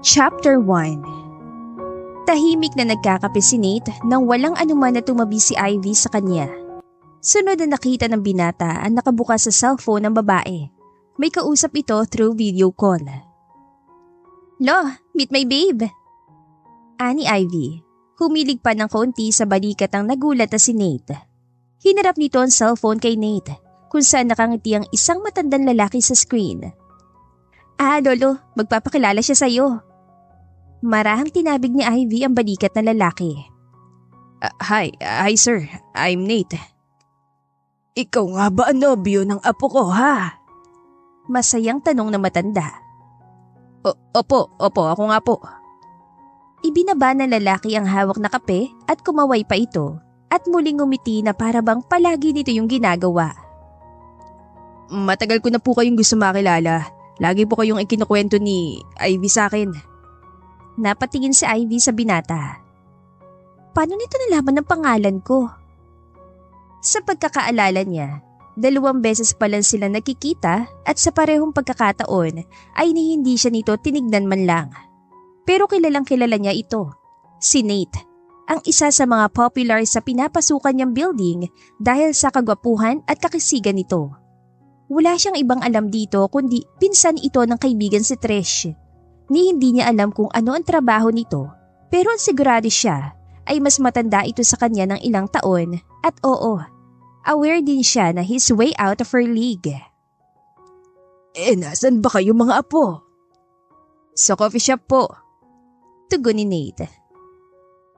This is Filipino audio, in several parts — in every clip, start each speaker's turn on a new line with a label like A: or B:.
A: Chapter 1. Tahimik na nagkakape si Nate nang walang anuman na tumabi si Ivy sa kanya. Sunod na nakita ng binata ang nakabukas sa cellphone ng babae. May kausap ito through video call. "Lo, meet my babe." Ani Ivy. Humilig pa ng kaunti sa balikat ang nagulat na si Nate. Hinarap nito ang cellphone kay Nate kung saan nakangiti ang isang matandang lalaki sa screen. Lolo, magpapakilala siya sa'yo." Marahang tinabig ni Ivy ang balikat na lalaki.
B: Hi sir, I'm Nate. Ikaw nga ba ang nobyo ng apo ko ha?
A: Masayang tanong na matanda.
B: Opo, ako nga po.
A: Ibinaba ng lalaki ang hawak na kape at kumaway pa ito at muling ngumiti na para bang palagi nito yung ginagawa.
B: Matagal ko na po kayong gusto makilala. Lagi po kayong ikinukwento ni Ivy sa akin.
A: Napatingin si Ivy sa binata. Paano nito nalaman ng pangalan ko? Sa pagkakaalala niya, 2 beses pa lang sila nakikita at sa parehong pagkakataon ay hindi siya nito tinignan man lang. Pero kilalang kilala niya ito, si Nate, ang isa sa mga popular sa pinapasukan niyang building dahil sa kagwapuhan at kakisigan nito. Wala siyang ibang alam dito kundi pinsan ito ng kaibigan si Trish. Hindi niya alam kung ano ang trabaho nito pero sigurado siya ay mas matanda ito sa kanya ng ilang taon at aware din siya na he's way out of her league.
B: Nasan ba kayo mga apo?
A: Sa coffee shop po. Tugon ni Nate.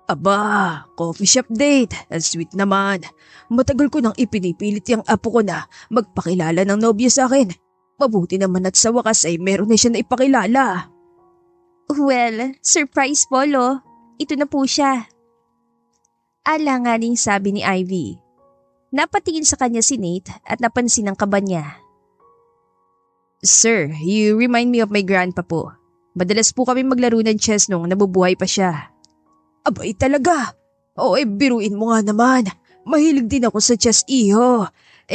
B: Aba, coffee shop date. Ang sweet naman. Matagal ko nang ipinipilit yung apo ko na magpakilala ng nobyo sa akin. Mabuti naman at sa wakas ay meron na siya na ipakilala.
A: Well, surprise po lo. Ito na po siya. Alanganing sabi ni Ivy. Napatingin sa kanya si Nate at napansin ang kaba niya.
B: Sir, you remind me of my grandpa po. Madalas po kami maglaro ng chess nung nabubuhay pa siya. Abay talaga. Biruin mo nga naman. Mahilig din ako sa chess, iho.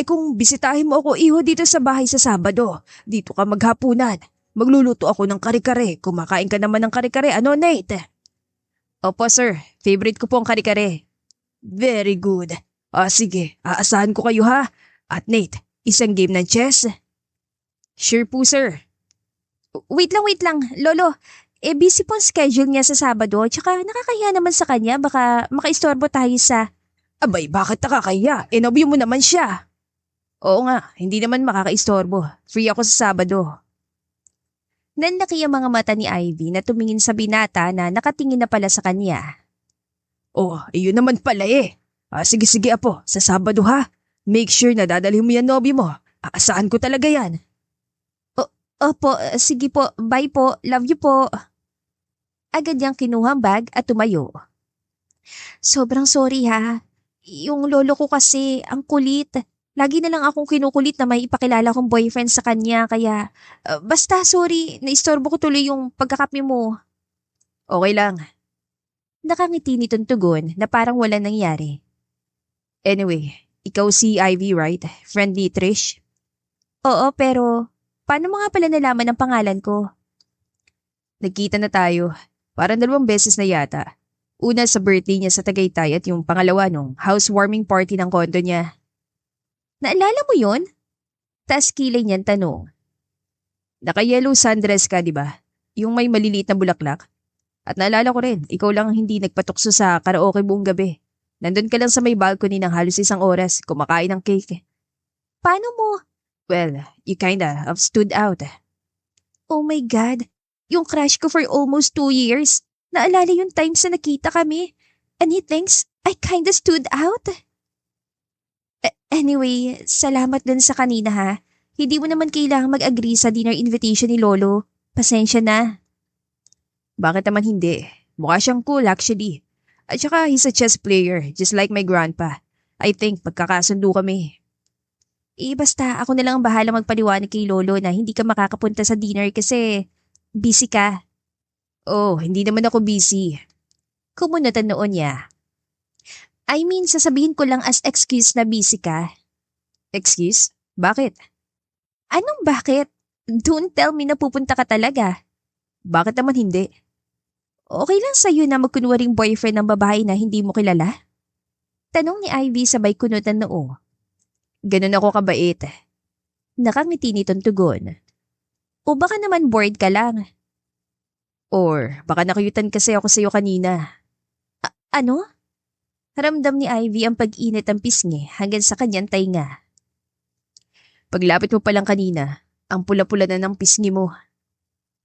B: Kung bisitahin mo ako, iho, dito sa bahay sa Sabado, dito ka maghapunan. Magluluto ako ng kare-kare. Kumakain ka naman ng kare-kare. Ano, Nate?
A: Opo, sir. Favorite ko po ang kare-kare.
B: Very good. Sige. Aasahan ko kayo ha. At Nate, isang game ng chess?
A: Sure po, sir. Wait lang. Lolo, busy po ang schedule niya sa Sabado tsaka nakakahiya naman sa kanya baka makaistorbo tayo sa…
B: Abay, bakit nakakahiya? Nobyo mo naman siya.
A: Oo nga, hindi naman makakaistorbo. Free ako sa Sabado. Nanlaki ang mga mata ni Ivy na tumingin sa binata na nakatingin na pala sa kanya.
B: Iyon naman pala eh. Sige apo, sa Sabado ha. Make sure na dadalhin mo yan nobyo mo. Aasahan ko talaga yan.
A: Opo, sige po, bye po, love you po. Agad niyang kinuha ang bag at tumayo. Sobrang sorry ha. Yung lolo ko kasi, ang kulit. Lagi na lang akong kinukulit na may ipakilala kong boyfriend sa kanya kaya… basta sorry, naistorbo ko tuloy yung pagkakape mo.
B: Okay lang.
A: Nakangiti nitong tugon na parang wala nangyari.
B: Anyway, ikaw si Ivy, right? Friend ni Trish?
A: Oo, pero… paano mo nga pala nalaman ang pangalan ko?
B: Nagkita na tayo. Parang 2 beses na yata. Una sa birthday niya sa Tagaytay at yung pangalawa nung housewarming party ng kondo niya.
A: Naalala mo yon? Taas kilay niyan tanong.
B: Naka-yellow sundress ka, di ba? Yung may maliliit na bulaklak. At naalala ko rin, ikaw lang hindi nagpatukso sa karaoke buong gabi. Nandun ka lang sa may balcony ng halos 1 oras, kumakain ng cake.
A: Paano mo?
B: Well, you kinda have stood out.
A: Oh my God, yung crush ko for almost 2 years. Naalala yung times na nakita kami. And he thinks I kinda stood out. Anyway, salamat dun sa kanina ha. Hindi mo naman kailangang mag-agree sa dinner invitation ni Lolo. Pasensya na.
B: Bakit naman hindi? Mukha siyang cool actually. At saka he's a chess player, just like my grandpa. I think magkakasundo kami.
A: Basta ako na lang ang bahala magpaliwanag kay Lolo na hindi ka makakapunta sa dinner kasi busy ka.
B: Hindi naman ako busy.
A: Kumunatan noon niya. I mean, sasabihin ko lang as excuse na busy ka.
B: Excuse? Bakit?
A: Anong bakit? Don't tell me na pupunta ka talaga.
B: Bakit naman hindi?
A: Okay lang sa'yo na magkunwaring boyfriend ng babae na hindi mo kilala? Tanong ni Ivy sabay kunot ng noo.
B: Ganun ako kabait.
A: Nakangiti nitong tugon. O baka naman bored ka lang.
B: Or baka nakuyutan kasi ako sa'yo kanina.
A: Ano? Ramdam ni Ivy ang pag-init ng pisngi hanggang sa kanyang tainga.
B: Paglapit mo pa lang kanina, ang pula-pula na ng pisngi mo.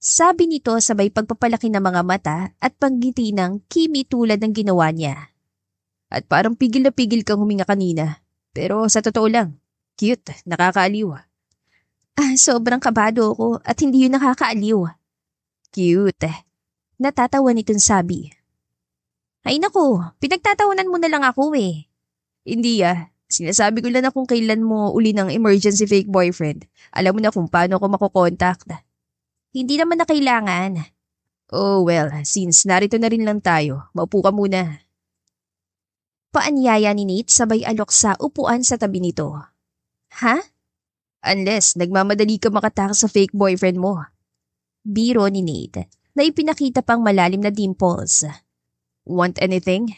A: Sabi nito sabay pagpapalaki ng mga mata at panggiti ng kimi tulad ng ginawa niya.
B: At parang pigil na pigil kang huminga kanina. Pero sa totoo lang, cute, nakakaaliw.
A: Sobrang kabado ako at hindi yun nakakaaliw.
B: Cute.
A: Natatawa nitong sabi. Ay naku, pinagtatawanan mo na lang ako eh.
B: Hindi sinasabi ko lang na kung kailan mo uli ng emergency fake boyfriend. Alam mo na kung paano ako makokontakt.
A: Hindi naman na kailangan.
B: Oh well, since narito na rin lang tayo, maupo ka muna.
A: Paanyaya ni Nate sabay alok sa upuan sa tabi nito. Ha?
B: Unless nagmamadali ka makatakas sa fake boyfriend mo.
A: Biro ni Nate na ipinakita pang malalim na dimples.
B: Want anything?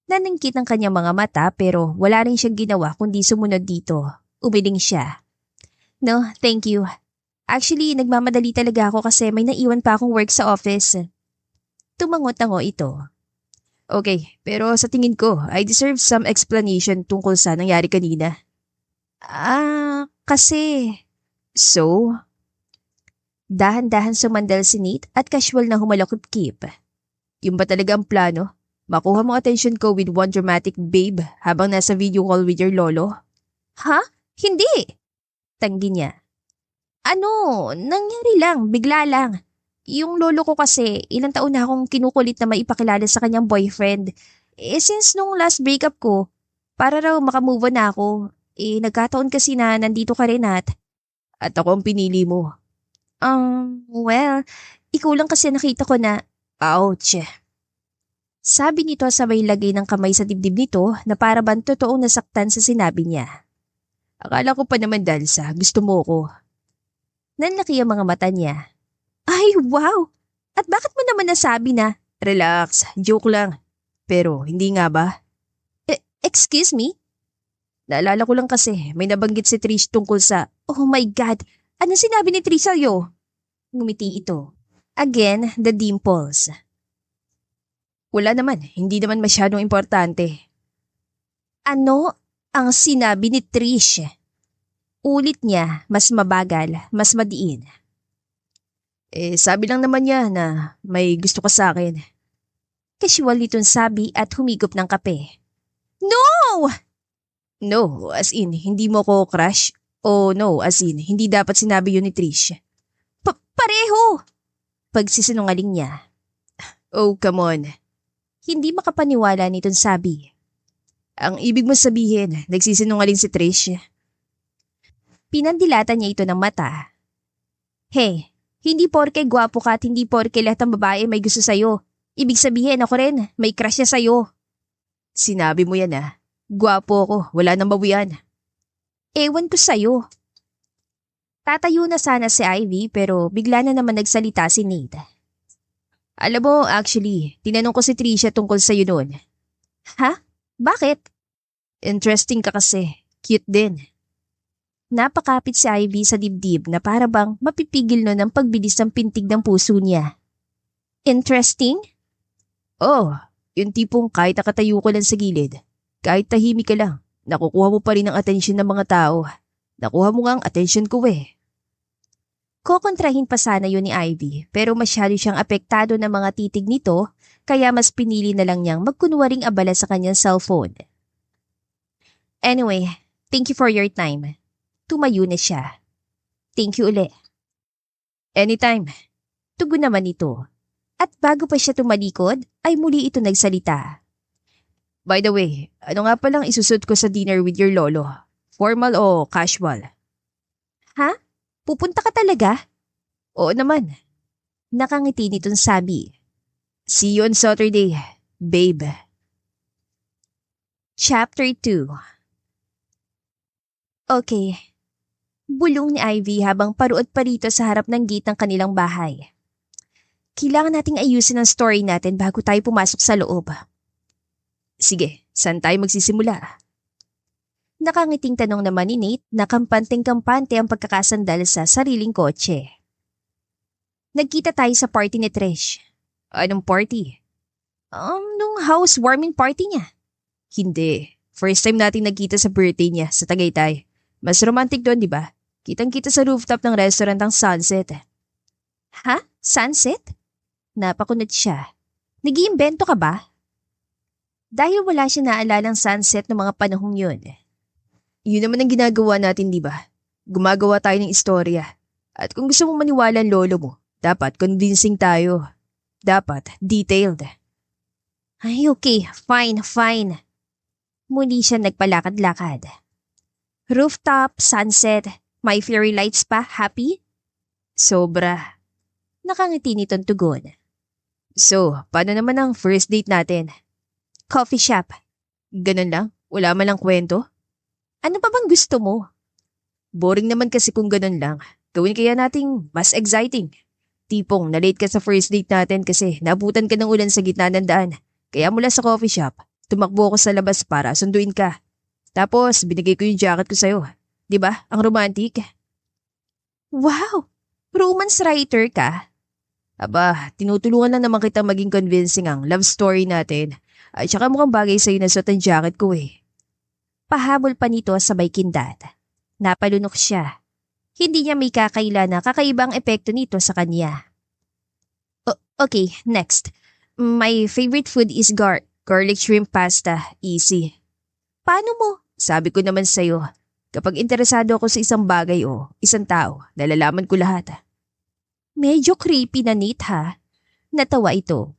A: Naningkit ang kanyang mga mata pero wala rin siyang ginawa kundi sumunod dito. Umiling siya. No, thank you. Actually, nagmamadali talaga ako kasi may naiwan pa akong work sa office. Tumangot-tango ito.
B: Okay, pero sa tingin ko, I deserve some explanation tungkol sa nangyari kanina.
A: Kasi...
B: So?
A: Dahan-dahan sumandal si Nate at casual na humalakip-kip.
B: Yung ba talaga ang plano? Makuha mo attention ko with one dramatic babe habang nasa video call with your lolo?
A: Ha? Hindi! Tanggi niya. Nangyari lang, bigla lang. Yung lolo ko kasi, ilang taon na akong kinukulit na maipakilala sa kanyang boyfriend. Since nung last breakup ko, para raw makamove on na ako, nagkataon kasi na nandito ka rin at
B: ako ang pinili mo.
A: Well, ikaw lang kasi nakita ko na,
B: ouch.
A: Sabi nito sabay lagay ng kamay sa dibdib nito na para bang totoong nasaktan sa sinabi niya.
B: Akala ko pa naman dahil sa gusto mo ko.
A: Nanlaki ang mga mata niya. Ay, wow! At bakit mo naman nasabi na?
B: Relax, joke lang. Pero hindi nga ba?
A: Excuse me?
B: Naalala ko lang kasi may nabanggit si Trish tungkol sa...
A: Oh my God! Ano sinabi ni Trish sa'yo? Ngumiti ito. Again, the dimples.
B: Wala naman, hindi naman masyadong importante.
A: Ano ang sinabi ni Trish? Ulit niya, mas mabagal, mas madiin.
B: Sabi lang naman niya na may gusto ka sa akin.
A: Casual nitong sabi at humigop ng kape. No!
B: No, as in, hindi mo ko crush? O no, as in, hindi dapat sinabi yun ni Trish?
A: Pareho! Pagsisinungaling niya.
B: Oh, come on.
A: Hindi makapaniwala nitong sabi.
B: Ang ibig mo sabihin, nagsisinungaling si Trish?
A: Pinandilatan niya ito ng mata. Hey, hindi porke gwapo ka at hindi porke lahat ng babae may gusto sa'yo. Ibig sabihin ako rin, may crush niya sa'yo.
B: Sinabi mo yan Gwapo ako, wala nang bawian.
A: Ewan ko sa'yo. Tatayo na sana si Ivy pero bigla na naman nagsalita si Nate.
B: Alam mo, actually, tinanong ko si Trisha tungkol sa'yo noon.
A: Ha? Bakit?
B: Interesting ka kasi. Cute din.
A: Napakapit si Ivy sa dibdib na para bang mapipigil no ng pagbilis ng pintig ng puso niya. Interesting?
B: Oh, yung tipong kahit nakatayo ko lang sa gilid, kahit tahimik ka lang, nakukuha mo pa rin ang atensyon ng mga tao. Nakuha mo nga ang atensyon ko
A: Kokontrahin pa sana yun ni Ivy pero masyado siyang apektado ng mga titig nito kaya mas pinili na lang niyang magkunwaring abala sa kanyang cellphone. Anyway, thank you for your time. Tumayo na siya. Thank you uli.
B: Anytime.
A: Tugon naman ito. At bago pa siya tumalikod, ay muli ito nagsalita.
B: By the way, ano nga palang isusot ko sa dinner with your lolo? Formal o casual?
A: Ha? Pupunta ka talaga?
B: Oo naman.
A: Nakangiti nitong sabi.
B: See you on Saturday, babe.
A: Chapter 2. Okay. Bulong ni Ivy habang paruot pa rito sa harap ng gate ng kanilang bahay. Kailangan nating ayusin ang story natin bago tayo pumasok sa loob.
B: Sige, saan tayo magsisimula?
A: Nakangiting tanong naman ni Nate na kampanteng-kampante ang pagkakasandal sa sariling kotse. Nagkita tayo sa party ni Trish.
B: Anong party?
A: Nung housewarming party niya.
B: Hindi. First time nating nagkita sa birthday niya sa Tagaytay. Mas romantic doon, di ba? Kitang-kita sa rooftop ng restaurant ang sunset.
A: Ha? Sunset? Napakunot siya. Nag-iimbento ka ba? Dahil wala siya naalalang sunset ng mga panahong yun.
B: Yun naman ang ginagawa natin, di ba? Gumagawa tayo ng istorya. At kung gusto mong maniwala ang lolo mo, dapat convincing tayo. Dapat detailed.
A: Ay, okay. Fine. Muli siya nagpalakad-lakad. Rooftop, sunset, may fairy lights pa, happy?
B: Sobra.
A: Nakangiti nitong tugon.
B: So, paano naman ang first date natin?
A: Coffee shop.
B: Ganun lang? Wala man lang kwento?
A: Ano pa bang gusto mo?
B: Boring naman kasi kung ganun lang. Gawin kaya nating mas exciting. Tipong na-late ka sa first date natin kasi nabutan ka ng ulan sa gitna ng daan. Kaya mula sa coffee shop, tumakbo ako sa labas para sunduin ka. Tapos binigay ko yung jacket ko sa'yo. Diba? Ang romantic.
A: Wow! Romance writer ka?
B: Aba, tinutulungan lang naman kita maging convincing ang love story natin. At saka mukhang bagay sa'yo na suot ang jacket ko eh.
A: Pahabol pa nito sabay kindat. Napalunok siya. Hindi niya may kakaila na kakaibang epekto nito sa kanya. Okay, next. My favorite food is garlic shrimp pasta. Easy.
B: Paano mo? Sabi ko naman sa'yo, kapag interesado ako sa isang bagay o isang tao, nalalaman ko lahat.
A: Medyo creepy na Nate ha. Natawa ito.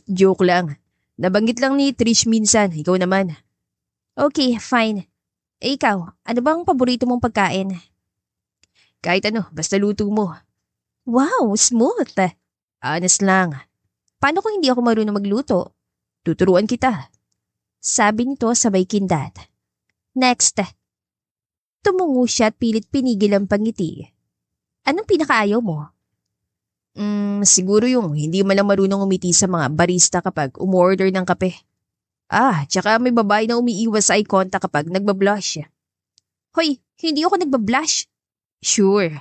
B: Joke lang. Nabanggit lang ni Trish minsan, ikaw naman.
A: Okay, fine. Ikaw, ano bang paborito mong pagkain?
B: Kahit ano, basta luto mo.
A: Wow, smooth.
B: Honest lang.
A: Paano kung hindi ako marunong magluto?
B: Tuturuan kita.
A: Sabi nito sabay kindat. Next. Tumungo siya at pilit pinigil ang pangiti. Anong pinakaayaw mo?
B: Siguro yung hindi mo lang marunong umiti sa mga barista kapag umorder ng kape. Tsaka may babae na umiiwas sa eye contact kapag nagbablush.
A: Hoy, hindi ako nagbablush.
B: Sure.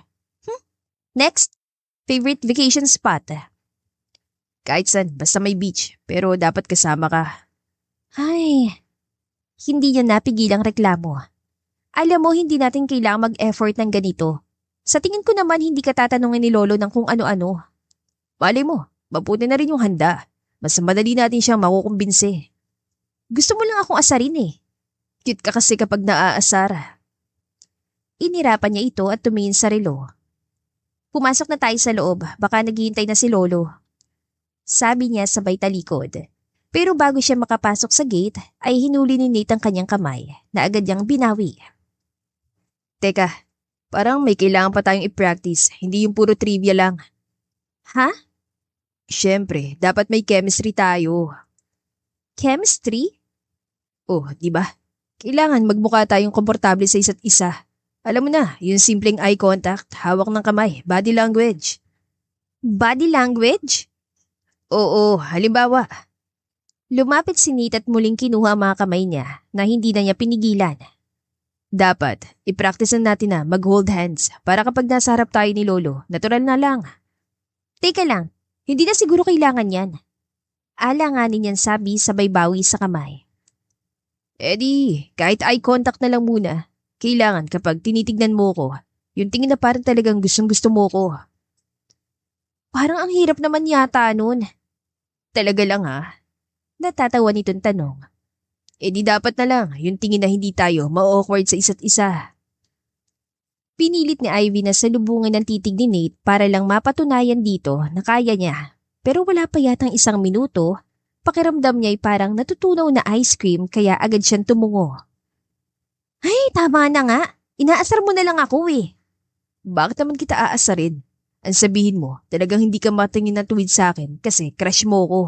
A: Next, favorite vacation spot.
B: Kahit saan, basta may beach, pero dapat kasama ka.
A: Ay, hindi niya napigilang reklamo. Alam mo, hindi natin kailangang mag-effort ng ganito. Sa tingin ko naman hindi ka tatanungin ni Lolo ng kung ano-ano.
B: Malay mo, mabuti na rin yung handa. Mas madali natin siyang makukumbinse.
A: Gusto mo lang akong asarin eh.
B: Cute ka kasi kapag naaasar.
A: Inirapan niya ito at tumingin sa relo. Pumasok na tayo sa loob, baka naghihintay na si Lolo. Sabi niya sabay talikod. Pero bago siya makapasok sa gate, ay hinuli ni Nate ang kanyang kamay na agad niyang binawi.
B: Teka, parang may kailangan pa tayong i-practice, hindi yung puro trivia lang.
A: Ha?
B: Siyempre, dapat may chemistry tayo.
A: Chemistry?
B: Oh, di ba? Kailangan magmukha tayong komportable sa isa't isa. Alam mo na, yung simpleng eye contact, hawak ng kamay, body language.
A: Body language?
B: Oo, halimbawa.
A: Lumapit si Nate at muling kinuha ang mga kamay niya na hindi na niya pinigilan.
B: Dapat, i-practice natin na mag-hold hands para kapag nasa harap tayo ni Lolo, natural na lang.
A: Teka lang, hindi na siguro kailangan yan. Alanganin yan sabi sabay bawi sa kamay.
B: Eddie, kahit eye contact na lang muna. Kailangan kapag tinitignan mo ko, yung tingin na parang talagang gustong-gusto mo ko.
A: Parang ang hirap naman yata nun.
B: Talaga lang ha?
A: Natatawa nitong tanong.
B: Di dapat na lang, yung tingin na hindi tayo ma-awkward sa isa't isa.
A: Pinilit ni Ivy na salubungin ang titig ni Nate para lang mapatunayan dito na kaya niya. Pero wala pa yatang 1 minuto, pakiramdam niya ay parang natutunaw na ice cream kaya agad siyang tumungo. Ay, tama na nga. Inaasar mo na lang ako eh.
B: Bakit naman kita aasarin? Ang sabihin mo, talagang hindi ka matingin na tuwid sa akin kasi crush mo ko.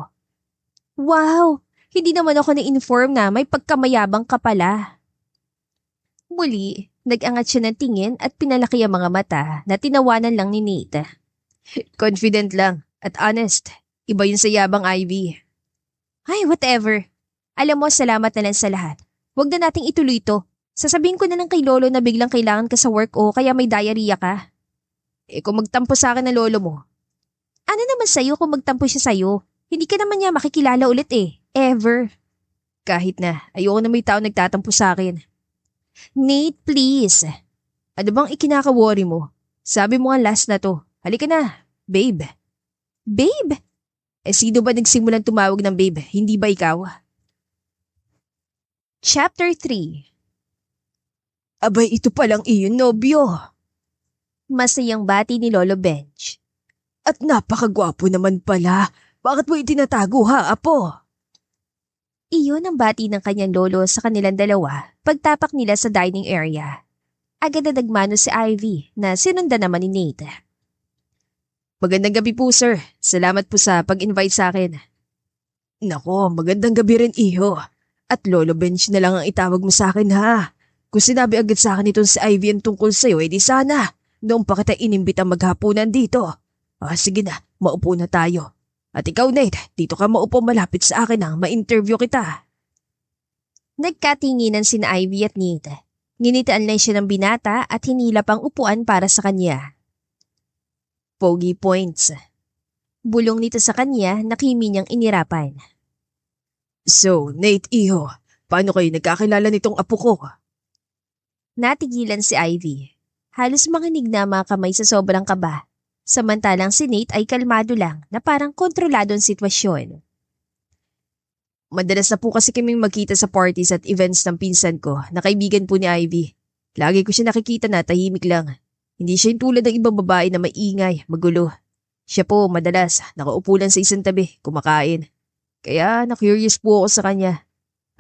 A: Wow! Hindi naman ako na-inform na may pagkamayabang ka pala. Muli, nag-angat siya ng tingin at pinalaki ang mga mata na tinawanan lang ni Nate.
B: Confident lang. At honest, iba yun sa yabang, Ivy.
A: Ay, whatever. Alam mo, salamat na lang sa lahat. Huwag na nating ituloy to. Sasabihin ko na lang kay Lolo na biglang kailangan ka sa work o kaya may diarrhea ka.
B: Kung magtampo sa akin ng lolo mo.
A: Ano naman sa'yo kung magtampo siya sa'yo? Hindi ka naman niya makikilala ulit Ever.
B: Kahit na, ayoko na may tao nagtatampo sa akin.
A: Nate, please.
B: Ano bang ikinaka-worry mo? Sabi mo nga last na to. Halika na, babe.
A: Babe?
B: Sino ba nagsimulang tumawag ng babe? Hindi ba ikaw?
A: Chapter 3.
B: Abay, ito palang iyong nobyo.
A: Masayang bati ni Lolo Benj.
B: At napakagwapo naman pala. Bakit mo itinatago ha, apo?
A: Iyon ang bati ng kanyang lolo sa kanilang dalawa pagtapak nila sa dining area. Agad na nagmano si Ivy na sinundan naman ni Nate.
B: Magandang gabi po, sir. Salamat po sa pag-invite sa akin. Nako, magandang gabi rin, iho. At Lolo Benj na lang ang itawag mo sa akin, ha? Kung sinabi agad sa akin itong si Ivy ang tungkol sa'yo, edi sana. Noong pa kita inimbita maghapunan dito. Sige na, maupo na tayo. At ikaw, Nate, dito ka maupo malapit sa akin nang ma-interview kita.
A: Nagkatinginan sina Ivy at Nate. Nginitaan lang siya ng binata at hinila pang upuan para sa kanya.
B: Pogi points.
A: Bulong nito sa kanya na kimi niyang inirapan.
B: So, Nate, iho, paano kayo nagkakilala nitong apo ko?
A: Natigilan si Ivy. Halos manginig na mga kamay sa sobrang kaba. Samantalang si Nate ay kalmado lang na parang kontrolado ang sitwasyon.
B: Madalas na po kasi kaming magkita sa parties at events ng pinsan ko na kaibigan po ni Ivy. Lagi ko siya nakikita na tahimik lang. Hindi siya yung tulad ng ibang babae na maingay, magulo. Siya po madalas nakaupo lang sa isang tabi, kumakain. Kaya na-curious po ako sa kanya.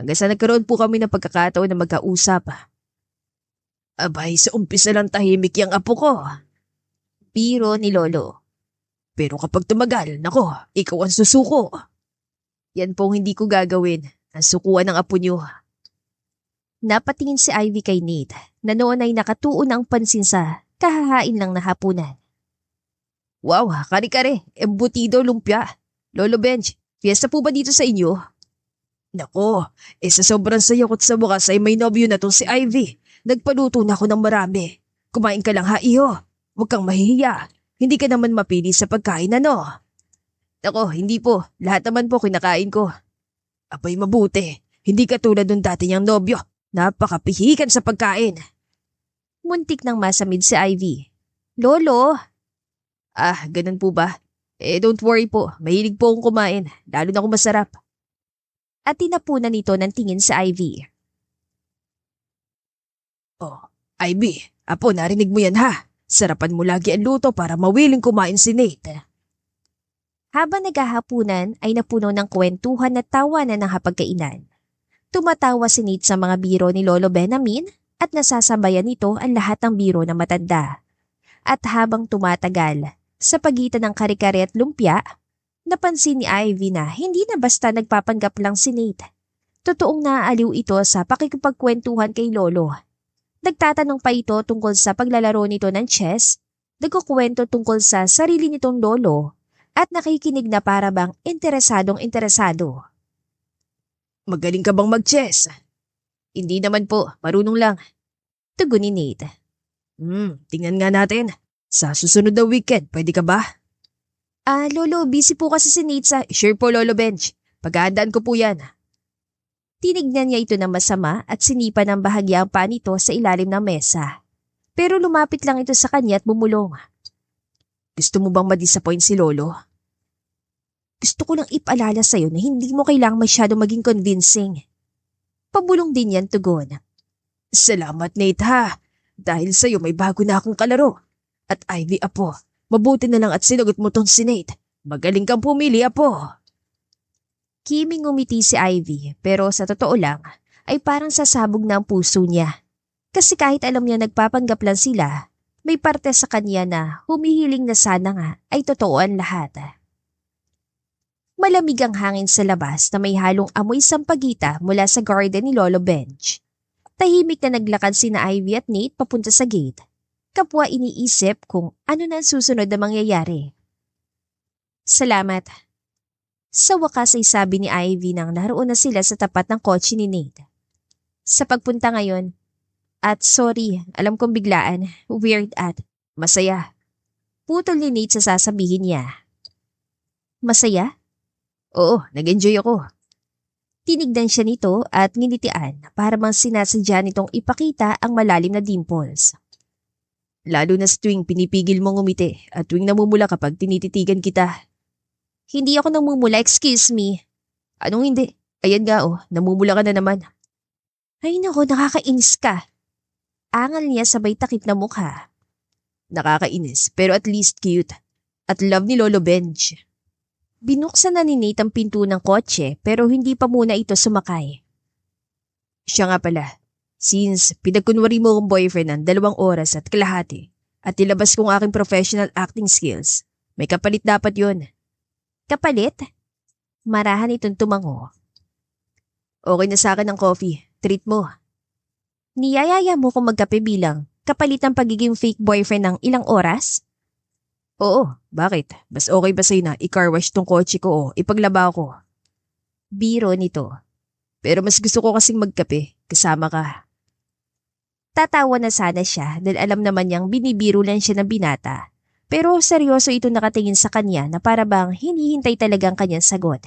B: Hanggang sa nagkaroon po kami ng pagkakataon na magkausap. Abay, sa umpisa lang tahimik yung apo ko.
A: Biro ni Lolo.
B: Pero kapag tumagal, nako, ikaw ang susuko. Yan pong hindi ko gagawin, ang sukuan ng apo niyo.
A: Napatingin si Ivy kay Nate na noon ay nakatuon ang pansin sa kahahain lang na hapunan.
B: Wow, kare-kare, embutido lumpia. Lolo Benj, fiesta po ba dito sa inyo? Nako, sa sobrang sayakot sa bukas ay may nobyo na tong si Ivy. Nagpaluto na ako ng marami. Kumain ka lang ha, iho. Huwag kang mahihiya. Hindi ka naman mapili sa pagkain, ano? Nako, hindi po. Lahat naman po kinakain ko. Abay, mabuti. Hindi ka tulad nung dati niyang nobyo. Napakapihikan sa pagkain.
A: Muntik nang masamid si Ivy. Lolo!
B: Ganun po ba? Don't worry po. Mahilig po akong kumain. Lalo na kung masarap.
A: At tinapunan nito ng tingin sa Ivy.
B: Oh, Ivy, apo, narinig mo yan ha? Sarapan mo lagi ang luto para mawiling kumain si Nate.
A: Habang naghahapunan ay napuno ng kwentuhan at tawanan ng hapagkainan. Tumatawa si Nate sa mga biro ni Lolo Benjamin at nasasabayan nito ang lahat ng biro na matanda. At habang tumatagal, sa pagitan ng kare-kare at lumpia, napansin ni Ivy na hindi na basta nagpapanggap lang si Nate. Totoong naaaliw ito sa pakikipagkwentuhan kay Lolo. Nagtatanong pa ito tungkol sa paglalaro nito ng chess, nagkukwento tungkol sa sarili nitong lolo, at nakikinig na para bang interesadong-interesado.
B: Magaling ka bang mag-chess? Hindi naman po, marunong lang.
A: Tugon ni Nate.
B: Tingnan nga natin. Sa susunod na weekend, pwede ka ba?
A: Lolo, busy po kasi si Nate sa…
B: Sure po, Lolo Benj. Paghahandaan ko po yan.
A: Tinignan niya ito ng masama at sinipa ng bahagya ang paa nito sa ilalim ng mesa. Pero lumapit lang ito sa kanya at bumulong.
B: Gusto mo bang ma-disappoint si Lolo?
A: Gusto ko lang ipaalala sa'yo na hindi mo kailangang masyado maging convincing. Pabulong din yan, tugon.
B: Salamat, Nate ha. Dahil sa'yo may bago na akong kalaro. At Ivy, apo, mabuti na lang at sinagot mo tong si Nate. Magaling kang pumili, apo.
A: Kiming ngumiti si Ivy pero sa totoo lang ay parang sasabog na ang puso niya. Kasi kahit alam niya nagpapanggap lang sila, may parte sa kanya na humihiling na sana nga ay totoo ang lahat. Malamig ang hangin sa labas na may halong amoy sampagita mula sa garden ni Lolo Benj. Tahimik na naglakad sina Ivy at Nate papunta sa gate. Kapwa iniisip kung ano na ang susunod na mangyayari. Salamat. Sa wakas ay sabi ni Ivy nang naroon na sila sa tapat ng kotse ni Nate. Sa pagpunta ngayon, at sorry, alam kong biglaan, weird at masaya. Putol ni Nate sa sasabihin niya. Masaya? Oo, nag-enjoy ako. Tinignan siya nito at nginitian para bang sinasadya nitong ipakita ang malalim na dimples. Lalo na sa tuwing pinipigil mong ngumiti at tuwing namumula kapag tinititigan kita. Hindi ako namumula, excuse me. Anong hindi? Ayan nga namumula ka na naman. Ay nako, nakakainis ka. Angal niya sabay takip na mukha. Nakakainis pero at least cute. At love ni Lolo Benj. Binuksan na ni Nate ang pinto ng kotse pero hindi pa muna ito sumakay. Siya nga pala, since pinagkunwari mo kong boyfriend ng 2 oras at kalahati at nilabas kong aking professional acting skills, may kapalit dapat yon. Kapalit? Marahan itong tumango. Okay na sa akin ang coffee, treat mo. Niyayaya mo kung magkape bilang kapalit ang pagiging fake boyfriend ng ilang oras? Oo, bakit? Mas okay ba sa'yo na i-car wash tong kotse ko o ipaglaba ko? Biro nito. Pero mas gusto ko kasing magkape, kasama ka. Tatawa na sana siya dahil alam naman niyang binibiro lang siya ng binata. Pero seryoso ito nakatingin sa kanya na para bang hinihintay talagang kanyang sagot.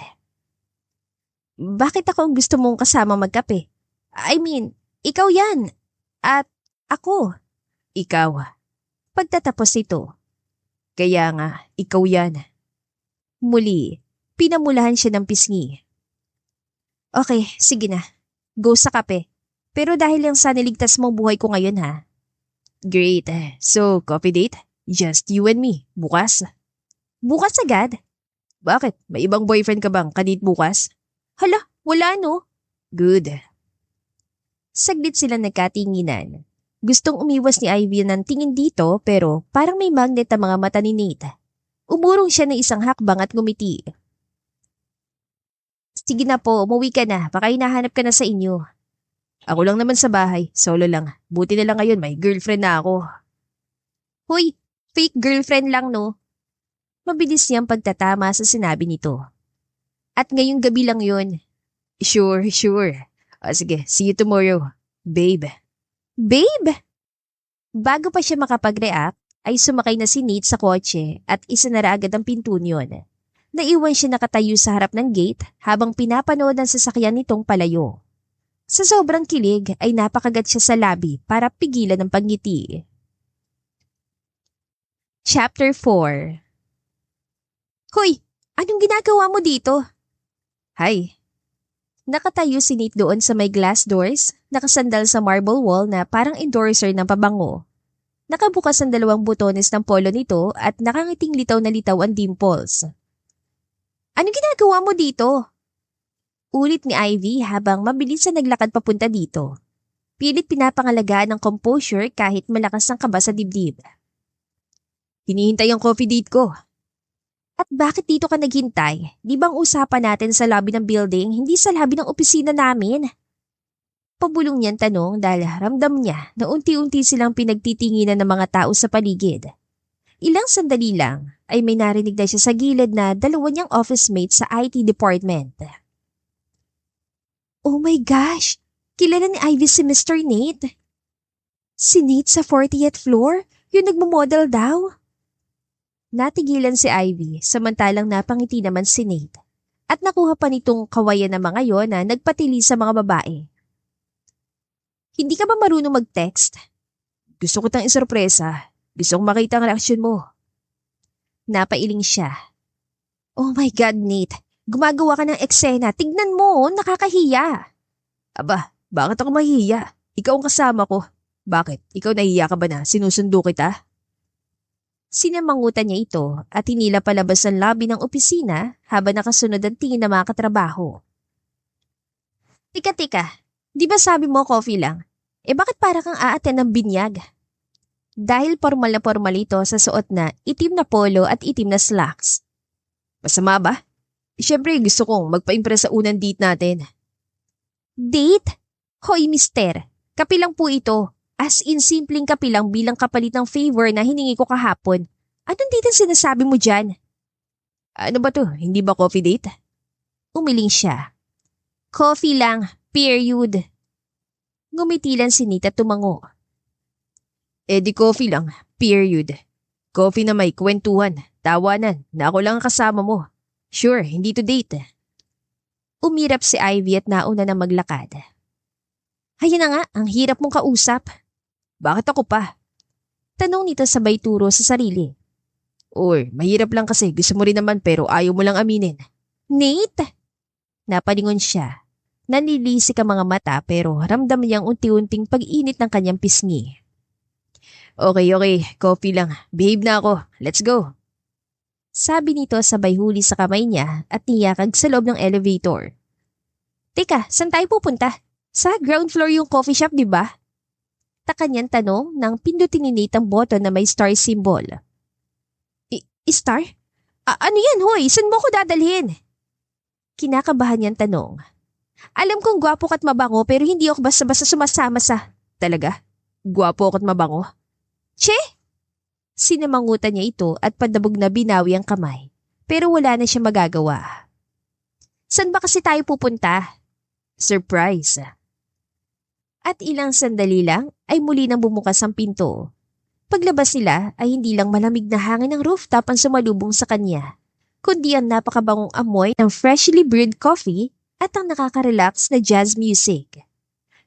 A: Bakit ako ang gusto mong kasama magkape? I mean, ikaw yan. At ako. Ikaw. Pagtatapos ito. Kaya nga, ikaw yan. Muli, pinamulahan siya ng pisngi. Okay, sige na. Go sa kape. Pero dahil lang sa niligtas mong buhay ko ngayon ha. Great. So, coffee date? Just you and me. Bukas. Bukas agad? Bakit? May ibang boyfriend ka bang kanit bukas? Hala, wala no. Good. Saglit sila nagkatinginan. Gustong umiwas ni Ivy ng tingin dito pero parang may magnet ang mga mata ni Nate. Umurong siya ng isang hakbang at ngumiti. Sige na po, umuwi ka na. Baka hinahanap ka na sa inyo. Ako lang naman sa bahay. Solo lang. Buti na lang ngayon may girlfriend na ako. Hoy, fake girlfriend lang no? Mabilis niyang pagtatama sa sinabi nito. At ngayong gabi lang yun. Sure. Sige, see you tomorrow. Babe. Babe? Bago pa siya makapag-react, ay sumakay na si Nate sa kotse at isinara agad ang pinto niyon. Naiwan siya nakatayo sa harap ng gate habang pinapanood ang sasakyan nitong palayo. Sa sobrang kilig ay napakagat siya sa labi para pigilan ang pagngiti. Chapter 4. Hoy! Anong ginagawa mo dito? Hi. Nakatayo si Nate doon sa may glass doors, nakasandal sa marble wall na parang endorser ng pabango. Nakabukas ang 2 butones ng polo nito at nakangiting litaw na litaw ang dimples. Anong ginagawa mo dito? Ulit ni Ivy habang mabilis na naglakad papunta dito. Pilit pinapangalagaan ng composure kahit malakas ang kaba sa dibdib. Hinihintay ang coffee date ko. At bakit dito ka naghintay? Di bang usapan natin sa lobby ng building, hindi sa lobby ng opisina namin? Pabulong niyang tanong dahil ramdam niya na unti-unti silang pinagtitinginan ng mga tao sa paligid. Ilang sandali lang ay may narinig na siya sa gilid na 2 niyang office mates sa IT department. Oh my gosh! Kilala ni Ivy si Mr. Nate? Si Nate sa 40th floor? Yung nagmamodel daw? Natigilan si Ivy samantalang napangiti naman si Nate at nakuha pa nitong kawayan ng mga yon na nagpatili sa mga babae. Hindi ka ba marunong mag-text? Gusto ko tang isorpresa. Gusto kong makita ang reaksyon mo. Napailing siya. Oh my God, Nate. Gumagawa ka ng eksena. Tignan mo, nakakahiya. Aba, bakit ako mahihiya? Ikaw ang kasama ko. Bakit? Ikaw nahihiya ka ba na sinusundo kita? Sinamangutan niya ito at hinila palabas ang lobby ng opisina habang nakasunod ang tingin ng mga katrabaho. Tika, di ba sabi mo coffee lang? Bakit para kang aaten ng binyag? Dahil formal na formal ito sa suot na itim na polo at itim na slacks. Masama ba? Siyempre gusto kong magpa-impress sa unang date natin. Date? Hoy mister, kapilang po ito. As in simpleng kapilang bilang kapalit ng favor na hiningi ko kahapon. Anong date ang sinasabi mo dyan?
B: Ano ba to? Hindi ba coffee date?
A: Umiling siya. Coffee lang, period. Ngumitilan si Nate at tumango.
B: Di coffee lang, period. Coffee na may kwentuhan, tawanan, na ako lang ang kasama mo. Sure, hindi to date.
A: Umirap si Ivy at nauna na maglakad. Hayun na nga, ang hirap mong kausap.
B: Bakit ako pa?
A: Tanong nito sabay turo sa sarili.
B: Or, mahirap lang kasi gusto mo rin naman pero ayaw mo lang aminin.
A: Nate! Napalingon siya. Nanilisik ang mga mata pero ramdam niyang unti-unting pag-init ng kanyang pisngi.
B: Okay, coffee lang. Behave na ako. Let's go.
A: Sabi nito sabay huli sa kamay niya at niyakag sa loob ng elevator. Teka, saan tayo pupunta? Sa ground floor yung coffee shop, di ba? Ta kanyang tanong nang pindutin ni Nate ang button na may star symbol. Star? Ano yan, hoy? Saan mo ko dadalhin? Kinakabahan niyang tanong. Alam kong gwapo ka't mabango pero hindi ako basta-basta sumasama sa...
B: Talaga? Gwapo ako't mabango?
A: Che! Sinamangutan niya ito at padabog na binawi ang kamay. Pero wala na siya magagawa. Saan ba kasi tayo pupunta?
B: Surprise!
A: At ilang sandali lang ay muli nang bumukas ang pinto. Paglabas nila ay hindi lang malamig na hangin ng rooftop ang sumalubong sa kanya, kundi ang napakabangong amoy ng freshly brewed coffee at ang nakaka-relax na jazz music.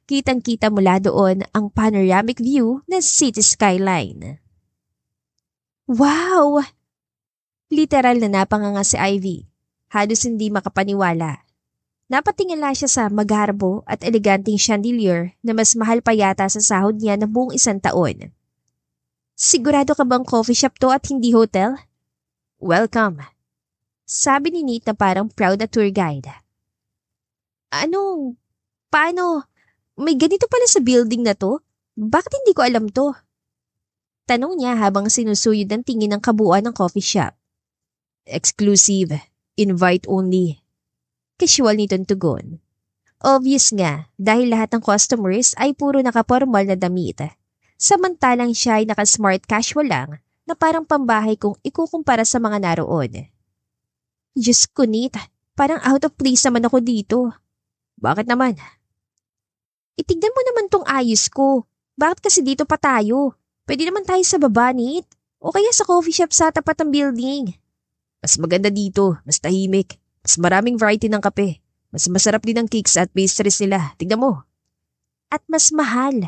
A: Kitang-kita mula doon ang panoramic view ng city skyline. Wow! Literal na napanganga si Ivy. Halos hindi makapaniwala. Napatingala siya sa magarbo at eleganteng chandelier na mas mahal pa yata sa sahod niya na buong 1 taon. Sigurado ka bang coffee shop to at hindi hotel?
B: Welcome.
A: Sabi ni Nate na parang proud na tour guide. Paano? May ganito pala sa building na to? Bakit hindi ko alam to? Tanong niya habang sinusuyod ng tingin ng kabuuan ng coffee shop.
B: Exclusive. Invite only.
A: Casual nitong tugon. Obvious nga dahil lahat ng customers ay puro nakapormal na damit. Samantalang siya ay naka-smart casual lang na parang pambahay kung ikukumpara sa mga naroon. Diyos ko, Nate, parang out of place naman ako dito.
B: Bakit naman?
A: Itignan mo naman tong ayos ko. Bakit kasi dito pa tayo? Pwede naman tayo sa baba, Nate. O kaya sa coffee shop sa tapat ng building.
B: Mas maganda dito, mas tahimik. Mas maraming variety ng kape. Mas masarap din ang cakes at pastries nila. Tignan mo.
A: At mas mahal.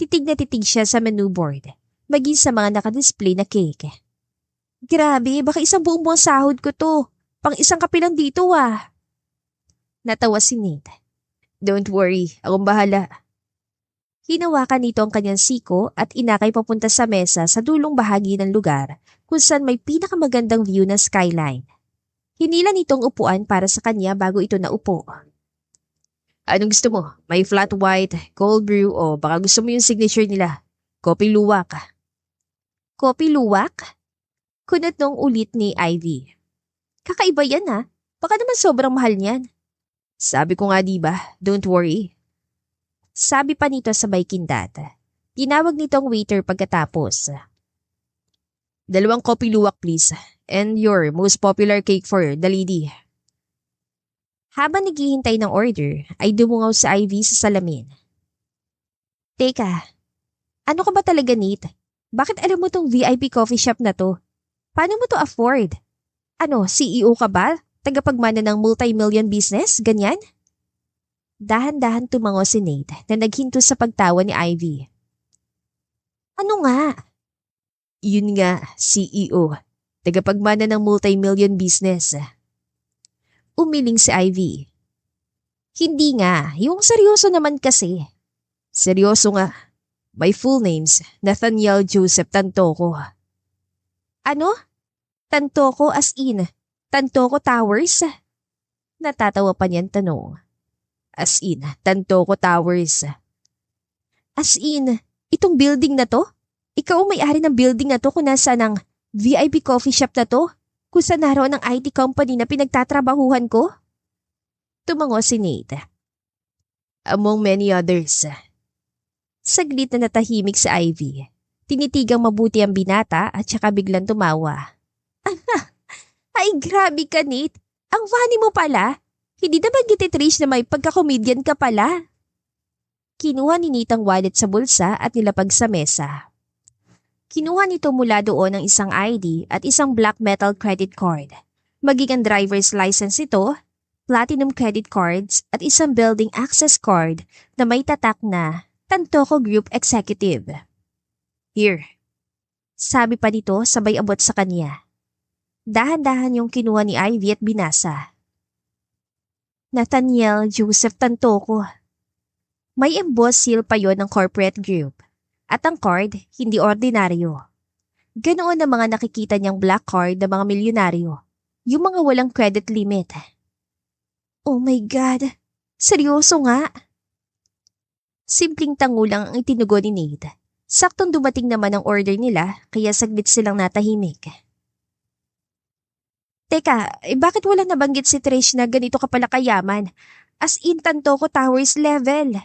A: Titig na titig siya sa menu board, maging sa mga nakadisplay na cake. Grabe, baka isang buong buwang sahod ko to. Pang isang kape lang dito ah. Natawa si Nate.
B: Don't worry, akong bahala.
A: Hinawakan nito ang kanyang siko at inakay papunta sa mesa sa dulong bahagi ng lugar kung saan may pinakamagandang view ng skyline. Hinila nitong upuan para sa kanya bago ito naupo.
B: Anong gusto mo? May flat white, cold brew o baka gusto mo yung signature nila? Kopi luwak.
A: Kopi luwak? Kunot nung ulit ni Ivy. Kakaiba yan ah. Baka naman sobrang mahal niyan.
B: Sabi ko nga diba, don't worry.
A: Sabi pa nito sabay kindat. Tinawag nitong waiter pagkatapos.
B: 2 kopi luwak please. And your most popular cake for the lady.
A: Habang naghihintay ng order, ay dumungaw si Ivy sa salamin. Teka, ano ka ba talaga, Nate? Bakit alam mo tong VIP coffee shop na to? Paano mo to afford? Ano, CEO ka ba? Tagapagmana ng multi-million business? Ganyan? Dahan-dahan tumango si Nate na naghinto sa pagtawa ni Ivy. Ano nga?
B: Yun nga, CEO. Tagapagmana ng multi-million business.
A: Umiling si Ivy. Hindi nga, yung seryoso naman kasi.
B: Seryoso nga. My full name's Nathaniel Joseph Tantoco.
A: Ano? Tantoco as in? Tantoco Towers? Natatawa pa niyan tanong.
B: As in, Tantoco Towers.
A: As in, itong building na to? Ikaw ang may-ari ng building na to kung nasaan ang VIP coffee shop na to? Kung saan naroon ang IT company na pinagtatrabahuhan ko? Tumango si Nate.
B: Among many others.
A: Saglit na natahimik si Ivy. Tinitigang mabuti ang binata at saka biglang tumawa. Ay Ay, grabe ka, Nate. Ang funny mo pala. Hindi naman kita Trish na may pagka-comedian ka pala. Kinuha ni Nate ang wallet sa bulsa at nilapag sa mesa. Kinuha nito mula doon ang isang ID at isang black metal credit card. Maging ang driver's license ito, platinum credit cards at isang building access card na may tatak na Tantoco Group Executive. Here. Sabi pa nito sabay abot sa kanya. Dahan-dahan yung kinuha ni Ivy at binasa. Nathaniel Joseph Tantoco. May emboss seal pa yon ng corporate group. At ang card, hindi ordinaryo. Ganoon ang mga nakikita niyang black card ng mga milyonaryo. Yung mga walang credit limit. Oh my God! Seryoso nga? Simpleng tango lang ang itinugon ni Nate. Saktong dumating naman ang order nila kaya saglit silang natahimik. Teka, bakit wala nabanggit si Trish na ganito ka pala kayaman? As in Tantoco Towers level.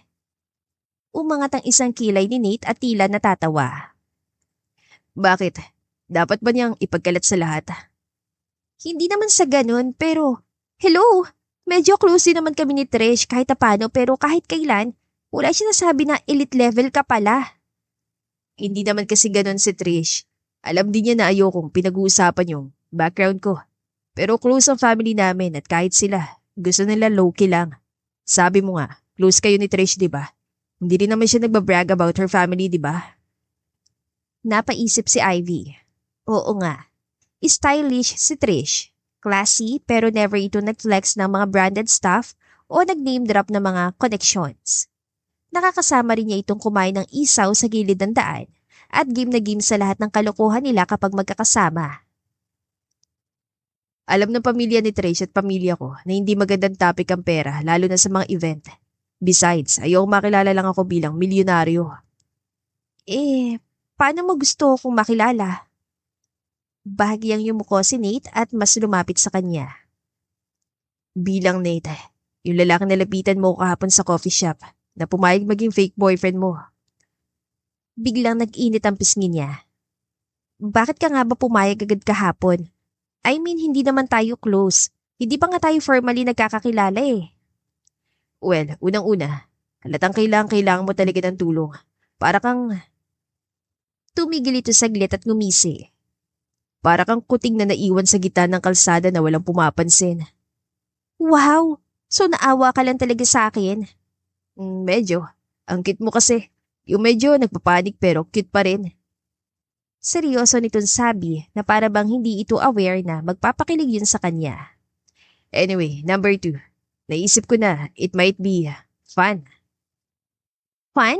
A: Umangat ang isang kilay ni Nate at tila natatawa. Bakit? Dapat ba niyang ipagkalat sa lahat? Hindi naman sa ganun, pero hello, medyo close din naman kami ni Trish kahit apano pero kahit kailan, wala siya nasabi na elite level ka pala. Hindi naman kasi ganun si Trish. Alam din niya na ayokong pinag-uusapan yung background ko. Pero close ang family namin at kahit sila, gusto nila low-key lang. Sabi mo nga, close kayo ni Trish, di ba? Hindi rin naman siya nagbabrag about her family, di ba? Napaisip si Ivy. Oo nga. Stylish si Trish. Classy pero never ito nag-flex ng mga branded stuff o nag-name drop ng mga connections. Nakakasama rin niya itong kumain ng isaw sa gilid ng daan at game na game sa lahat ng kalokohan nila kapag magkakasama. Alam ng pamilya ni Trish at pamilya ko na hindi magandang topic ang pera lalo na sa mga event. Besides, ayoko makilala lang ako bilang milyonaryo. Paano mo gusto akong makilala? Bahagyang yumuko si Nate at mas lumapit sa kanya. Bilang Nate, yung lalaki na lapitan mo kahapon sa coffee shop na pumayag maging fake boyfriend mo. Biglang nag-init ang pisngi niya. Bakit ka nga ba pumayag agad kahapon? I mean, hindi naman tayo close. Hindi pa nga tayo formally nagkakakilala eh. Well, unang-una, halatang kailangan mo talaga ng tulong. Para kang... Tumigil ito saglit at ngumisi. Para kang kuting na naiwan sa gitna ng kalsada na walang pumapansin. Wow! So naawa ka lang talaga sa akin? Medyo. Ang cute mo kasi. Yung medyo nagpapanik pero cute pa rin. Seryoso nitong sabi na para bang hindi ito aware na magpapakilig yun sa kanya. Anyway, number 2. Naisip ko na it might be fun. Fun?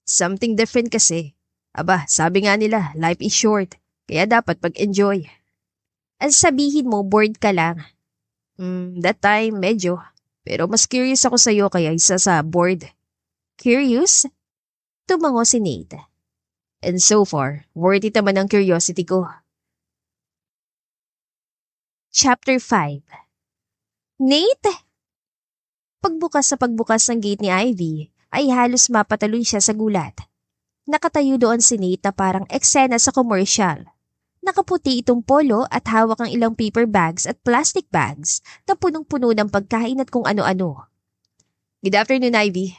A: Something different kasi. Aba, sabi nga nila, life is short. Kaya dapat pag-enjoy. Ang sabihin mo, bored ka lang. That time, medyo. Pero mas curious ako sa'yo kaya isa sa bored. Curious? Tumango si Nate. And so far, worth it naman ang curiosity ko. Chapter 5. Nate? Pagbukas ng gate ni Ivy, ay halos mapataloy siya sa gulat. Nakatayo doon si Nate na parang eksena sa commercial. Nakaputi itong polo at hawak ang ilang paper bags at plastic bags na punong-puno ng pagkain at kung ano-ano. Good afternoon, Ivy.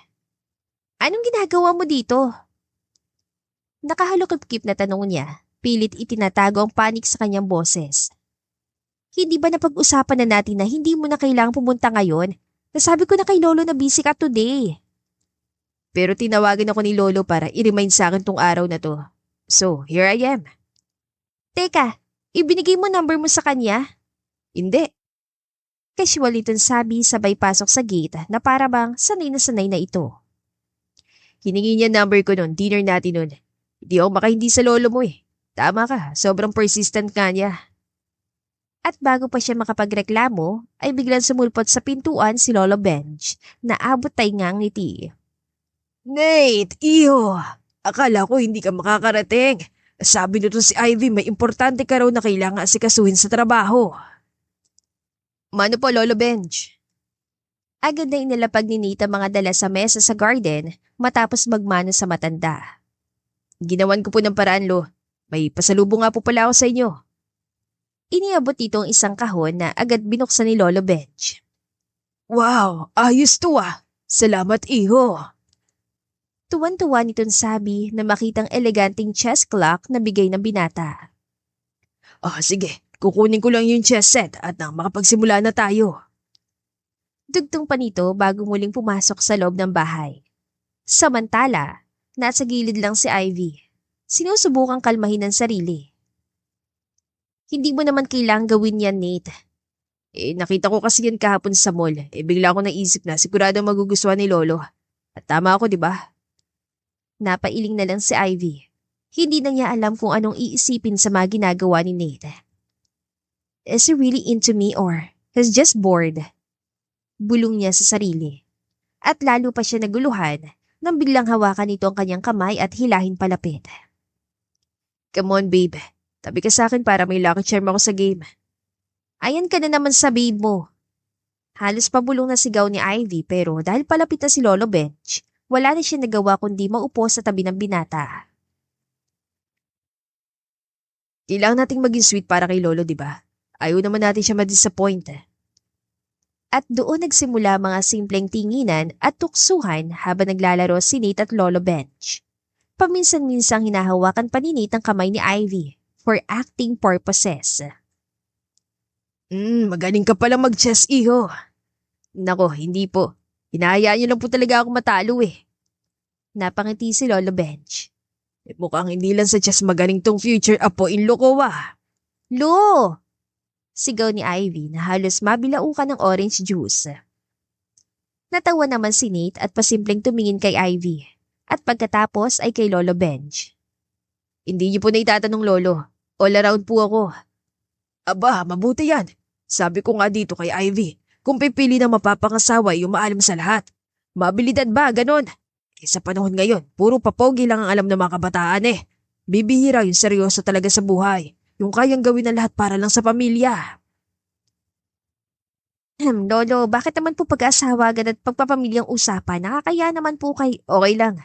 A: Anong ginagawa mo dito? Nakahalukip-kip na tanong niya, pilit itinatago ang panik sa kanyang boses. Hindi ba napag-usapan na natin na hindi mo na kailangang pumunta ngayon? Nasabi ko na kay Lolo na busy ka today. Pero tinawagan ako ni Lolo para i-remind sa akin tong araw na to. So, here I am. Teka, ibinigay mo number mo sa kanya? Hindi. Casual itong sabi sabay pasok sa gate na para bang sanay na ito. Hiningi niya number ko noon, dinner natin noon. Hindi ako makahindi sa lolo mo eh. Tama ka, sobrang persistent ka niya. At bago pa siya makapagreklamo, ay biglang sumulpot sa pintuan si Lolo Benj na abot taingang ngiti. Nate, iyo! Akala ko hindi ka makakarating. Sabi nito si Ivy may importante ka raw na kailangan asikasuhin sa trabaho. Mano po, Lolo Benj? Agad na inilapag ni Nate ang mga dala sa mesa sa garden matapos magmano sa matanda. Ginawan ko po ng paraan, Lo. May pasalubong nga po pala ako sa inyo. Iniabot nito ang isang kahon na agad binuksan ni Lolo Benj.
B: Wow, ayos to ah. Salamat iho.
A: Tuwan-tuwa nitong sabi na makitang eleganteng chess clock na bigay ng binata.
B: Sige, kukunin ko lang yung chess set at nang makapagsimula na tayo.
A: Dugtong pa nito bago muling pumasok sa loob ng bahay. Samantala, nasa gilid lang si Ivy. Sinusubukang kalmahin ang sarili. Hindi mo naman kailangang gawin yan, Nate.
B: Nakita ko kasi yan kahapon sa mall. Bigla ako naisip na sigurado magugustuhan ni Lolo. At tama ako, di ba?
A: Napailing na lang si Ivy. Hindi na niya alam kung anong iisipin sa mga ginagawa ni Nate. Is he really into me or he's just bored? Bulong niya sa sarili. At lalo pa siya naguluhan nang biglang hawakan nito ang kanyang kamay at hilahin palapit.
B: Come on, babe. Tabi ka sa akin para may lucky charm ako sa game.
A: Ayan ka na naman sa babe mo. Halos pabulong na sigaw ni Ivy pero dahil palapit na si Lolo Benj, wala na siya nagawa kundi maupo sa tabi ng binata.
B: Kailangan nating maging sweet para kay Lolo, di ba? Ayaw naman natin siya ma-disappoint.
A: At doon nagsimula mga simpleng tinginan at tuksuhan habang naglalaro si Nate at Lolo Benj. Paminsan-minsang hinahawakan pa ni Nate ang kamay ni Ivy for acting purposes.
B: Magaling ka palang mag-chess, iho.
A: Nako, hindi po. Hinahayaan niyo lang po talaga ako matalo eh. Napangiti si Lolo Benj.
B: Mukhang hindi lang sa chess magaling tong future apo-in-law ko ah.
A: Lo! Sigaw ni Ivy na halos mabilaukan ng orange juice. Natawa naman si Nate at pasimpleng tumingin kay Ivy. At pagkatapos ay kay Lolo Benj.
B: Hindi niyo po na itatanong, Lolo. All around po ako. Aba, mabuti yan. Sabi ko nga dito kay Ivy, kung pipili na mapapangasawa yung maalam sa lahat. Mabilidad ba, ganon? Sa panahon ngayon, puro papogi lang ang alam ng mga kabataan eh. Bibihira yung seryoso talaga sa buhay. Yung kayang gawin ng lahat para lang sa pamilya.
A: Lolo, bakit naman po pag-asawa agad at pagpapamilyang usapan? Nakakaya naman po kay okay lang.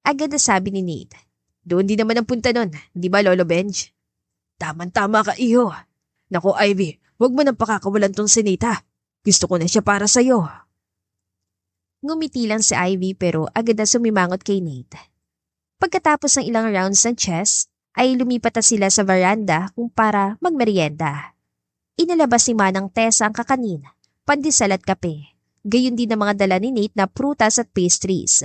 A: Agad na sabi ni Nate.
B: Doon din naman ang punta nun, di ba Lolo Benj? Tama ka iho. Naku Ivy, huwag mo nang pakakawalan tong si Nate ha. Gusto ko na siya para sa'yo.
A: Ngumiti lang si Ivy pero agad na sumimangot kay Nate. Pagkatapos ng ilang rounds ng chess, ay lumipat na sila sa veranda kung para magmerienda. Inalabas ni Manang Tessa ang kakanin, pandesal at kape. Gayon din ang mga dala ni Nate na prutas at pastries.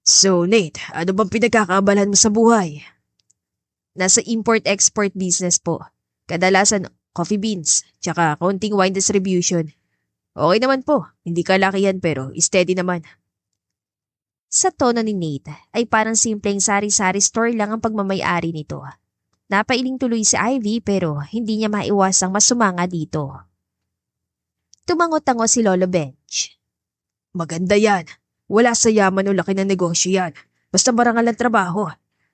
B: So Nate, ano bang pinagkakaabalahan mo sa buhay?
A: Nasa import-export business po. Kadalasan coffee beans, tsaka konting wine distribution.
B: Okay naman po, hindi kalakihan pero steady naman.
A: Sa tono ni Nate ay parang simpleng sari-sari store lang ang pagmamayari nito. Napailing tuloy si Ivy pero hindi niya maiwasang masumanga dito. Tumangot-tango si Lolo Benj.
B: Maganda yan. Wala sa yaman o laki ng negosyo yan. Basta marangal ang trabaho.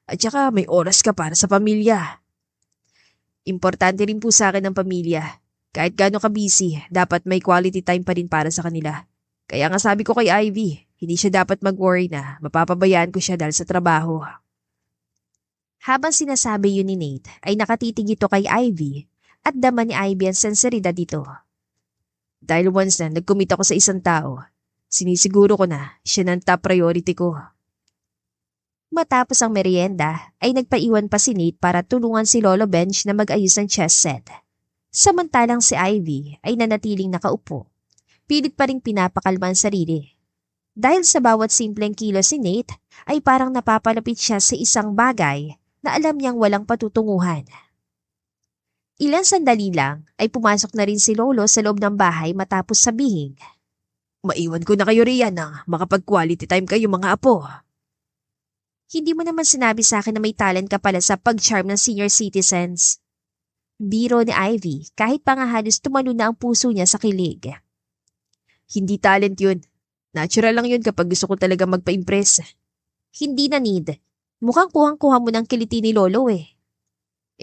B: At saka may oras ka para sa pamilya.
A: Importante rin po sa akin ang pamilya. Kahit gaano ka busy, dapat may quality time pa rin para sa kanila. Kaya nga sabi ko kay Ivy, hindi siya dapat mag-worry na mapapabayaan ko siya dahil sa trabaho. Habang sinasabi yun ni Nate, ay nakatitig ito kay Ivy at dama ni Ivy ang senseridad dito. Dahil once na nag-commit ako sa isang tao, sinisiguro ko na siya ng top priority ko. Matapos ang merienda, ay nagpaiwan pa si Nate para tulungan si Lolo Benj na mag-ayos ng chess set. Samantalang si Ivy ay nanatiling nakaupo. Pilit pa ring pinapakalma ang sarili. Dahil sa bawat simpleng kilos ni Nate ay parang napapalapit siya sa isang bagay na alam niyang walang patutunguhan. Ilang sandali lang ay pumasok na rin si Lolo sa loob ng bahay matapos sabihin.
B: Maiwan ko na kayo riyan na makapag-quality time kayo mga apo.
A: Hindi mo naman sinabi sa akin na may talent ka pala sa pag-charm ng senior citizens. Biro ni Ivy kahit pa nga halos tumalo na ang puso niya sa kilig.
B: Hindi talent yun. Natural lang yun kapag gusto ko talaga magpa-impress.
A: Hindi na need. Mukhang kuhang-kuha mo ng kiliti ni Lolo eh.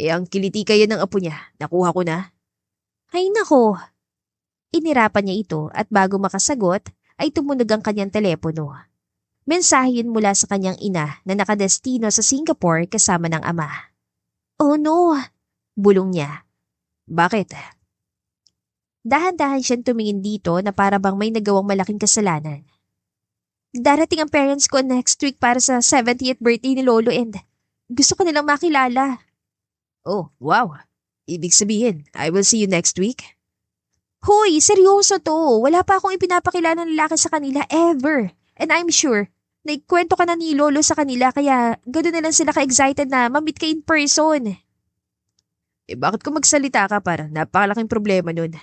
B: Ang kiliti kaya ng apo niya, nakuha ko na.
A: Ay nako. Inirapan niya ito at bago makasagot ay tumunog ang kanyang telepono. Mensahe yun mula sa kanyang ina na nakadestino sa Singapore kasama ng ama. Oh no! Bulong niya.
B: Bakit?
A: Dahan-dahan siyang tumingin dito na para bang may nagawang malaking kasalanan. Darating ang parents ko next week para sa 70th birthday ni Lolo and gusto ko nilang makilala.
B: Oh, wow. Ibig sabihin, I will see you next week?
A: Hoy, seryoso to. Wala pa akong ipinapakilala ng lalaki sa kanila ever. And I'm sure, naikwento ka na ni Lolo sa kanila kaya gano'n na lang sila ka-excited na ma-meet ka in person.
B: Bakit kung magsalita ka parang napakalaking problema nun?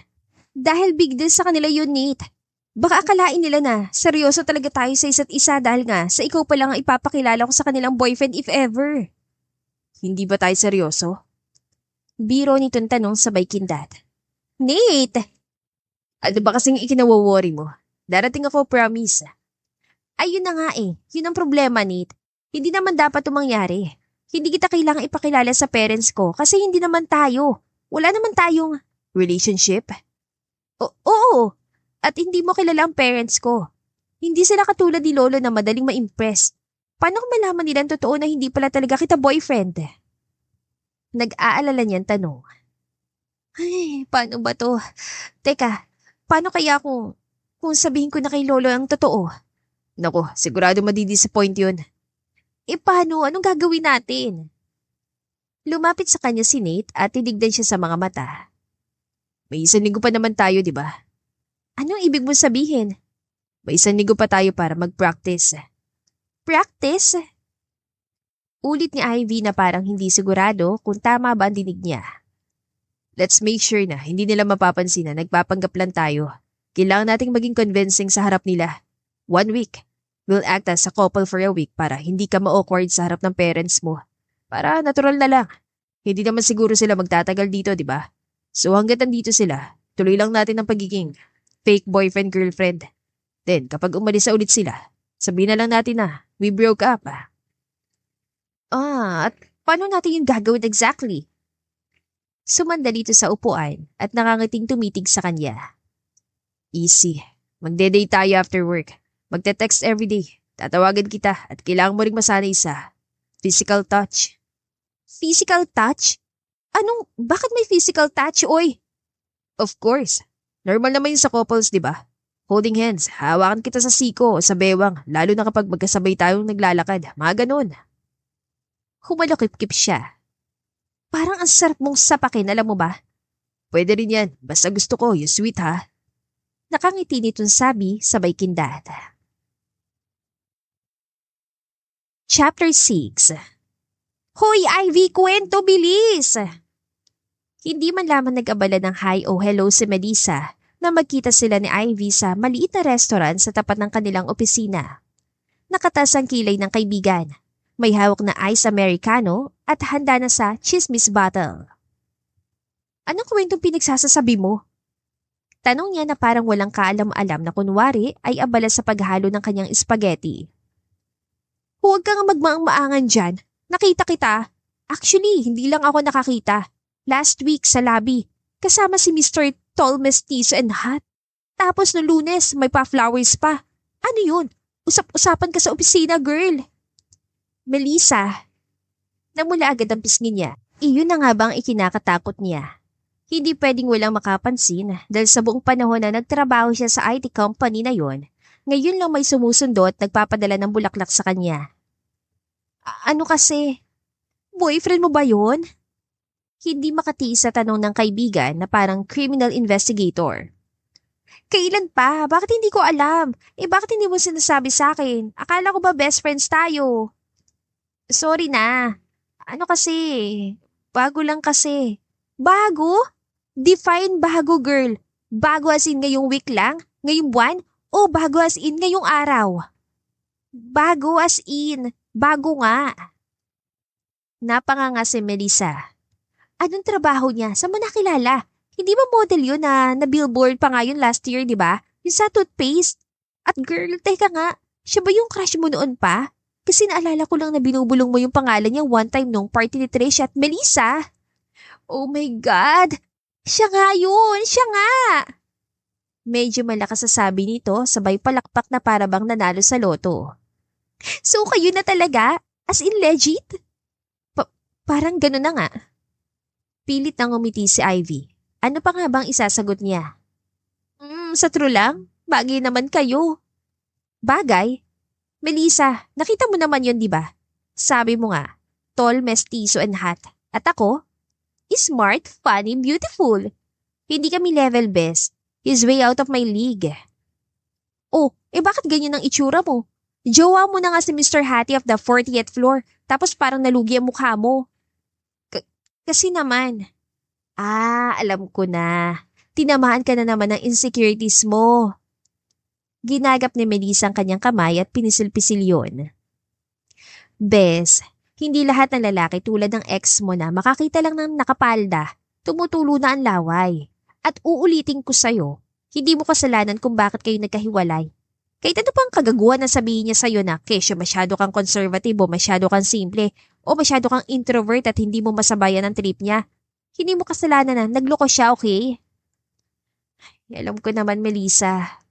A: Dahil big deal sa kanila yun, Nate. Baka akalain nila na seryoso talaga tayo sa isa't isa dahil nga sa ikaw pa lang ang ipapakilala ko sa kanilang boyfriend if ever.
B: Hindi ba tayo seryoso?
A: Biro nitong tanong sabay kindat. Nate!
B: Ano ba kasing ikinawaworry mo? Darating ako, promise.
A: Ayun na nga eh. Yun ang problema, Nate. Hindi naman dapat mangyari. Hindi kita kailangang ipakilala sa parents ko kasi hindi naman tayo. Wala naman tayong
B: relationship.
A: Oo. At hindi mo kilala ang parents ko. Hindi sila katulad ni Lolo na madaling ma-impress. Paano kung malaman nila ang totoo na hindi pala talaga kita boyfriend? Nag-aalala niyan tanong. Ay, paano ba to? Teka, paano kaya kung sabihin ko na kay Lolo ang totoo?
B: Naku, sigurado madidisappoint yun.
A: Paano? Anong gagawin natin? Lumapit sa kanya si Nate at tinignan siya sa mga mata.
B: May 1 linggo pa naman tayo, di ba?
A: Anong ibig mo sabihin?
B: May 1 linggo pa tayo para mag-practice.
A: Practice? Ulit ni Ivy na parang hindi sigurado kung tama ba ang dinig niya.
B: Let's make sure na hindi nila mapapansin na nagpapanggap lang tayo. Kailangan nating maging convincing sa harap nila. 1 week. We'll act as a couple for a week para hindi ka ma-awkward sa harap ng parents mo. Para natural na lang. Hindi naman siguro sila magtatagal dito, di ba? So hanggat nandito sila, tuloy lang natin ang pagiging fake boyfriend-girlfriend. Then kapag umalis na ulit sila, sabihin na lang natin na we broke up.
A: At paano natin yung gagawin exactly? Sumanda dito sa upuan at nakangiting tumitig sa kanya.
B: Easy. Magde-date tayo after work. Magte-text everyday. Tatawagan kita at kailangan mo ring masanay sa physical touch.
A: Physical touch? Bakit may physical touch, oy?
B: Of course. Normal naman yun sa couples, di ba? Holding hands, hawakan kita sa siko o sa bewang, lalo na kapag magkasabay tayong naglalakad. Mga ganun.
A: Humalakip-kip siya. Parang ang sarap mong sapakin, alam mo ba?
B: Pwede rin yan, basta gusto ko, yung sweet ha.
A: Nakangiti nitong sabi sabay kindat. Chapter 6. Hoy, Ivy, kwento, bilis! Hindi man lamang nag-abala ng hi o hello si Melissa na magkita sila ni Ivy sa maliit na restaurant sa tapat ng kanilang opisina. Nakatas ang kilay ng kaibigan. May hawak na ice americano at handa na sa chismis bottle. Anong kwentong pinagsasasabi mo? Tanong niya na parang walang kaalam-alam na kunwari ay abala sa paghalo ng kanyang spaghetti. Huwag kang magmaang-maangan dyan. Nakita kita. Actually, hindi lang ako nakakita. Last week sa lobby, kasama si Mr. Tall, Mestizo and Hot. Tapos no Lunes, may pa-flowers pa. Ano yun? Usap-usapan ka sa opisina, girl. Melissa. Namula agad ang pisngi niya. Iyon na nga bang ikinakatakot niya? Hindi pwedeng walang makapansin dahil sa buong panahon na nagtrabaho siya sa IT company na yon, ngayon lang may sumusundo at nagpapadala ng bulaklak sa kanya. Ano kasi? Boyfriend mo ba yon? Hindi makatiis sa tanong ng kaibigan na parang criminal investigator. Kailan pa? Bakit hindi ko alam? Bakit hindi mo sinasabi sa akin? Akala ko ba best friends tayo? Sorry na. Ano kasi? Bago lang kasi. Bago? Define bago, girl. Bago as in ngayong week lang? Ngayong buwan? O bago as in ngayong araw? Bago as in. Bago nga. Napanganga si Melissa. Anong trabaho niya? Saan mo nakilala? Hindi ba model yun na billboard pa nga yun last year, di ba? Yung sa toothpaste. At girl, teka nga, siya ba yung crush mo noon pa? Kasi naalala ko lang na binubulong mo yung pangalan niya one time nung party ni Trish at Melissa. Oh my God! Siya nga yun! Siya nga! Medyo malakas sa sabi nito, sabay palakpak na parabang nanalo sa loto. So kayo na talaga? As in legit? Parang gano'n na nga. Pilit nang umiti si Ivy. Ano pa nga bang isasagot niya? Sa true lang, bagay naman kayo. Bagay? Melissa, nakita mo naman yon, di ba? Sabi mo nga, tall, mestizo and hot. At ako? Smart, funny, beautiful. Hindi kami level best. He's way out of my league. Oh, bakit ganyan ang itsura mo? Jowa mo na nga si Mr. Hattie of the 40th floor, tapos parang nalugi ang mukha mo. Kasi naman. Alam ko na. Tinamaan ka na naman ng insecurities mo. Ginagap ni Melissa ang kanyang kamay at pinisil-pisil yun. Bes, hindi lahat ng lalaki tulad ng ex mo na makakita lang ng nakapalda, tumutulo na ang laway. At uulitin ko sa'yo, hindi mo kasalanan kung bakit kayo nagkahiwalay. Kahit ano pang kagaguhan na sabihin niya sa'yo na kesyo masyado kang conservative o masyado kang simple o masyado kang introvert at hindi mo masabayan ang trip niya. Hindi mo kasalanan na nagloko siya, okay? Alam ko naman, Melissa.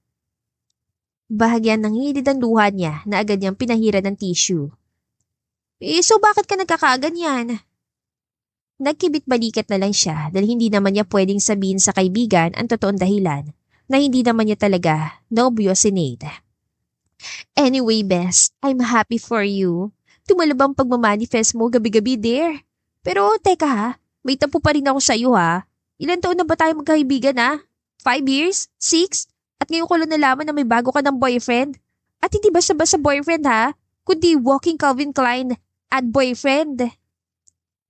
A: Bahagyan ng hilid ang luha niya na agad niyang pinahiran ng tissue. So bakit ka nagkakaganyan? Nagkibit-balikat na lang siya dahil hindi naman niya pwedeng sabihin sa kaibigan ang totoong dahilan na hindi naman niya talaga nobyo si Nate. Anyway, Bes, I'm happy for you. Tumalab ang pagmamanifest mo gabi-gabi, dear. Pero teka ha, may tampo pa rin ako sa iyo ha. Ilan taon na ba tayo magkaibigan ha? 5 years? 6? At ngayon ko lang nalaman na may bago ka ng boyfriend? At hindi basta-basta boyfriend ha? Kundi walking Calvin Klein at boyfriend.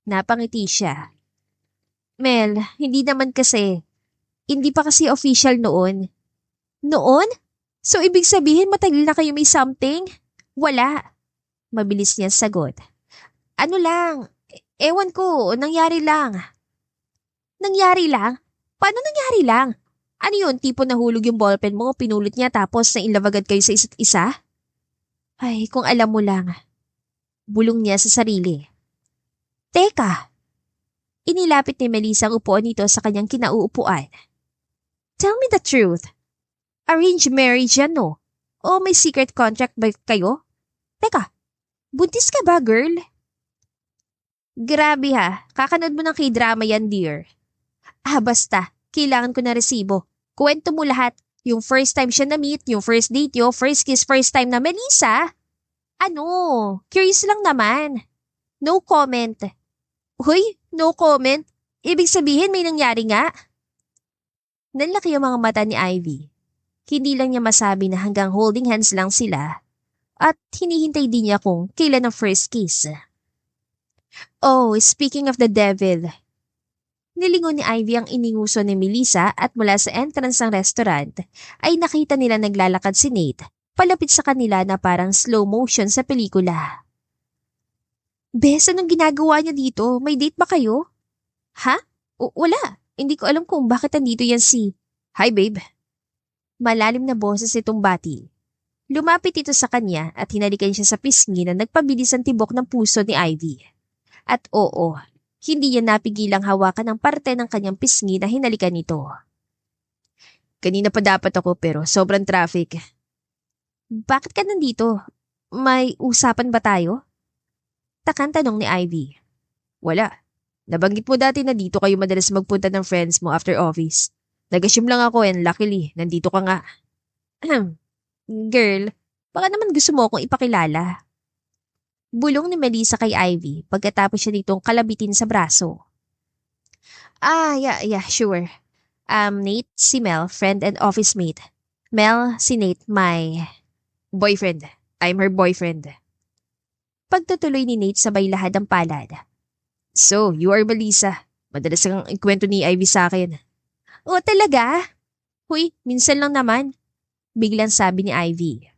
A: Napangiti siya. Mel, hindi naman kasi. Hindi pa kasi official noon. Noon? So ibig sabihin matagal na kayo may something? Wala. Mabilis niya sagot. Ano lang, ewan ko, nangyari lang. Nangyari lang? Paano nangyari lang? Ano yun, tipo nahulog yung ballpen mo, pinulot niya tapos nainlove agad kayo sa isa't isa? Ay, kung alam mo lang. Bulong niya sa sarili. Teka! Inilapit ni Melissa ang upuan nito sa kanyang kinauupuan. Tell me the truth. Arranged marriage yan, no? O may secret contract ba kayo? Teka, buntis ka ba, girl? Grabe ha, kakanood mo ng k-drama yan, dear. Basta, kailangan ko na resibo. Kwento mo lahat. Yung first time siya na-meet, yung first date yo, first kiss, first time na Melissa. Ano? Curious lang naman. No comment. Hoy, no comment? Ibig sabihin may nangyari nga? Nanlaki ang mga mata ni Ivy. Hindi lang niya masabi na hanggang holding hands lang sila at hinihintay din niya kung kailan ang first kiss. Oh, speaking of the devil. Nilingon ni Ivy ang ininguso ni Melissa at mula sa entrance ng restaurant ay nakita nila naglalakad si Nate palapit sa kanila na parang slow motion sa pelikula. Bes, anong ginagawa niya dito? May date ba kayo? Ha? Wala. Hindi ko alam kung bakit nandito yan si... Hi, babe. Malalim na boses itong bati. Lumapit ito sa kanya at hinalikan siya sa pisngi na nagpabilis ang tibok ng puso ni Ivy. At oo, hindi niya napigilang hawakan ang parte ng kanyang pisngi na hinalikan nito. Kanina pa dapat ako pero sobrang traffic. Bakit ka nandito? May usapan ba tayo? Takang tanong ni Ivy. Wala. Nabanggit mo dati na dito kayo madalas magpunta ng friends mo after office. Nag-assume lang ako and luckily, nandito ka nga. Girl, baka naman gusto mo akong ipakilala. Bulong ni Melissa kay Ivy pagkatapos siya ditong kalabitin sa braso. Yeah, sure. Nate, si Mel, friend and office mate. Mel, si Nate, my boyfriend. I'm her boyfriend. Pagtutuloy ni Nate sabay lahad ang palad. So, you are Melissa. Madalas kang ikwento ni Ivy sa akin. O talaga? Huy, minsan lang naman. Biglang sabi ni Ivy.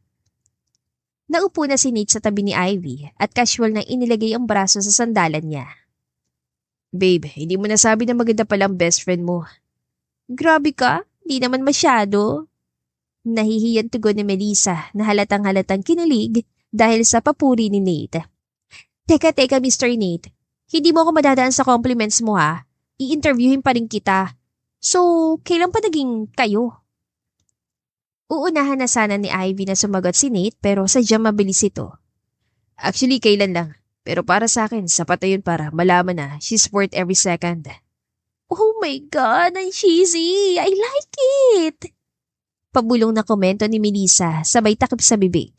A: Naupo na si Nate sa tabi ni Ivy at casual na inilagay ang braso sa sandalan niya. Babe, hindi mo nasabi na maganda palang best friend mo. Grabe ka, di naman masyado. Nahihiyang tugon ni Melissa na halatang-halatang kinilig dahil sa papuri ni Nate. Teka, Mr. Nate. Hindi mo ako madadaan sa compliments mo ha. I-interviewin pa rin kita. So, kailan pa naging kayo? Uunahan na sana ni Ivy na sumagot si Nate pero sadyang mabilis ito. Actually, kailan lang. Pero para sa akin, sapat na yun para malaman na she's worth every second. Oh my God, ang cheesy! I like it! Pabulong na komento ni Melissa sabay takip sa bibig.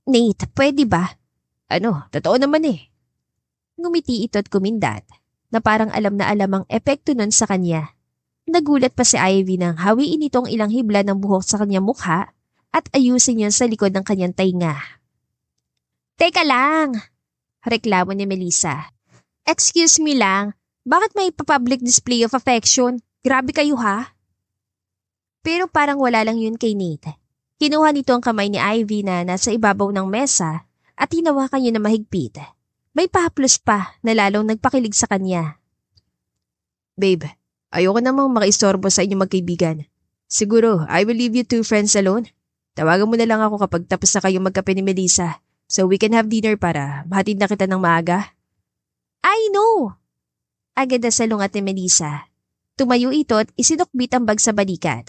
A: Nate, pwede ba?
B: Ano, totoo naman eh.
A: Ngumiti ito at kumindat na parang alam na alam ang epekto nun sa kanya. Nagulat pa si Ivy nang hawiin itong ilang hibla ng buhok sa kanyang mukha at ayusin yun sa likod ng kanyang tainga. Teka lang! Reklamo ni Melissa. Excuse me lang, bakit may public display of affection? Grabe kayo ha? Pero parang wala lang yun kay Nate. Kinuha nito ang kamay ni Ivy na nasa ibabaw ng mesa at hinawakan niya na mahigpit. May pahaplos pa na lalong nagpakilig sa kanya.
B: Babe, ayoko namang makaistorbo sa inyong magkaibigan. Siguro, I will leave you two friends alone. Tawagan mo na lang ako kapag tapos na kayong magkape ni Melissa so we can have dinner para mahatid na kita ng maaga.
A: I know! Agad na salungat ni Melissa. Tumayo ito at isinukbit ang bag sa balikat.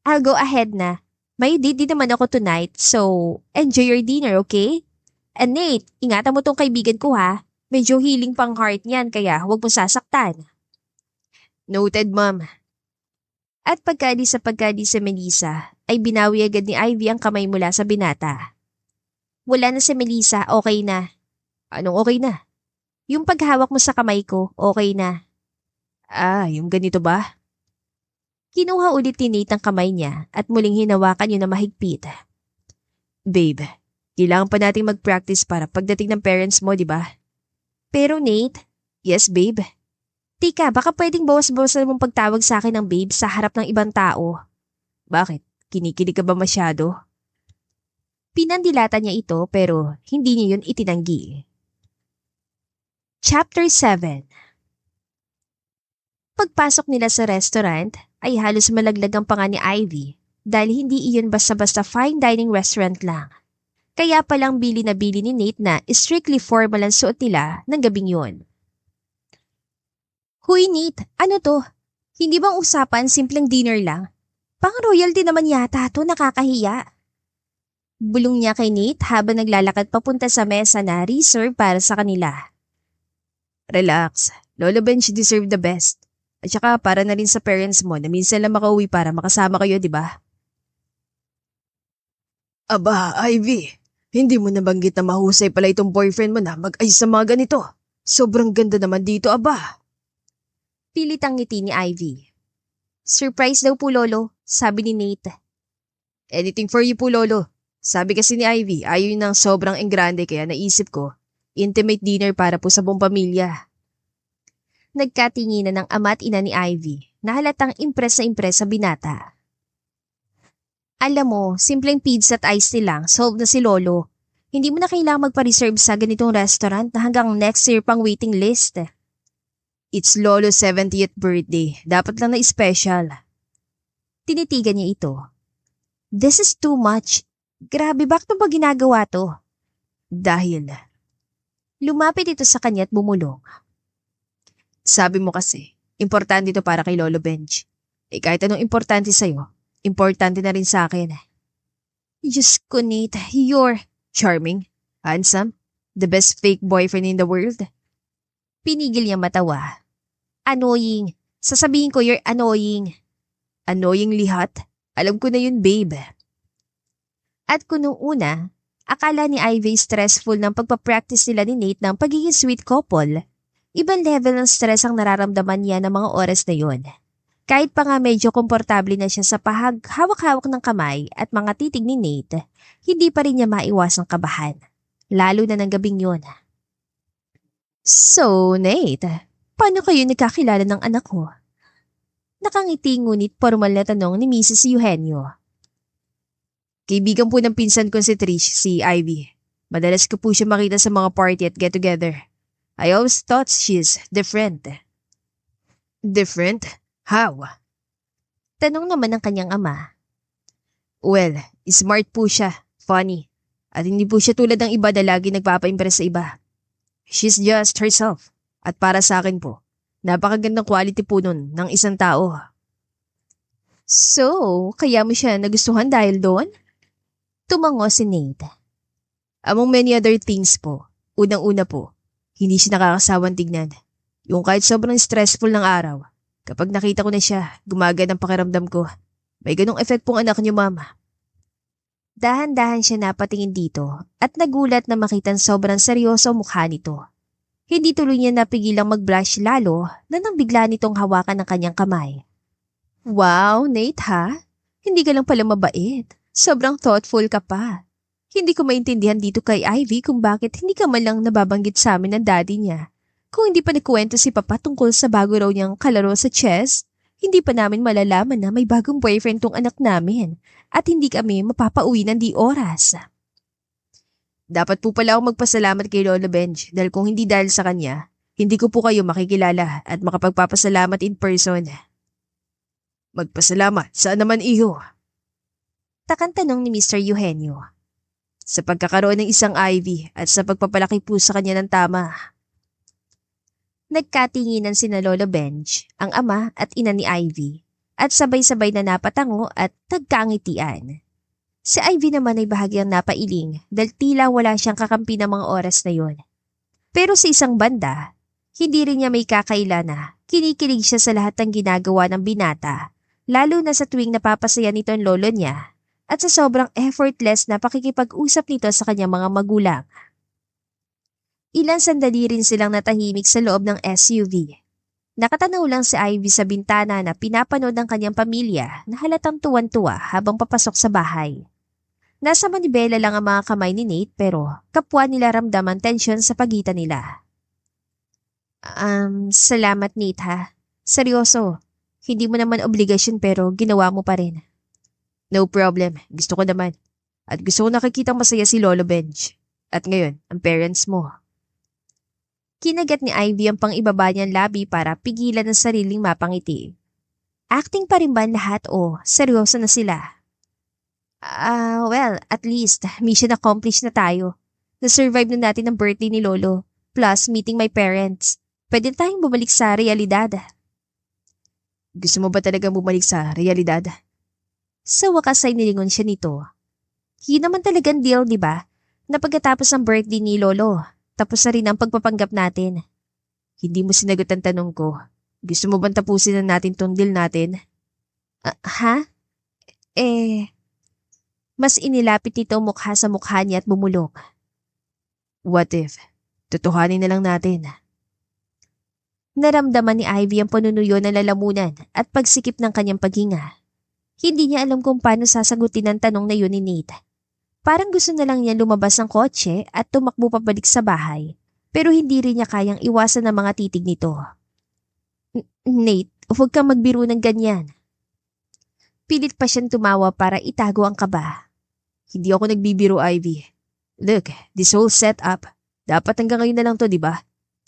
A: I'll go ahead na. May date din naman ako tonight, so enjoy your dinner, okay? And Nate, ingatan mo tong kaibigan ko ha. Medyo healing pang heart niyan kaya huwag mo sasaktan.
B: Noted, ma'am.
A: At pagkadi sa Melissa, ay binawi agad ni Ivy ang kamay mula sa binata. Wala na si Melissa, okay na.
B: Anong okay na?
A: Yung paghawak mo sa kamay ko, okay na.
B: Yung ganito ba?
A: Kinuha ulit ni Nate ang kamay niya at muling hinawakan yun na mahigpit.
B: Babe, kailangan pa nating mag-practice para pagdating ng parents mo, di ba?
A: Pero Nate,
B: Yes, babe.
A: tika baka pwedeng bawas-bawasan mong pagtawag sa akin ng babe sa harap ng ibang tao.
B: Bakit? Kinikilig ka ba masyado?
A: Pinandilata niya ito pero hindi niya yun itinanggi. Chapter 7. Pagpasok nila sa restaurant ay halos malaglag ang panga ni Ivy dahil hindi iyon basta-basta fine dining restaurant lang. Kaya palang bili na bili ni Nate na strictly formal ang suot nila ng gabing yun. Huy Nate, ano to? Hindi bang usapan simpleng dinner lang? Pang royalty naman yata to, nakakahiya. Bulong niya kay Nate habang naglalakad papunta sa mesa na reserve para sa kanila.
B: Relax. Lolo Bench deserve the best. At saka para na rin sa parents mo na minsan lang makauwi para makasama kayo, di ba? Aba, Ivy. Hindi mo nabanggit na mahusay pala itong boyfriend mo na mag-ayos sa mga ganito. Sobrang ganda naman dito, aba.
A: Pilit ang ngiti ni Ivy. Surprise daw po lolo, sabi ni Nate.
B: Anything for you po, Lolo. Sabi kasi ni Ivy, ayaw yun ng sobrang engrande kaya naisip ko, intimate dinner para po sa buong pamilya.
A: Nagkatinginan ng ama at ina ni Ivy na halatang impress na impress sa binata. Alam mo, simpleng pizza at iced tea lang, solve na si Lolo. Hindi mo na kailangang magpa-reserve sa ganitong restaurant na hanggang next year pang waiting list.
B: It's Lolo's 70th birthday. Dapat lang na special.
A: Tinitigan niya ito. This is too much. Grabe, bakit mo ba ginagawa to?
B: Dahil,
A: Lumapit ito sa kanya at bumulong.
B: sabi mo kasi, importante ito para kay Lolo Benj. Kahit anong importante sa'yo, importante na rin sa akin.
A: Diyos ko, Nate, you're
B: Charming, handsome, the best fake boyfriend in the world.
A: Pinigil niya matawa. Annoying. Sasabihin ko you're annoying.
B: Annoying lihat. Alam ko na yun, babe.
A: At kung nung una, akala ni Ivy stressful ng pagpapractice nila ni Nate ng pagiging sweet couple, ibang level ng stress ang nararamdaman niya ng mga oras na yun. Kahit pa nga medyo komportable na siya sa hawak-hawak ng kamay at mga titig ni Nate, hindi pa rin niya maiwasang kabahan. Lalo na ng gabing yun. So, Nate, paano kayo nagkakilala ng anak ko? Nakangiti ngunit formal na tanong ni Mrs. Eugenio.
B: Kaibigan po ng pinsan ko si Trish, si Ivy. Madalas ko po siya makita sa mga party at get-together. I always thought she's different. Different? How?
A: Tanong naman ng kanyang ama.
B: Well, smart po siya, funny, at hindi po siya tulad ng iba na lagi nagpapa-impress sa iba. She's just herself, at para sa akin po, napakagandang quality po nun ng isang tao.
A: So, kaya mo siya nagustuhan dahil doon? Tumango si Nate.
B: Among many other things po, unang-una po, hindi siya nakakasawang tignan. Yung kahit sobrang stressful ng araw, kapag nakita ko na siya, gumagaan ang pakiramdam ko. May ganong effect pong anak niyo, mama.
A: Dahan-dahan siya napatingin dito at nagulat na makitang sobrang seryoso ang mukha nito. Hindi tuloy niya napigilang mag-blush lalo na nang bigla nitong hawakan ng kanyang kamay. Wow, Nate ha? Hindi ka lang pala mabait. Sobrang thoughtful ka pa. Hindi ko maintindihan dito kay Ivy kung bakit hindi ka man lang nababanggit sa amin ng daddy niya. Kung hindi pa nagkwento si Papa tungkol sa bago raw niyang kalaro sa chess, hindi pa namin malalaman na may bagong boyfriend tong anak namin at hindi kami mapapauwi ng di oras.
B: Dapat po pala ako magpasalamat kay Lola Benj dahil kung hindi dahil sa kanya, hindi ko po kayo makikilala at makapagpapasalamat in person. Magpasalamat? Saan naman, iho?
A: Takang tanong ni Mr. Eugenio.
B: Sa pagkakaroon ng isang Ivy at sa pagpapalaki po sa kanya ng tama.
A: Nagkatinginan sina Lola Benj, ang ama at ina ni Ivy, at sabay-sabay na napatango at nagkangitian. Si Ivy naman ay bahagyang napailing dahil tila wala siyang kakampi ng mga oras na yon. Pero sa isang banda, hindi rin niya may kakaila na kinikilig siya sa lahat ng ginagawa ng binata, lalo na sa tuwing napapasaya nito ang lolo niya at sa sobrang effortless na pakikipag-usap nito sa kanyang mga magulang. Ilang sandali rin silang natahimik sa loob ng SUV. Nakatanaw lang si Ivy sa bintana na pinapanood ng kanyang pamilya na halatang tuwan-tuwa habang papasok sa bahay. Nasa manibela lang ang mga kamay ni Nate pero kapwa nila ramdam ang tensyon sa pagitan nila. Salamat Nate ha. Seryoso, hindi mo naman obligasyon pero ginawa mo pa rin.
B: No problem, gusto ko naman. At gusto ko nakikitang masaya si Lolo Benj. At ngayon, ang parents mo.
A: Kinagat ni Ivy ang pang-ibaba niyang labi para pigilan ang sariling mapangiti. Acting pa rin ba lahat o seryoso na sila? Well, at least mission accomplished na tayo. Na-survive na natin ang birthday ni Lolo, plus meeting my parents. Pwede tayong bumalik sa realidad.
B: Gusto mo ba talagang bumalik sa realidad?
A: Sa wakas ay nilingon siya nito. Yun naman talagang deal, di ba? Na pagkatapos ng birthday ni Lolo, tapos na rin ang pagpapanggap natin.
B: Hindi mo sinagot ang tanong ko. Gusto mo bang tapusin na natin tong deal natin?
A: Ha? Mas inilapit nito mukha sa mukha niya at bumulong.
B: What if? Tutuhanin na lang natin.
A: Naramdaman ni Ivy ang panunuyo ng lalamunan at pagsikip ng kanyang paghinga. Hindi niya alam kung paano sasagutin ang tanong na yun ni Nate. Parang gusto na lang niya lumabas ng kotse at tumakbo pabalik sa bahay, pero hindi rin niya kayang iwasan ang mga titig nito. Nate, huwag kang magbiro ng ganyan. Pilit pa siyang tumawa para itago ang kaba.
B: Hindi ako nagbibiro, Ivy. Look, this whole setup, dapat hanggang ngayon na lang to, di ba?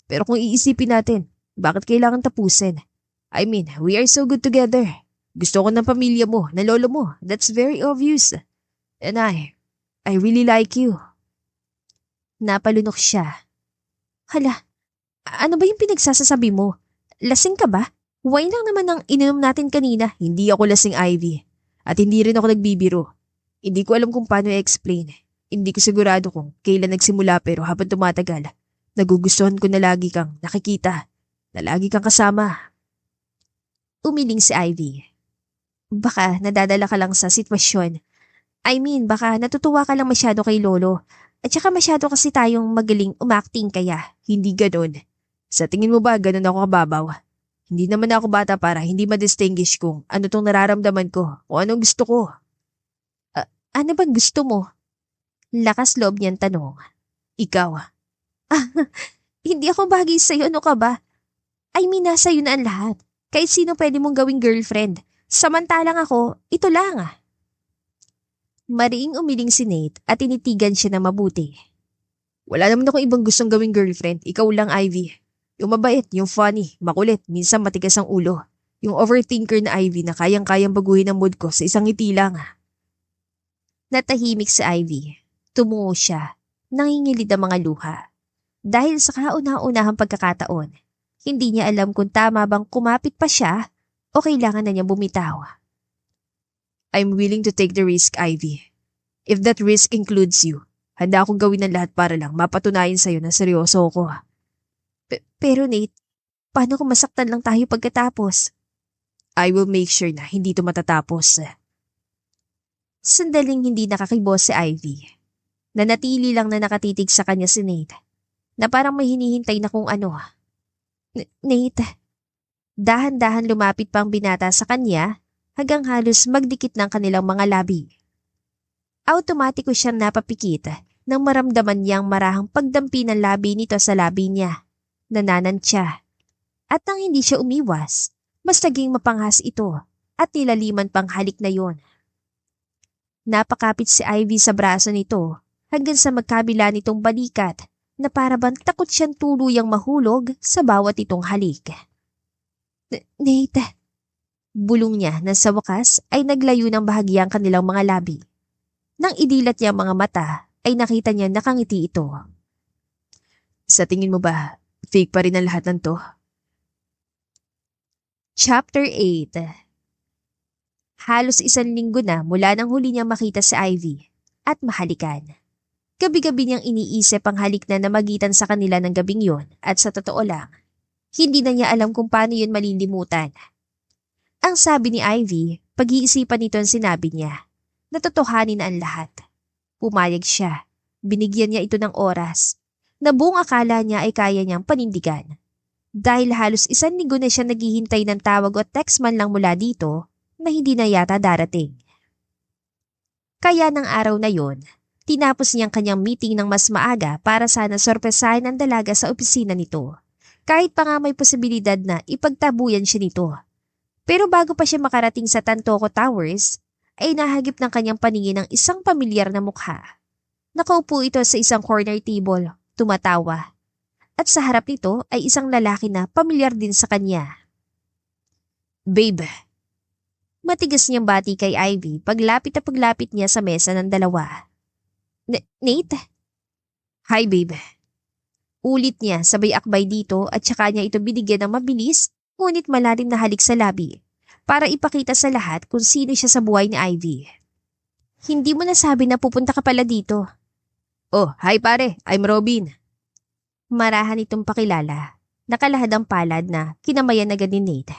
B: Pero kung iisipin natin, bakit kailangan tapusin? I mean, we are so good together. Gusto ko ng pamilya mo, na lolo mo. That's very obvious. And I really like you.
A: Napalunok siya. Hala, ano ba yung pinagsasasabi mo? Lasing ka ba? Wine lang naman ang ininom natin kanina.
B: Hindi ako lasing, Ivy. At hindi rin ako nagbibiro. Hindi ko alam kung paano i-explain. Hindi ko sigurado kung kailan nagsimula pero habang tumatagal, nagugustuhan ko na lagi kang nakikita, na lagi kang kasama.
A: Umiling si Ivy. Baka nadadala ka lang sa sitwasyon. I mean, baka natutuwa ka lang masyado kay Lolo. At saka masyado kasi tayong magaling umacting kaya.
B: Hindi ganon. Sa tingin mo ba ganon ako kababaw? Hindi naman ako bata para hindi ma-distinguish kung ano tong nararamdaman ko o anong gusto ko.
A: Ano bang gusto mo? Lakas loob niyang tanong.
B: Ikaw.
A: Hindi ako bagay sa'yo, ano ka ba? I mean, nasa iyo na ang lahat. Kahit sino pwede mong gawing girlfriend. Samantalang ako, ito lang. Mariing umiling si Nate at tinitigan siya na mabuti.
B: Wala naman ako ibang gustong gawing girlfriend. Ikaw lang, Ivy. Yung mabait, yung funny, makulit, minsan matigas ang ulo. Yung overthinker na Ivy na kayang-kayang baguhin ang mood ko sa isang ngiti lang.
A: Natahimik si Ivy. Tumungo siya. Nangingilid ang mga luha. Dahil sa kauna-unahang pagkakataon, hindi niya alam kung tama bang kumapit pa siya o kailangan na niya bumitaw.
B: I'm willing to take the risk, Ivy. If that risk includes you, handa akong gawin ang lahat para lang mapatunayan sa'yo na seryoso ako.
A: Pero Nate, Paano kung masaktan lang tayo pagkatapos?
B: I will make sure na hindi ito matatapos.
A: Sandaling hindi nakakibos si Ivy. Nanatili lang na nakatitig sa kanya si Nate, na parang may hinihintay na kung ano. Nate, dahan-dahan lumapit pang binata sa kanya hanggang halos magdikit ng kanilang mga labi. Automatiko siyang napapikit nang maramdaman niyang marahang pagdampi ng labi nito sa labi niya. Nananantya. At nang hindi siya umiwas, mas naging mapanghas ito at nilaliman pang halik na yon. Napakapit si Ivy sa braso nito hanggang sa magkabila nitong balikat na para bang takot siyang tuluyang mahulog sa bawat itong halik. Nate, bulong niya na sa wakas ay naglayo ng bahagyang kanilang mga labi. Nang idilat niya ang mga mata ay nakita niya nakangiti ito.
B: Sa tingin mo ba, fake pa rin ang lahat ng to?
A: Chapter 8. Halos 1 linggo na mula nang huli niyang makita si Ivy at mahalikan. Gabi-gabi niyang iniisip ang halik na namagitan sa kanila ng gabing yon at sa totoo lang, hindi na niya alam kung paano yun malilimutan. Ang sabi ni Ivy, pag-iisipan nito ang sinabi niya, natotohanin na ang lahat. Pumayag siya, binigyan niya ito ng oras, na buong akala niya ay kaya niyang panindigan. Dahil halos 1 linggo na siya naghihintay ng tawag o text man lang mula dito na hindi na yata darating. Kaya ng araw na yon, tinapos niyang kanyang meeting ng mas maaga para sana sorpresahin ang dalaga sa opisina nito. Kahit pa nga may posibilidad na ipagtabuyan siya nito. Pero bago pa siya makarating sa Tantoco Towers, ay nahagip ng kanyang paningin ng isang pamilyar na mukha. Nakaupo ito sa isang corner table, tumatawa. At sa harap nito ay isang lalaki na pamilyar din sa kanya.
B: Babe.
A: Matigas niyang bati kay Ivy paglapit niya sa mesa ng dalawa. Nate?
B: Hi babe.
A: Ulit niya sabay akbay dito at saka niya ito binigyan ng mabilis ngunit malalim na halik sa labi para ipakita sa lahat kung sino siya sa buhay ni Ivy. Hindi mo nasabi na pupunta ka pala dito.
B: Oh, hi pare, I'm Robin.
A: Marahan itong pakilala. Nakalahad ang palad na kinamayan agad ni Nate.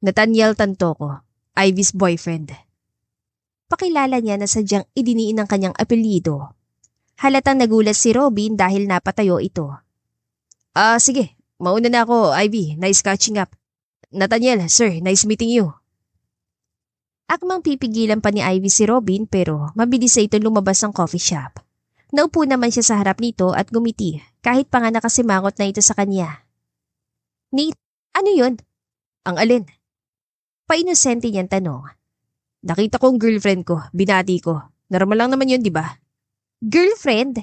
B: Nathaniel Tantoco, Ivy's boyfriend.
A: Pakilala niya na sadyang idiniin ang kanyang apelyido. Halatang nagulat si Robin dahil napatayo ito.
B: Sige, mauna na ako, Ivy. Nice catching up. Nathaniel, sir, nice meeting you.
A: Akmang pipigilan pa ni Ivy si Robin pero mabilis sa ito lumabas ng coffee shop. Naupo naman siya sa harap nito at gumiti kahit pa nga nakasimangot na ito sa kanya. Nate, ano yun?
B: Ang alin?
A: Painosente niyang tanong.
B: Nakita ko ang girlfriend ko, binati ko. Normal lang naman yun, di ba?
A: Girlfriend?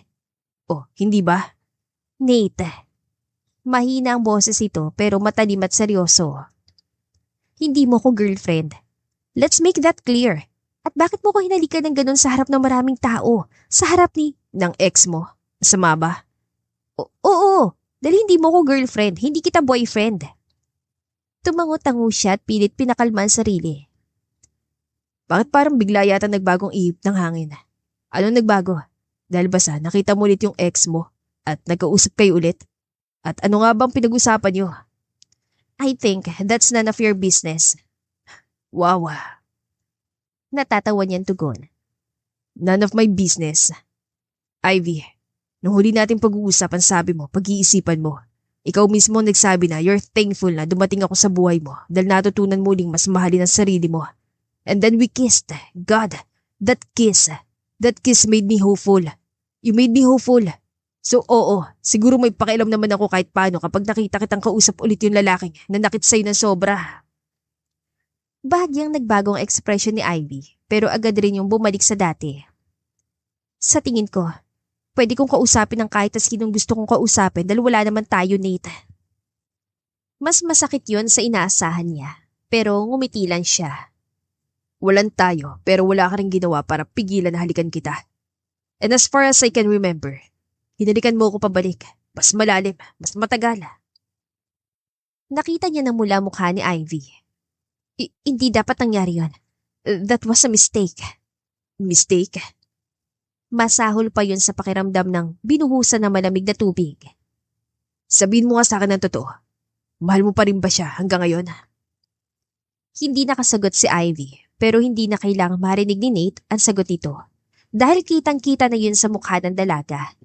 B: Oh, hindi ba?
A: Nate. Mahina ang boses ito pero matalim at seryoso. Hindi mo ko girlfriend. Let's make that clear. At bakit mo ko hinalikan ng ganun sa harap ng maraming tao? Sa harap ni...
B: Ng ex mo? Masama ba?
A: Oo, dahil hindi mo ko girlfriend, hindi kita boyfriend. Tumango-tango siya at pilit pinakalma ang sarili.
B: Bakit parang bigla yata nagbagong ihip ng hangin? Ano nagbago? Dahil ba sa nakita mo ulit yung ex mo at nagkausap kayo ulit? At ano nga bang pinag-usapan niyo?
A: I think that's none of your business.
B: Wow.
A: Natatawa niyang tugon.
B: None of my business. Ivy, nung huli nating pag-uusapan sabi mo, pag-iisipan mo. Ikaw mismo nagsabi na you're thankful na dumating ako sa buhay mo dahil natutunan muling mas mahalin ang sarili mo. And then we kissed. God, that kiss made me hopeful. You made me hopeful. So oo, siguro may pakialam naman ako kahit paano kapag nakita kitang kausap ulit yung lalaking na nakit sa'yo ng sobra.
A: Bahagyang nagbagong ekspresyon ni Ivy pero agad rin yung bumalik sa dati. Sa tingin ko, pwede kong kausapin ng kahit sinong gusto kong kausapin dahil wala naman tayo, Nate. Mas masakit yon sa inaasahan niya, pero ngumiti lang siya.
B: Walang tayo, pero wala ka rin ginawa para pigilan na halikan kita. And as far as I can remember, hinalikan mo ako pabalik, mas malalim, mas matagal.
A: Nakita niya na mula mukha ni Ivy. Hindi dapat nangyari yon. That was a mistake.
B: Mistake?
A: Masahol pa yun sa pakiramdam ng binuhusan ng malamig na tubig.
B: Sabihin mo nga sa akin ng totoo. Mahal mo pa rin ba siya hanggang ngayon?
A: Hindi nakasagot si Ivy pero hindi na kailangang marinig ni Nate ang sagot nito dahil kitang-kita na yun sa mukha ng dalaga.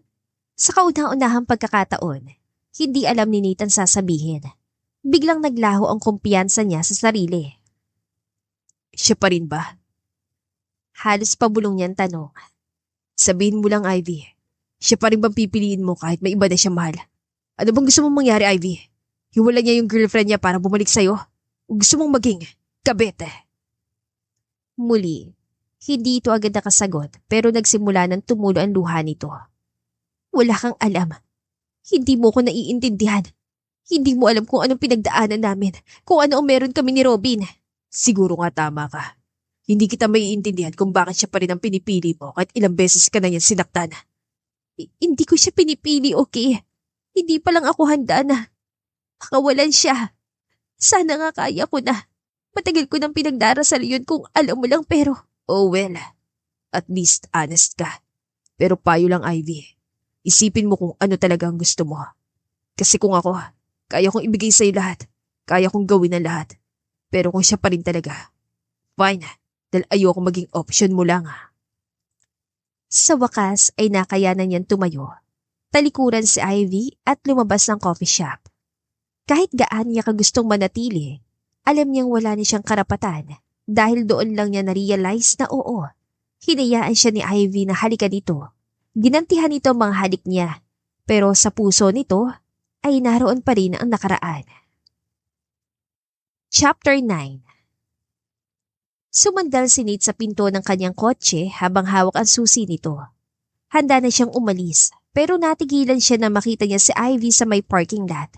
A: Sa kauna-unahang pagkakataon, hindi alam ni Nate ang sasabihin. Biglang naglaho ang kumpiyansa niya sa sarili.
B: Siya pa rin ba?
A: Halos pabulong niyang tanong.
B: Sabihin mo lang, Ivy. Siya pa rin bang pipiliin mo kahit may iba na siya mahal? Ano bang gusto mong mangyari, Ivy? Hiwala niya yung girlfriend niya para bumalik sa'yo? O gusto mong maging kabete?
A: Muli, hindi ito agad nakasagot pero nagsimula ng tumulo ang luha nito. Wala kang alam. Hindi mo ko naiintindihan. Hindi mo alam kung anong pinagdaanan namin, kung ano ang meron kami ni Robin.
B: Siguro nga tama ka. Hindi kita maiintindihan kung bakit siya pa rin ang pinipili mo kahit ilang beses ka na yan sinaktan.
A: Hindi ko siya pinipili, okay? Hindi pa lang ako handa na makawalan siya. Sana nga kaya ko na. Matagal ko nang pinagdarasal yun kung alam mo lang pero…
B: Oh well, at least honest ka. Pero payo lang, Ivy. Isipin mo kung ano talaga ang gusto mo. Kasi kung ako, kaya kong ibigay sa'yo lahat. Kaya kong gawin ang lahat. Pero kung siya pa rin talaga, fine, dahil ayoko maging option mo lang.
A: Sa wakas ay nakayanan niyang tumayo. Talikuran si Ivy at lumabas ng coffee shop. Kahit gaan niya kagustong manatili, alam niyang wala ni siyang karapatan dahil doon lang niya na-realize na oo. Hinayaan siya ni Ivy na halika dito. Ginantihan nito ang mga halik niya, pero sa puso nito ay naroon pa rin ang nakaraan. Chapter 9. Sumandal si Nate sa pinto ng kanyang kotse habang hawak ang susi nito. Handa na siyang umalis pero natigilan siya na makita niya si Ivy sa may parking lot.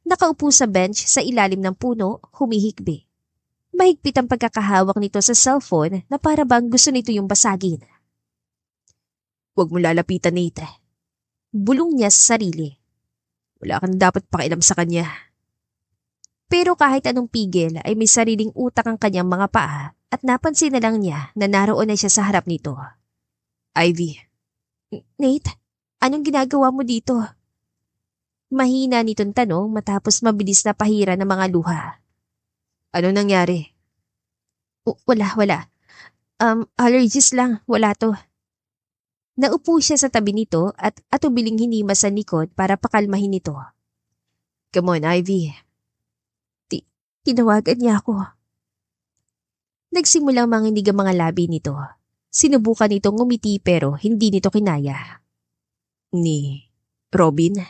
A: Nakaupo sa bench sa ilalim ng puno, humihikbi. Mahigpit ang pagkakahawak nito sa cellphone na para bang gusto nito yung basagin.
B: Huwag mo lalapitan, Nate.
A: Bulong niya sa sarili.
B: Wala kang dapat pakialam sa kanya.
A: Pero kahit anong pigil ay may sariling utak ang kanyang mga paa at napansin na lang niya na naroon na siya sa harap nito.
B: Ivy.
A: Nate, anong ginagawa mo dito? Mahina nitong tanong matapos mabilis na pahira ng mga luha.
B: Ano nangyari?
A: Wala. Allergies lang, wala to. Naupo siya sa tabi nito at atubiling hinimas sa likod para pakalmahin ito.
B: Come on, Ivy.
A: Tinawagan niya ako. Nagsimulang manginig ang mga labi nito. Sinubukan nitong ngumiti pero hindi nito kinaya.
B: Ni Robin?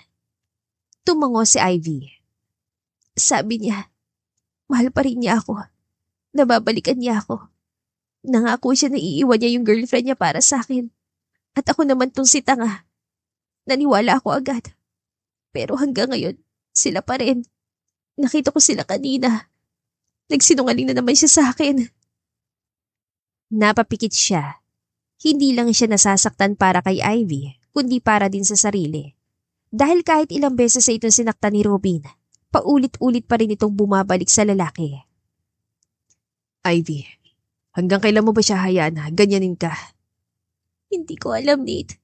A: Tumango si Ivy. Sabi niya, mahal pa rin niya ako. Nababalikan niya ako. Nangako siya na iiwan niya yung girlfriend niya para sa akin. At ako naman tong si tanga. Naniwala ako agad. Pero hanggang ngayon, sila pa rin. Nakita ko sila kanina. Nagsinungaling na naman siya sa akin. Napapikit siya. Hindi lang siya nasasaktan para kay Ivy, kundi para din sa sarili. Dahil kahit ilang beses sa itong sinaktan ni Robin, paulit-ulit pa rin itong bumabalik sa lalaki.
B: Ivy, hanggang kailan mo ba siya hayaan na ganyanin ka?
A: Hindi ko alam, Nate.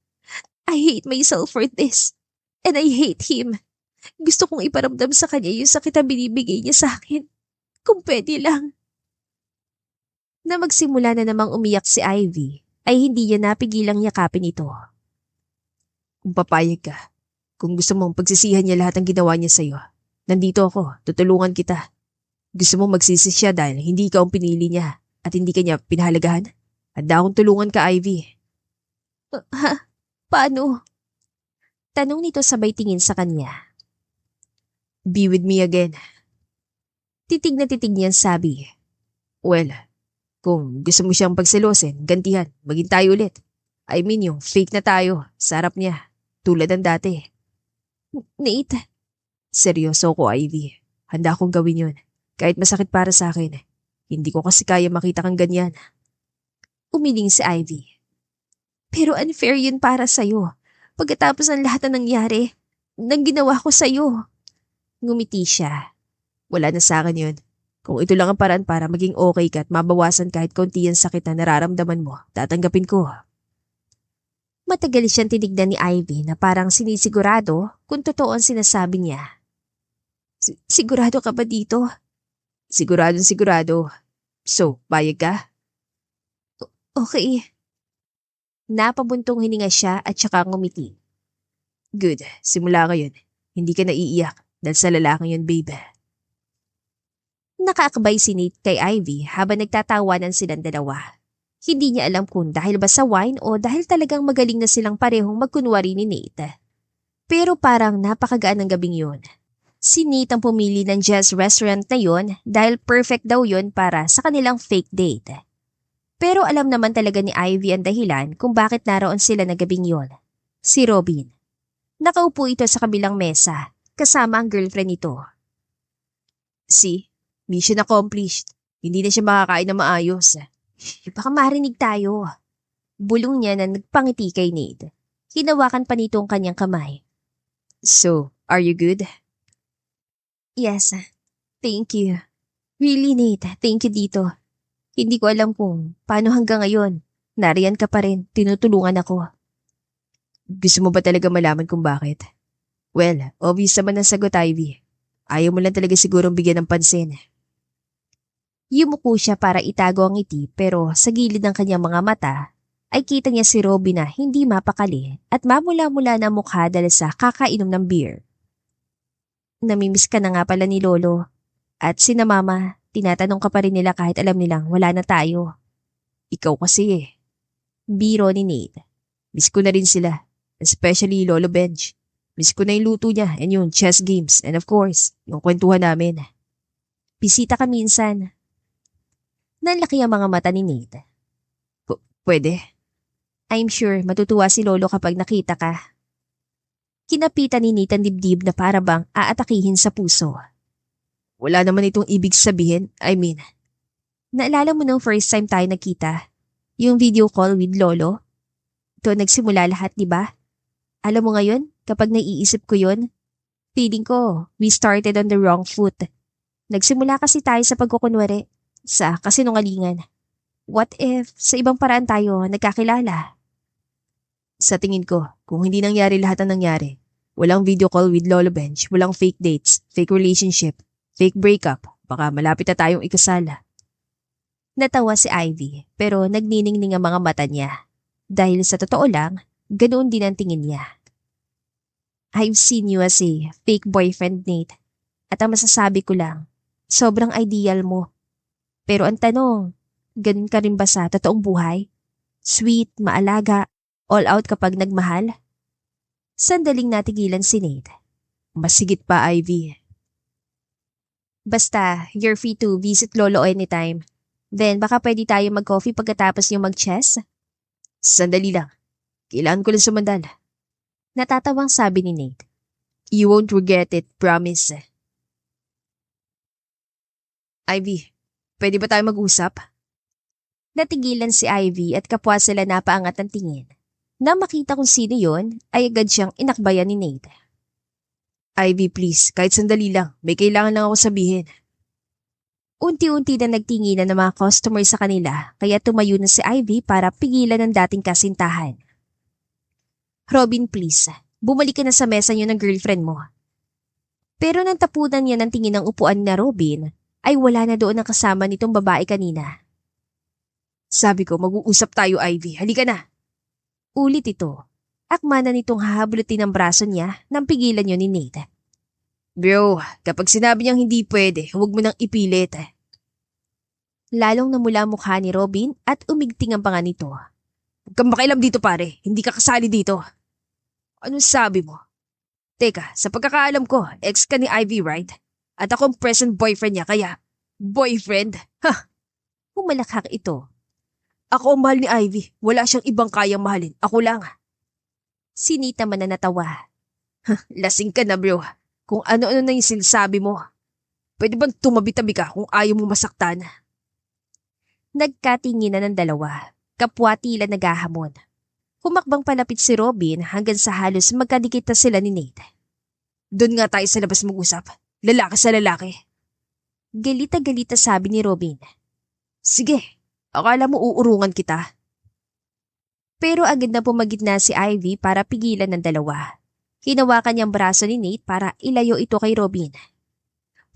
A: I hate myself for this. And I hate him. Gusto kong iparamdam sa kanya yung sakit na binibigay niya sa akin. Kung pwede lang. Na magsimula na namang umiyak si Ivy, ay hindi niya napigilang yakapin ito.
B: Kung papayag ka, kung gusto mong pagsisihan niya lahat ng ginawa niya sa'yo, nandito ako, tutulungan kita. Gusto mong magsisi siya dahil hindi ikaw ang pinili niya at hindi ka niya pinahalagahan? Handa akong tulungan ka, Ivy.
A: Paano? Tanong nito sabay tingin sa kanya.
B: Be with me again.
A: Titig na titig niyan sabi.
B: Well, kung gusto mo siyang pagselosin, gantihan, maging tayo ulit. I mean yung fake na tayo, sa harap niya, tulad ng dati.
A: Nate.
B: Seryoso ko, Ivy. Handa akong gawin yun. Kahit masakit para sa akin. Hindi ko kasi kaya makita kang ganyan.
A: Umiling si Ivy. Pero unfair yun para sa'yo. Pagkatapos ng lahat na nangyari, nang ginawa ko sa'yo. Ngumiti siya.
B: Wala na sa akin yun. Kung ito lang ang paraan para maging okay ka at mabawasan kahit konti ang sakit na nararamdaman mo, tatanggapin ko.
A: Matagal siyang tinignan ni Ivy na parang sinisigurado kung totoo ang sinasabi niya. Sigurado ka ba dito?
B: Siguradong sigurado. So, bayag ka?
A: Okay. Napabuntong hininga siya at saka ngumiti.
B: Good. Simula ngayon. Hindi ka naiiyak dahil sa lalaking yun, babe.
A: Nakaakbay si Nate kay Ivy habang nagtatawanan silang dalawa. Hindi niya alam kung dahil ba sa wine o dahil talagang magaling na silang parehong magkunwari ni Nate. Pero parang napakagaan ng gabing yun. Si Nate ang pumili ng jazz restaurant na yun dahil perfect daw yun para sa kanilang fake date. Pero alam naman talaga ni Ivy ang dahilan kung bakit naroon sila na gabing yun. Si Robin. Nakaupo ito sa kabilang mesa, kasama ang girlfriend nito.
B: See? Mission accomplished. Hindi na siya makakain na maayos.
A: Baka marinig tayo. Bulong niya na nagpangiti kay Nate. Hinawakan pa nito ang kanyang kamay.
B: So, are you good?
A: Yes, thank you. Really, Nate, thank you dito. Hindi ko alam kung paano hanggang ngayon. Nariyan ka pa rin, tinutulungan ako.
B: Gusto mo ba talaga malaman kung bakit? Well, obvious naman ang sagot, Ivy. Ayaw mo lang talaga sigurong bigyan ng pansin.
A: Yumuko siya para itago ang ngiti pero sa gilid ng kanyang mga mata ay kita niya si Robin na hindi mapakali at mamula-mula na mukha dahil sa kakainom ng beer. Namimiss ka na nga pala ni Lolo at sina Mama. Tinatanong ka pa rin nila kahit alam nilang wala na tayo.
B: Ikaw kasi eh.
A: Biro ni Nate.
B: Miss ko na rin sila. Especially Lolo Benj. Miss ko na yung luto niya and yung chess games and of course, yung kwentuhan namin.
A: Bisita ka minsan. Nanlaki ang mga mata ni Nate.
B: Pwede?
A: I'm sure matutuwa si Lolo kapag nakita ka. Kinapitan ni Nate ang dibdib na para bang aatakihin sa puso.
B: Wala naman itong ibig sabihin,
A: Naalala mo nung first time tayo nakita? Yung video call with Lolo? Ito nagsimula lahat, di ba? Alam mo ngayon, kapag naiisip ko yun, feeling ko, we started on the wrong foot. Nagsimula kasi tayo sa pagkukunwari, sa kasinungalingan. What if sa ibang paraan tayo nagkakilala?
B: Sa tingin ko, kung hindi nangyari lahat ang nangyari, walang video call with Lolo Benj, walang fake dates, fake relationship, fake breakup, baka malapit na tayong ikasala.
A: Natawa si Ivy pero nagniningning ang mga mata niya. Dahil sa totoo lang, ganoon din ang tingin niya. I've seen you as a fake boyfriend, Nate. At ang masasabi ko lang, sobrang ideal mo. Pero ang tanong, ganun ka rin ba sa totoong buhay? Sweet, maalaga, all out kapag nagmahal? Sandaling natigilan si Nate.
B: Mas higit pa, Ivy.
A: Basta, you're free to visit Lolo anytime. Then baka pwede tayo mag-coffee pagkatapos yung mag-chess?
B: Sandali lang. Kailangan ko lang sumandal.
A: Natatawang sabi ni Nate.
B: You won't regret it, promise. Ivy, pwede ba tayo mag-usap?
A: Natigilan si Ivy at kapwa sila napaangat ng tingin. Na makita kung sino yon ay agad siyang inakbayan ni Nate.
B: Ivy, please, kahit sandali lang. May kailangan lang ako sabihin.
A: Unti-unti na nagtinginan ng mga customer sa kanila kaya tumayo na si Ivy para pigilan ang dating kasintahan. Robin, please, bumalik ka na sa mesa niyo ng girlfriend mo. Pero nang tapunan niya ng tingin ng upuan na Robin, ay wala na doon ang kasama nitong babae kanina.
B: Sabi ko, mag-uusap tayo, Ivy. Halika na.
A: Ulit ito. Akma na nitong hahablutin ang braso niya nang pigilan yun ni Nate.
B: Bro, kapag sinabi niyang hindi pwede, huwag mo nang ipilit.
A: Lalong namula ang mukha ni Robin at umigting ang panga nito.
B: Huwag kang makialam dito pare, hindi ka kasali dito. Anong sabi mo? Teka, sa pagkakaalam ko, ex ka ni Ivy, right? At ako ang present boyfriend niya, kaya boyfriend? Ha!
A: Humalakhak ito.
B: Ako ang mahal ni Ivy, wala siyang ibang kayang mahalin, ako lang.
A: Si Nate naman na natawa.
B: Lasing ka na bro, kung ano-ano na yung sinasabi mo. Pwede bang tumabi-tabi ka kung ayaw mo masaktan?
A: Nagkatinginan ng dalawa, kapwa tila naghahamon. Humakbang palapit si Robin hanggang sa halos magkadikit na sila ni Nate.
B: Doon nga tayo sa labas mag-usap, lalaki sa lalaki.
A: Galita-galita sabi ni Robin.
B: Sige, akala mo uurungan kita.
A: Pero agad na pumagitna si Ivy para pigilan ng dalawa. Hinawakan niyang braso ni Nate para ilayo ito kay Robin.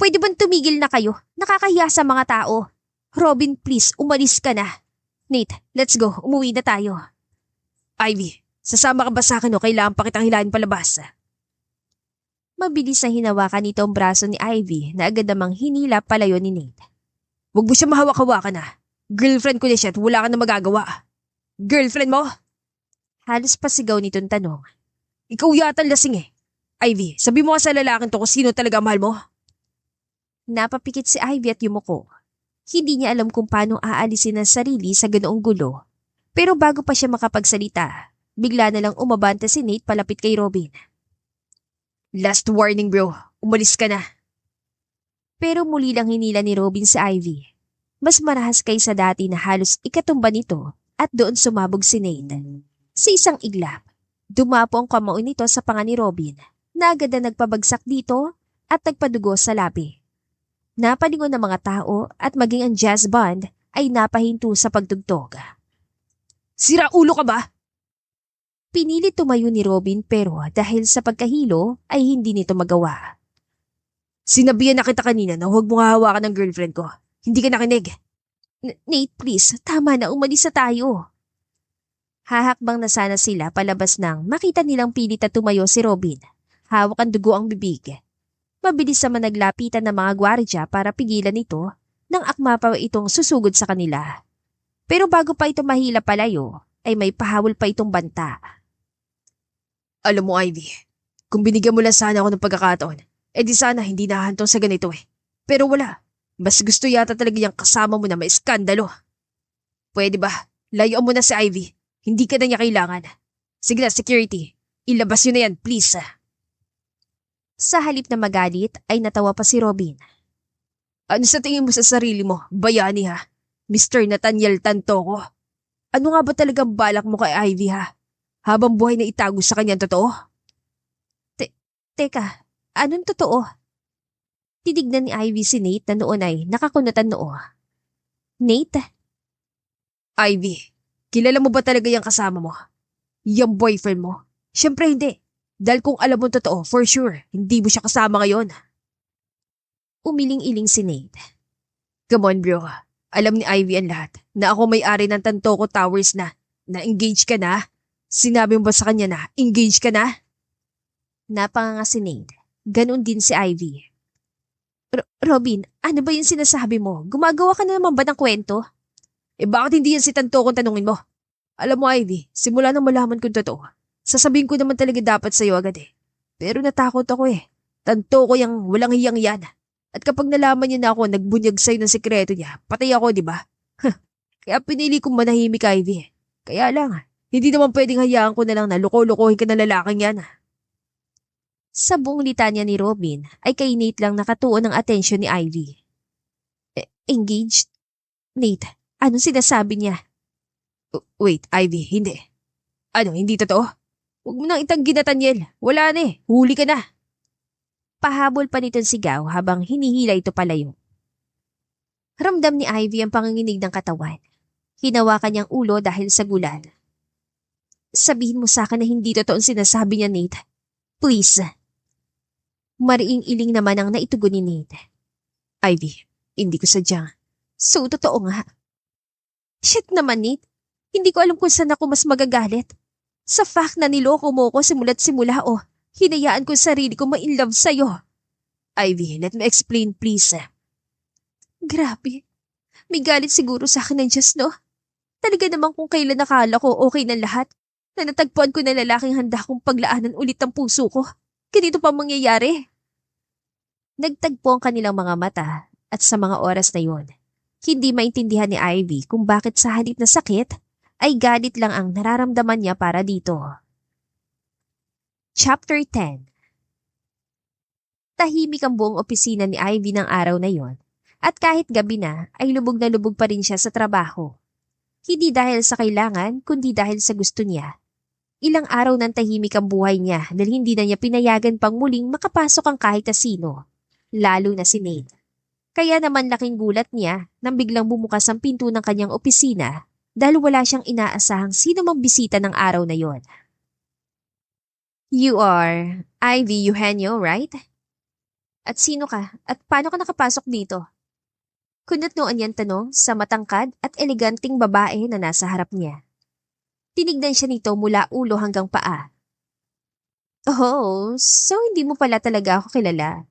A: Pwede bang tumigil na kayo? Nakakahiya sa mga tao. Robin, please, umalis ka na. Nate, let's go. Umuwi na tayo.
B: Ivy, sasama ka ba sa akin o kailangan pa kitang hilahin palabas?
A: Mabilis na hinawakan nito ang braso ni Ivy na agad namang hinila palayo ni Nate.
B: Huwag mo siya mahawak-hawakan na. Girlfriend ko na siya at wala ka na magagawa. Girlfriend mo?
A: Halos pasigaw nitong tanong.
B: Ikaw yata lasing eh. Ivy, sabi mo nga sa lalaking to kung sino talaga mahal mo.
A: Napapikit si Ivy at yumuko. Hindi niya alam kung paano aalisin ang sarili sa ganoong gulo. Pero bago pa siya makapagsalita, bigla na lang umabante si Nate palapit kay Robin.
B: Last warning bro, umalis ka na.
A: Pero muli lang hinila ni Robin si Ivy. Mas marahas kaysa dati na halos ikatumba nito at doon sumabog si Nate. Sa isang iglap, dumapo ang kamao nito sa panga ni Robin na agad na nagpabagsak dito at nagpadugo sa labi. Napalingon ng mga tao at maging ang jazz band ay napahinto sa pagtugtog.
B: Sira ulo ka ba?
A: Pinilit tumayo ni Robin pero dahil sa pagkahilo ay hindi nito magawa.
B: Sinabihan na kita kanina na huwag mong hahawakan ng girlfriend ko. Hindi ka nakinig.
A: Nate, please, tama na, umalis na tayo. Hahakbang na sana sila palabas nang makita nilang pilit na tumayo si Robin. Hawak ang dugo ang bibig. Mabilis naman naglapitan ng mga gwardya para pigilan ito nang akma pa itong susugod sa kanila. Pero bago pa ito mahila palayo, ay may pahawol pa itong banta.
B: Alam mo Ivy, kung binigyan mo lang sana ako ng pagkakataon, di sana hindi nahantong sa ganito eh. Pero wala, mas gusto yata talaga yung kasama mo na may iskandalo. Pwede ba, layuan mo na si Ivy, hindi ka na niya kailangan. Sige na security, ilabas nyo na yan please.
A: Sa halip na magalit ay natawa pa si Robin.
B: Ano sa tingin mo sa sarili mo, bayani ha? Mr. Nathaniel Tantoco. Ano nga ba talagang balak mo kay Ivy ha? Habang buhay na itago sa kanyang totoo?
A: Teka, anong totoo? Tinignan ni Ivy si Nate na noon ay nakakunutan noo. Nate?
B: Ivy, kilala mo ba talaga yung kasama mo? Yung boyfriend mo? Siyempre hindi. Dahil kung alam mo totoo, for sure, hindi mo siya kasama ngayon.
A: Umiling-iling si Nate.
B: Come on bro, alam ni Ivy ang lahat na ako may-ari ng Tantoco Towers na-engage ka na? Sinabi mo ba sa kanya na engage ka na?
A: Napanganga si Nate. Ganon din si Ivy. Robin, ano ba yung sinasabi mo? Gumagawa ka na naman ba ng kwento?
B: Bakit hindi yan si Tantoco tanungin mo? Alam mo Ivy, simula nang malaman kong totoo, sasabihin ko naman talaga dapat sa'yo agad eh. Pero natakot ako eh. Tantoco yung walang hiyang yan. At kapag nalaman niya na ako nagbunyag sa'yo ng sekreto niya, patay ako, di ba? Kaya pinili kong manahimik, Ivy. Kaya lang, hindi naman pwedeng hayaan ko na lang na loko-lokohin ka ng lalaking yan.
A: Sa buong litanya ni Robin ay kay Nate lang nakatuon ang atensyon ni Ivy. Engaged? Nate, anong sinasabi niya?
B: Wait, Ivy, hindi. Ano, hindi totoo? Huwag mo nang itanggi na Tanyel. Wala na eh. Huli ka na.
A: Pahabol pa nitong sigaw habang hinihila ito palayo. Ramdam ni Ivy ang panginginig ng katawan. Hinawakan niyang ulo dahil sa gulan. Sabihin mo sa akin na hindi totoo ang sinasabi niya, Nate. Please. Mariing-iling naman ang naitugon ni Nate.
B: Ivy, hindi ko sadyang.
A: So, totoo nga. Shit naman, Nate. Hindi ko alam kung saan ako mas magagalit. Sa fact na niloko mo ko simula't simula o hinayaan ko sarili ko ma-inlove sa'yo.
B: Ivy, let me explain please.
A: Grabe. May galit siguro sa akin ng Diyos, no? Talaga naman kung kailan nakala ko okay na lahat, na natagpuan ko na lalaking handa kong paglaanan ulit ang puso ko. Ganito pa mangyayari. Nagtagpo ang kanilang mga mata at sa mga oras na yon, hindi maintindihan ni Ivy kung bakit sa halip na sakit, ay galit lang ang nararamdaman niya para dito. Chapter 10. Tahimik ang buong opisina ni Ivy ng araw na yon, at kahit gabi na ay lubog na lubog pa rin siya sa trabaho. Hindi dahil sa kailangan, kundi dahil sa gusto niya. Ilang araw nang tahimik ang buhay niya dahil hindi na niya pinayagan pang muling makapasok ang kahit na sino, lalo na si Nate. Kaya naman laking gulat niya nang biglang bumukas ang pinto ng kanyang opisina dahil wala siyang inaasahang sino mang bisita ng araw na yon. You are Ivy Eugenio, right? At sino ka? At paano ka nakapasok dito? Kunot noon yan tanong sa matangkad at eleganting babae na nasa harap niya. Tinignan siya nito mula ulo hanggang paa. Oh, so hindi mo pala talaga ako kilala.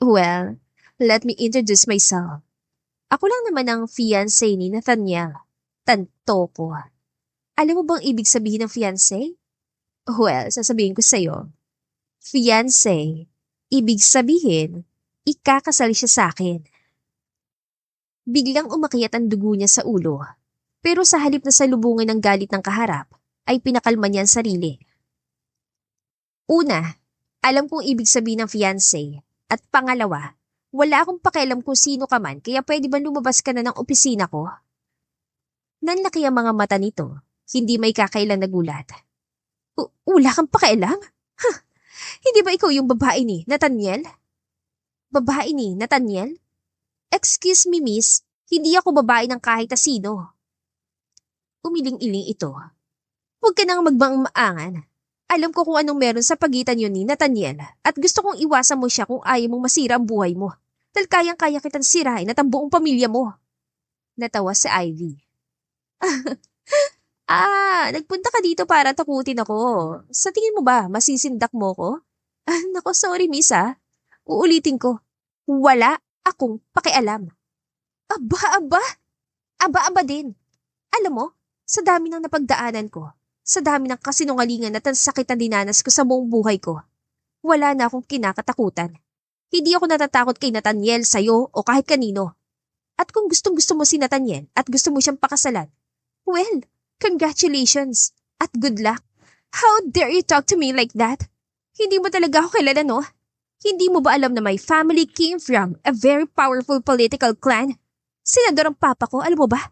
A: Well, let me introduce myself. Ako lang naman ang fiancé ni Nathaniel. Tanto ko. Alam mo bang ibig sabihin ng fiancé? Well, sasabihin ko sa'yo. Fiancé, ibig sabihin, ikakasal siya sa akin. Biglang umakyat ang dugo niya sa ulo. Pero sa halip na salubungin ng galit ng kaharap, ay pinakalma niya ang sarili. Una, alam kong ibig sabihin ng fiancé. At pangalawa, wala akong pakialam kung sino ka man kaya pwede ba lumabas ka na ng opisina ko? Nanlaki ang mga mata nito, hindi may kakailang nagulat. Wala kang pakialam? Huh, hindi ba ikaw yung babae ni Nathaniel? Babae ni Nathaniel? Excuse me, miss, hindi ako babae ng kahit sino. Umiling-iling ito. Huwag ka nang maangan. Alam ko kung anong meron sa pagitan yun ni Nathaniel at gusto kong iwasan mo siya kung ayaw mong masira ang buhay mo. Dahil kayang-kaya kitang sirain at ang buong pamilya mo. Natawa si Ivy. Nagpunta ka dito para takutin ako. Sa tingin mo ba, masisindak mo ko? Nako, sorry miss ha. Uulitin ko. Wala akong pakialam. Aba din. Alam mo, sa dami ng napagdaanan ko, sa dami ng kasinungalingan at ang sakit na dinanas ko sa buong buhay ko, wala na akong kinakatakutan. Hindi ako natatakot kay Nathaniel, sa'yo o kahit kanino. At kung gustong-gusto mo si Nathaniel at gusto mo siyang pakasalan, well, congratulations at good luck. How dare you talk to me like that? Hindi mo talaga ako kilala, no? Hindi mo ba alam na my family came from a very powerful political clan? Senador ang papa ko, alam mo ba?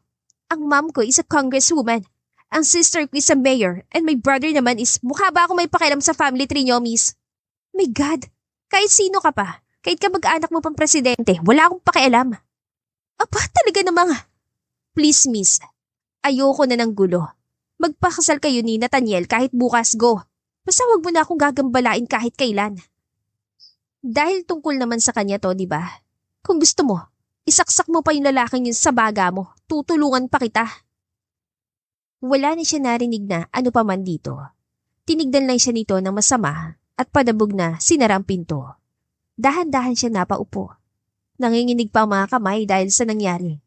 A: Ang mom ko is a congresswoman. Ang sister ko is a mayor. And my brother naman is, mukha ba ako may pakialam sa family tree niyo, miss? My God, kahit sino ka pa, kahit kamag-anak mo pang presidente, wala akong pakialam. Talaga namang. Please, miss, ayoko na ng gulo. Magpakasal kayo ni Nathaniel kahit bukas, go. Basta wag mo na akong gagambalain kahit kailan. Dahil tungkol naman sa kanya to, di ba? Kung gusto mo, isaksak mo pa yung lalaking yun sa baga mo. Tutulungan pa kita. Wala na siya narinig na ano pa man dito. Tinignan lang siya nito ng masama at padabog na sinara ang pinto. Dahan-dahan siya napaupo. Nanginginig pa ang mga kamay dahil sa nangyari.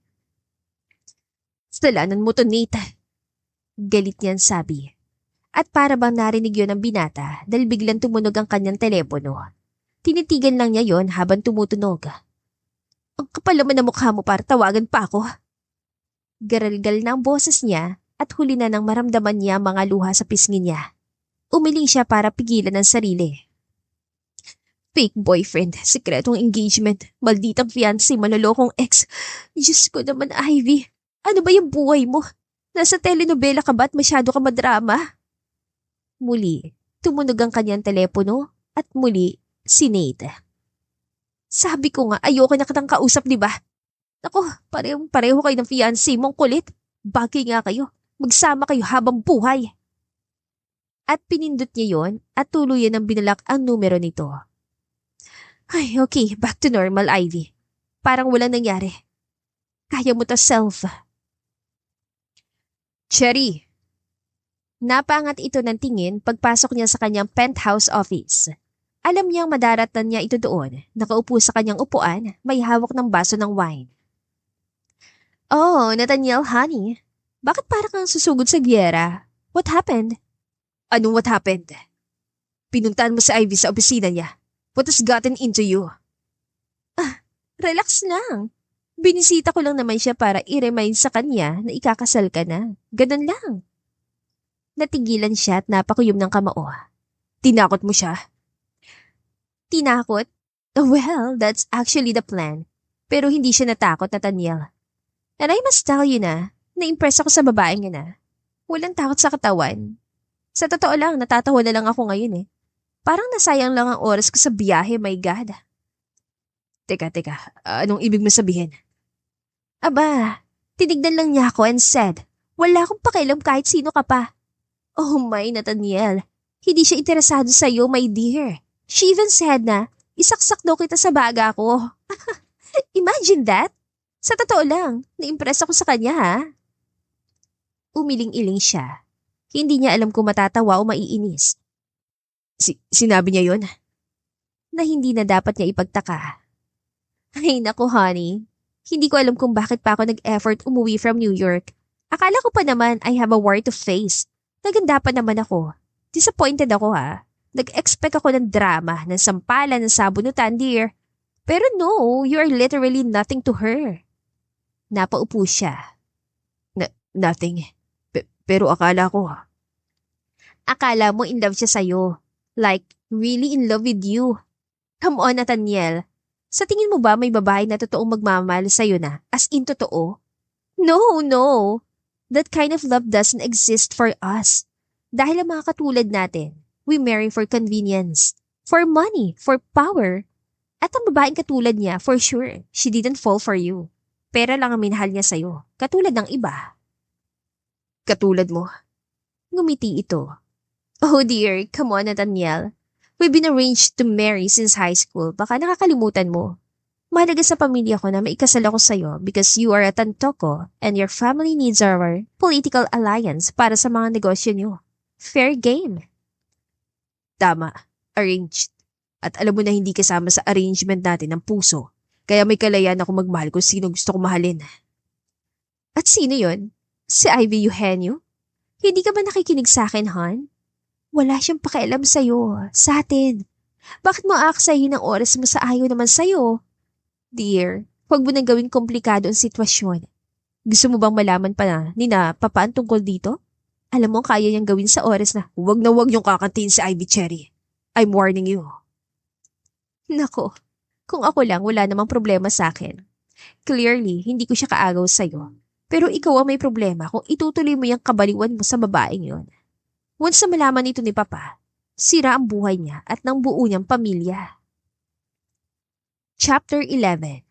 A: Salanan mo to, Nate. Galit niyan sabi. At para bang narinig yun ng binata dahil biglang tumunog ang kanyang telepono. Tinitigan lang niya yon habang tumutunog. Ang kapal naman na mukha mo para tawagan pa ako. Garalgal na ang boses niya at huli na nang maramdaman niya mga luha sa pisngi niya. Umiling siya para pigilan ang sarili. Fake boyfriend, sikretong engagement, malditang fiancé, malolokong ex. Diyos ko naman, Ivy. Ano ba yung buhay mo? Nasa telenovela ka ba at masyado ka madrama? Muli, tumunog ang kanyang telepono at muli, si Nate. Sabi ko nga, ayoko na kitang kausap, di ba? Ako, pareho kayo ng fiancé mong kulit. Bagay nga kayo. Magsama kayo habang buhay. At pinindot niya yon at tuluyan ng binalak ang numero nito. Ay, okay, back to normal, Ivy. Parang walang nangyari. Kaya mo to, self. Cherry. Napaangat ito ng tingin pagpasok niya sa kanyang penthouse office. Alam niyang madaratan niya ito doon. Nakaupo sa kanyang upuan, may hawak ng baso ng wine. Oh, Nathaniel, honey. Bakit para kang susugod sa giyera? What happened? Anong what happened? Pinuntahan mo si Ivy sa opisina niya. What has gotten into you? Relax lang. Binisita ko lang naman siya para i-remind sa kanya na ikakasal ka na. Ganun lang. Natigilan siya at napakuyom ng kamao. Tinakot mo siya? Tinakot? Well, that's actually the plan. Pero hindi siya natakot, Nathaniel. And I must tell you na-impress ako sa babaeng yun na. Walang takot sa katawan. Sa totoo lang, natatawa na lang ako ngayon eh. Parang nasayang lang ang oras ko sa biyahe, my God. Teka, anong ibig mo sabihin? Aba, tinignan lang niya ako and said, wala akong pakialam kahit sino ka pa. Oh my, Nathaniel, hindi siya interesado sa iyo, my dear. She even said na, Isaksak daw kita sa baga ko. Imagine that! Sa totoo lang, na-impress ako sa kanya ha. Umiling-iling siya. Hindi niya alam kung matatawa o maiinis.
B: Sinabi niya yon?
A: Na hindi na dapat niya ipagtaka. Ay naku honey, hindi ko alam kung bakit pa ako nag-effort umuwi from New York. Akala ko pa naman I have a war to face. Naganda pa naman ako. Disappointed ako ha. Nag-expect ako ng drama, ng sampalan, ng sabunutan, dear. Pero no, you are literally nothing to her. Napaupo siya.
B: Nothing. Pero akala ko.
A: Akala mo in love siya sa'yo. Like, really in love with you. Come on, Nathaniel. Sa tingin mo ba may babae na totoong magmamahal sa'yo na? As in totoo? No. That kind of love doesn't exist for us. Dahil ang mga katulad natin, we marry for convenience, for money, for power. At ang babaeng katulad niya, for sure, she didn't fall for you. Pera lang ang minahal niya sa'yo, katulad ng iba.
B: Katulad mo?
A: Ngumiti ito. Oh dear, come on Nathaniel. We've been arranged to marry since high school. Baka nakakalimutan mo. Mahalaga sa pamilya ko na maikasal ako sa'yo because you are a tantoko and your family needs our political alliance para sa mga negosyo niyo. Fair game.
B: Tama. Arranged. At alam mo na hindi kasama sa arrangement natin ng puso. Kaya may kalayaan ako magmahal kung sino gusto ko mahalin.
A: At sino yon? Si Ivy Eugenio? Hindi ka ba nakikinig sa akin, hon? Wala siyang pakialam sa'yo, sa atin. Bakit mo aaksayin ang oras mo sa ayaw naman sa'yo? Dear, huwag mo nang gawing komplikado ang sitwasyon. Gusto mo bang malaman pa na ni na papaan tungkol dito? Alam mo kaya niyang gawin sa oras na
B: huwag niyong kakantiin si Ivy Cherry. I'm warning you.
A: Nako, kung ako lang wala namang problema sa akin. Clearly, hindi ko siya kaagaw sa'yo. Pero ikaw ang may problema kung itutuloy mo yung kabaliwan mo sa babaeng yon. Once na malaman ito ni Papa, sira ang buhay niya at ng buo niyang pamilya. Chapter 11.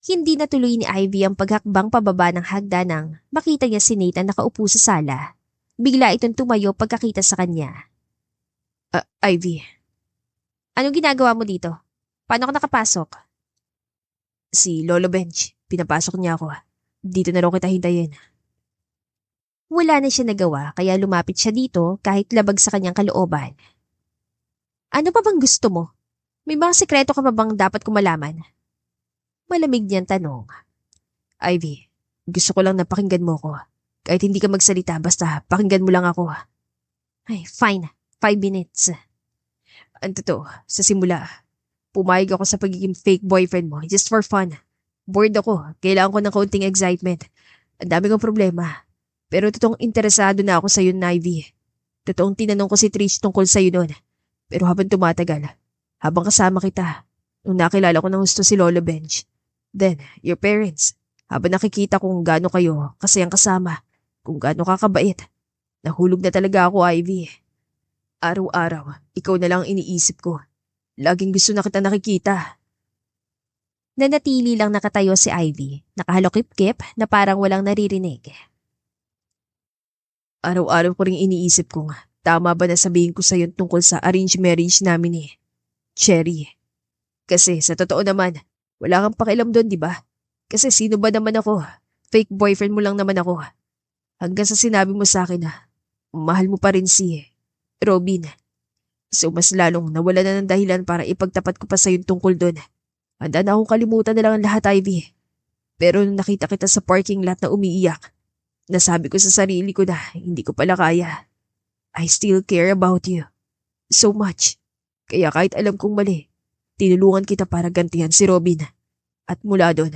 A: Hindi natuloy ni Ivy ang paghakbang pababa ng hagda nang makita niya si Nathan nakaupo sa sala. Bigla itong tumayo pagkakita sa kanya.
B: Ivy.
A: Anong ginagawa mo dito? Paano ka nakapasok?
B: Si Lolo Bench. Pinapasok niya ako. Dito na raw kita hintayin.
A: Wala na siya nagawa kaya lumapit siya dito kahit labag sa kanyang kalooban. Ano pa bang gusto mo? May mga sekreto ka pa bang dapat ko malaman? Malamig niyang tanong.
B: Ivy, gusto ko lang na pakinggan mo ko. Kahit hindi ka magsalita, basta pakinggan mo lang ako.
A: Ay, fine. 5 minutes.
B: Ang totoo, sa simula, pumayag ako sa pagiging fake boyfriend mo just for fun. Bored ako. Kailangan ko ng kaunting excitement. Ang dami kong problema. Pero totoong interesado na ako sa iyo, Ivy. Totoong tinanong ko si Trish tungkol sa iyo noon. Pero habang tumatagal, habang kasama kita, nung nakilala ko ng gusto si Lolo Bench, then, your parents, habang nakikita kung gaano kayo kasayang kasama, kung gaano kakabait, nahulog na talaga ako, Ivy. Araw-araw, ikaw na lang iniisip ko. Laging gusto na kita nakikita.
A: Nanatili lang nakatayo si Ivy, nakahalokip-kip na parang walang naririnig.
B: Araw-araw ko rin iniisip kung tama ba na sabihin ko sa'yo tungkol sa arranged marriage namin Cherry. Kasi sa totoo naman, wala kang pakialam doon, di ba? Kasi sino ba naman ako? Fake boyfriend mo lang naman ako. Hanggang sa sinabi mo sa akin na mahal mo pa rin si Robin. So mas lalong nawala na ng dahilan para ipagtapat ko pa sa'yo tungkol doon. Handa na akong kalimutan na lang ang lahat, Ivy. Pero nung nakita kita sa parking lot na umiiyak, nasabi ko sa sarili ko na hindi ko pala kaya. I still care about you. So much. Kaya kahit alam kong mali, tinulungan kita para gantihan si Robin. At mula doon,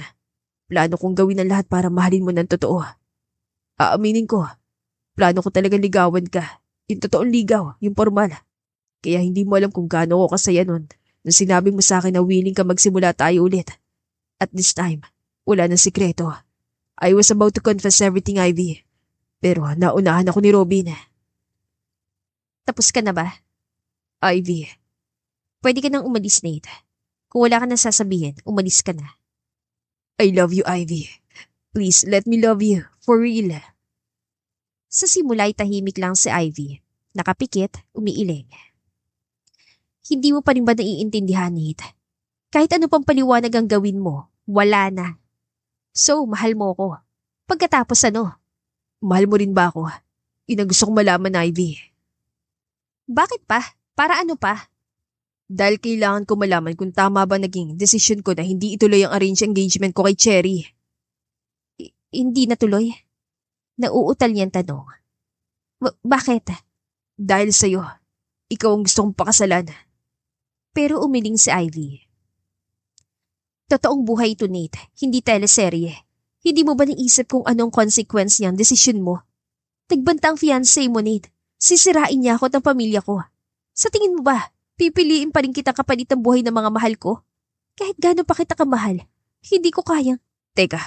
B: plano kong gawin ang lahat para mahalin mo ng totoo. Aaminin ko, plano ko talaga ligawan ka. Yung totoong ligaw, yung formal. Kaya hindi mo alam kung gaano ko kasaya nun nung sinabi mo sa akin na willing ka magsimula tayo ulit. At this time, wala nang sikreto. I was about to confess everything, Ivy. Pero naunahan ako ni Robin.
A: Tapos ka na ba?
B: Ivy.
A: Pwede ka nang umalis, Nate. Kung wala ka nang sasabihin, umalis ka na.
B: I love you, Ivy. Please, let me love you. For real.
A: Sa simula ay tahimik lang si Ivy. Nakapikit, umiiling. Hindi mo pa rin ba naiintindihan, Nate? Kahit ano pang paliwanag ang gawin mo, wala na. So, mahal mo ko. Pagkatapos ano?
B: Mahal mo rin ba ako? Yun ang gusto kong malaman, Ivy.
A: Bakit pa? Para ano pa?
B: Dahil kailangan ko malaman kung tama ba naging desisyon ko na hindi ituloy ang arranged engagement ko kay Cherry.
A: Hindi natuloy? Nauutal niyang tanong. Bakit?
B: Dahil sa'yo, ikaw ang gusto kong pakasalan.
A: Pero umiling si Ivy. Totoong buhay ito, Nate. Hindi teleserye. Hindi mo ba naisip kung anong consequence niyang desisyon mo? Nagbanta ang fiancé mo, Nate. Sisirain niya ako at ang pamilya ko. Sa tingin mo ba, pipiliin pa rin kita kapalit ang buhay ng mga mahal ko? Kahit gaano pa kita kamahal, hindi ko kayang…
B: Teka,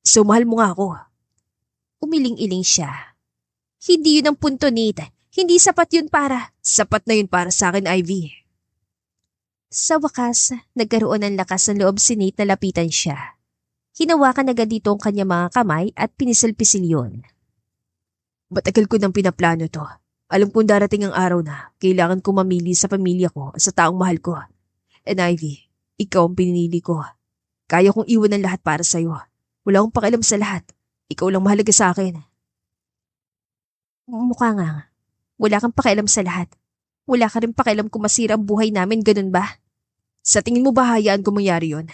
B: so mahal mo nga ako.
A: Umiling-iling siya. Hindi yun ang punto, Nate. Hindi sapat yun para…
B: Sapat na yun para sa akin, Ivy.
A: Sa wakas, nagkaroon ng lakas ng loob si Nate na lapitan siya. Hinawakan agad dito ang kanyang mga kamay at pinisil-pisil yun.
B: Matagal ko nang pinaplano to. Alam kong darating ang araw na kailangan ko mamili sa pamilya ko at sa taong mahal ko. And Ivy, ikaw ang pinili ko. Kaya kong iwan ang lahat para sa'yo. Wala akong pakialam sa lahat. Ikaw lang mahalaga sa akin.
A: Mukha nga. Wala kang pakialam sa lahat. Wala ka rin pakialam kung masira ang buhay namin, ganun ba?
B: Sa tingin mo ba hayaan ko mangyari yun?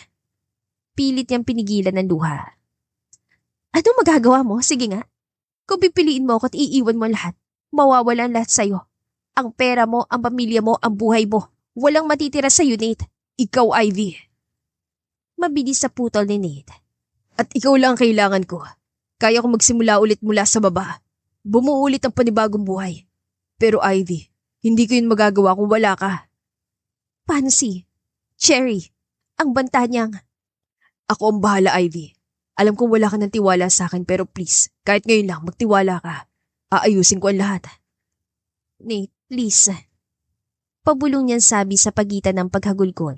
A: Pilit niyang pinigilan ng luha. Anong magagawa mo? Sige nga. Kung pipiliin mo ako at iiwan mo lahat, mawawala ang lahat sa'yo. Ang pera mo, ang pamilya mo, ang buhay mo. Walang matitira sa'yo, Nate.
B: Ikaw, Ivy.
A: Mabilis sa putol ni Nate.
B: At ikaw lang ang kailangan ko. Kaya ko magsimula ulit mula sa baba. Bumuo ulit ang panibagong buhay. Pero Ivy, hindi ko yun magagawa kung wala ka.
A: Paano si Cherry? Ang banta niyang…
B: Ako ang bahala, Ivy. Alam kong wala ka ng tiwala sa akin pero please, kahit ngayon lang magtiwala ka. Aayusin ko ang lahat.
A: Nate, please. Pabulong niyang sabi sa pagitan ng paghagulgol.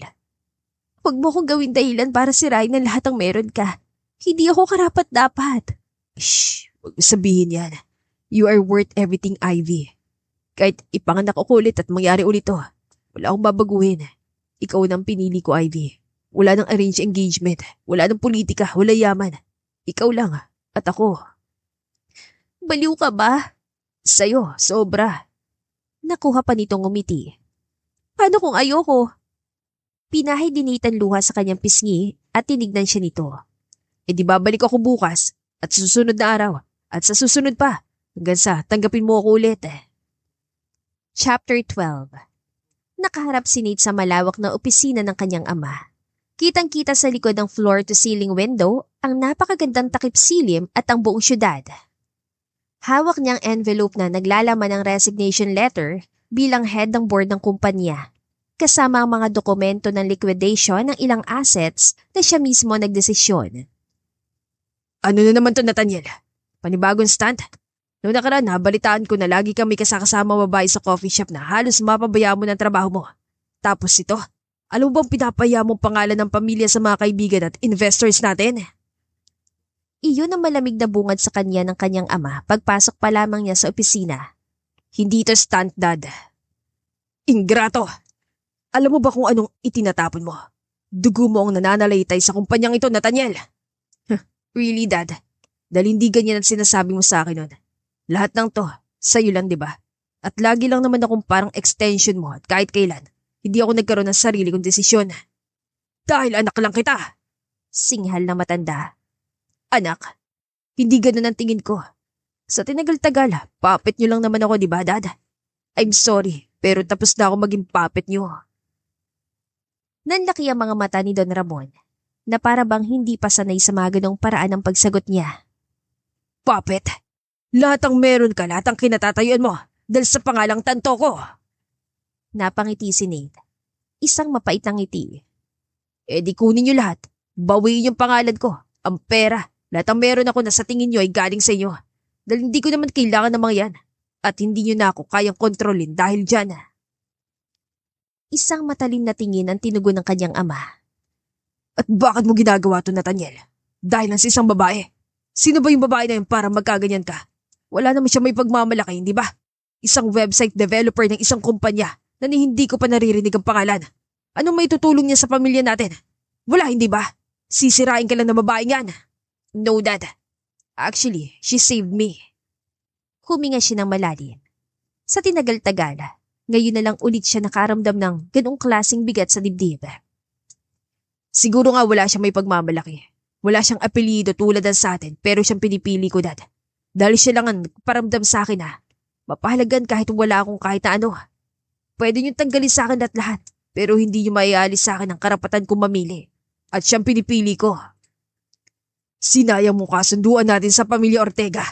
A: Huwag mo kong gawin dahilan para sirain ang lahat ng meron ka. Hindi ako karapat-dapat.
B: Shh, huwag mo sabihin yan. You are worth everything, Ivy. Kahit ipanganak ako ulit at mangyari ulit to, wala akong babaguhin. Ikaw nang pinili ko, Ivy. Wala nang arranged engagement, wala nang politika, wala yaman. Ikaw lang at ako.
A: Baliw ka ba?
B: Sa'yo, sobra.
A: Nakuha pa nitong umiti. Paano kung ayoko? Pinahid din Nate ang luha sa kanyang pisngi at tinignan siya nito.
B: E di babalik ako bukas at sa susunod na araw at sa susunod pa hanggang sa tanggapin mo ako ulit.
A: Chapter 12. Nakaharap si Nate sa malawak na opisina ng kanyang ama. Kitang-kita sa likod ng floor-to-ceiling window ang napakagandang takip-silim at ang buong syudad. Hawak niyang envelope na naglalaman ng resignation letter bilang head ng board ng kumpanya, kasama ang mga dokumento ng liquidation ng ilang assets na siya mismo nagdesisyon.
B: Ano na naman to, Nathaniel? Panibagong stunt? Noong nakaraan, nabalitaan ko na lagi kang may kasakasama babae sa coffee shop na halos mapabaya mo ng trabaho mo. Tapos ito, alam mo bang pinapaya mong pangalan ng pamilya sa mga kaibigan at investors natin?
A: Iyon ang malamig na bungad sa kanya ng kanyang ama pagpasok pa lamang niya sa opisina.
B: Hindi to stunt, Dad. Ingrato! Alam mo ba kung anong itinatapon mo? Dugo mo ang nananalaytay sa kumpanyang ito, Nathaniel. Really, Dad? Dahil hindi ganyan ang sinasabi mo sa akin nun. Lahat ng to, sa'yo lang, di ba? At lagi lang naman akong parang extension mo at kahit kailan, hindi ako nagkaroon ng sarili kong desisyon. Dahil anak lang kita.
A: Singhal na matanda.
B: Anak, hindi ganun ang tingin ko. Sa tinagal-tagal, puppet nyo lang naman ako, di ba, Dad? I'm sorry, pero tapos na ako maging puppet nyo.
A: Nanlaki ang mga mata ni Don Ramon, na para bang hindi pa sanay sa mga ganong paraan ng pagsagot niya.
B: Puppet? Lahat ang meron ka, lahat ang kinatatayuan mo, dahil sa pangalang tanto ko.
A: Napangiti si Nate. Isang mapait na ngiti.
B: Eh di kunin nyo lahat. Bawiin yung pangalan ko, ang pera. Lahat ang meron ako na sa tingin nyo ay galing sa inyo. Dahil hindi ko naman kailangan ng mga yan. At hindi nyo na ako kayang kontrolin dahil dyan.
A: Isang matalim na tingin ang tinugon ng kanyang ama.
B: At bakit mo ginagawa to, Nathaniel? Dahil lang sa isang babae. Sino ba yung babae na yun para magkaganyan ka? Wala naman siya may pagmamalaki, hindi ba? Isang website developer ng isang kumpanya na ni hindi ko pa naririnig ang pangalan. Anong may tutulong niya sa pamilya natin? Wala, hindi ba? Sisirain ka lang na babaeng yan. No, Dad. Actually, she saved me.
A: Huminga siya ng malalim. Sa tinagal-tagal, ngayon na lang ulit siya nakaramdam ng ganong klaseng bigat sa dibdib.
B: Siguro nga wala siyang may pagmamalaki. Wala siyang apelyido tulad ng sa atin, pero siyang pinipili ko, Dad. Dahil siya lang ang nagparamdam sa akin na mapahalagan kahit wala akong kahit na ano. Pwede niyong tanggalin sa akin lahat, pero hindi niyo maialis sa akin ang karapatan kong mamili. At siyang pinipili ko. Sinayang mo kasunduan natin sa pamilya Ortega.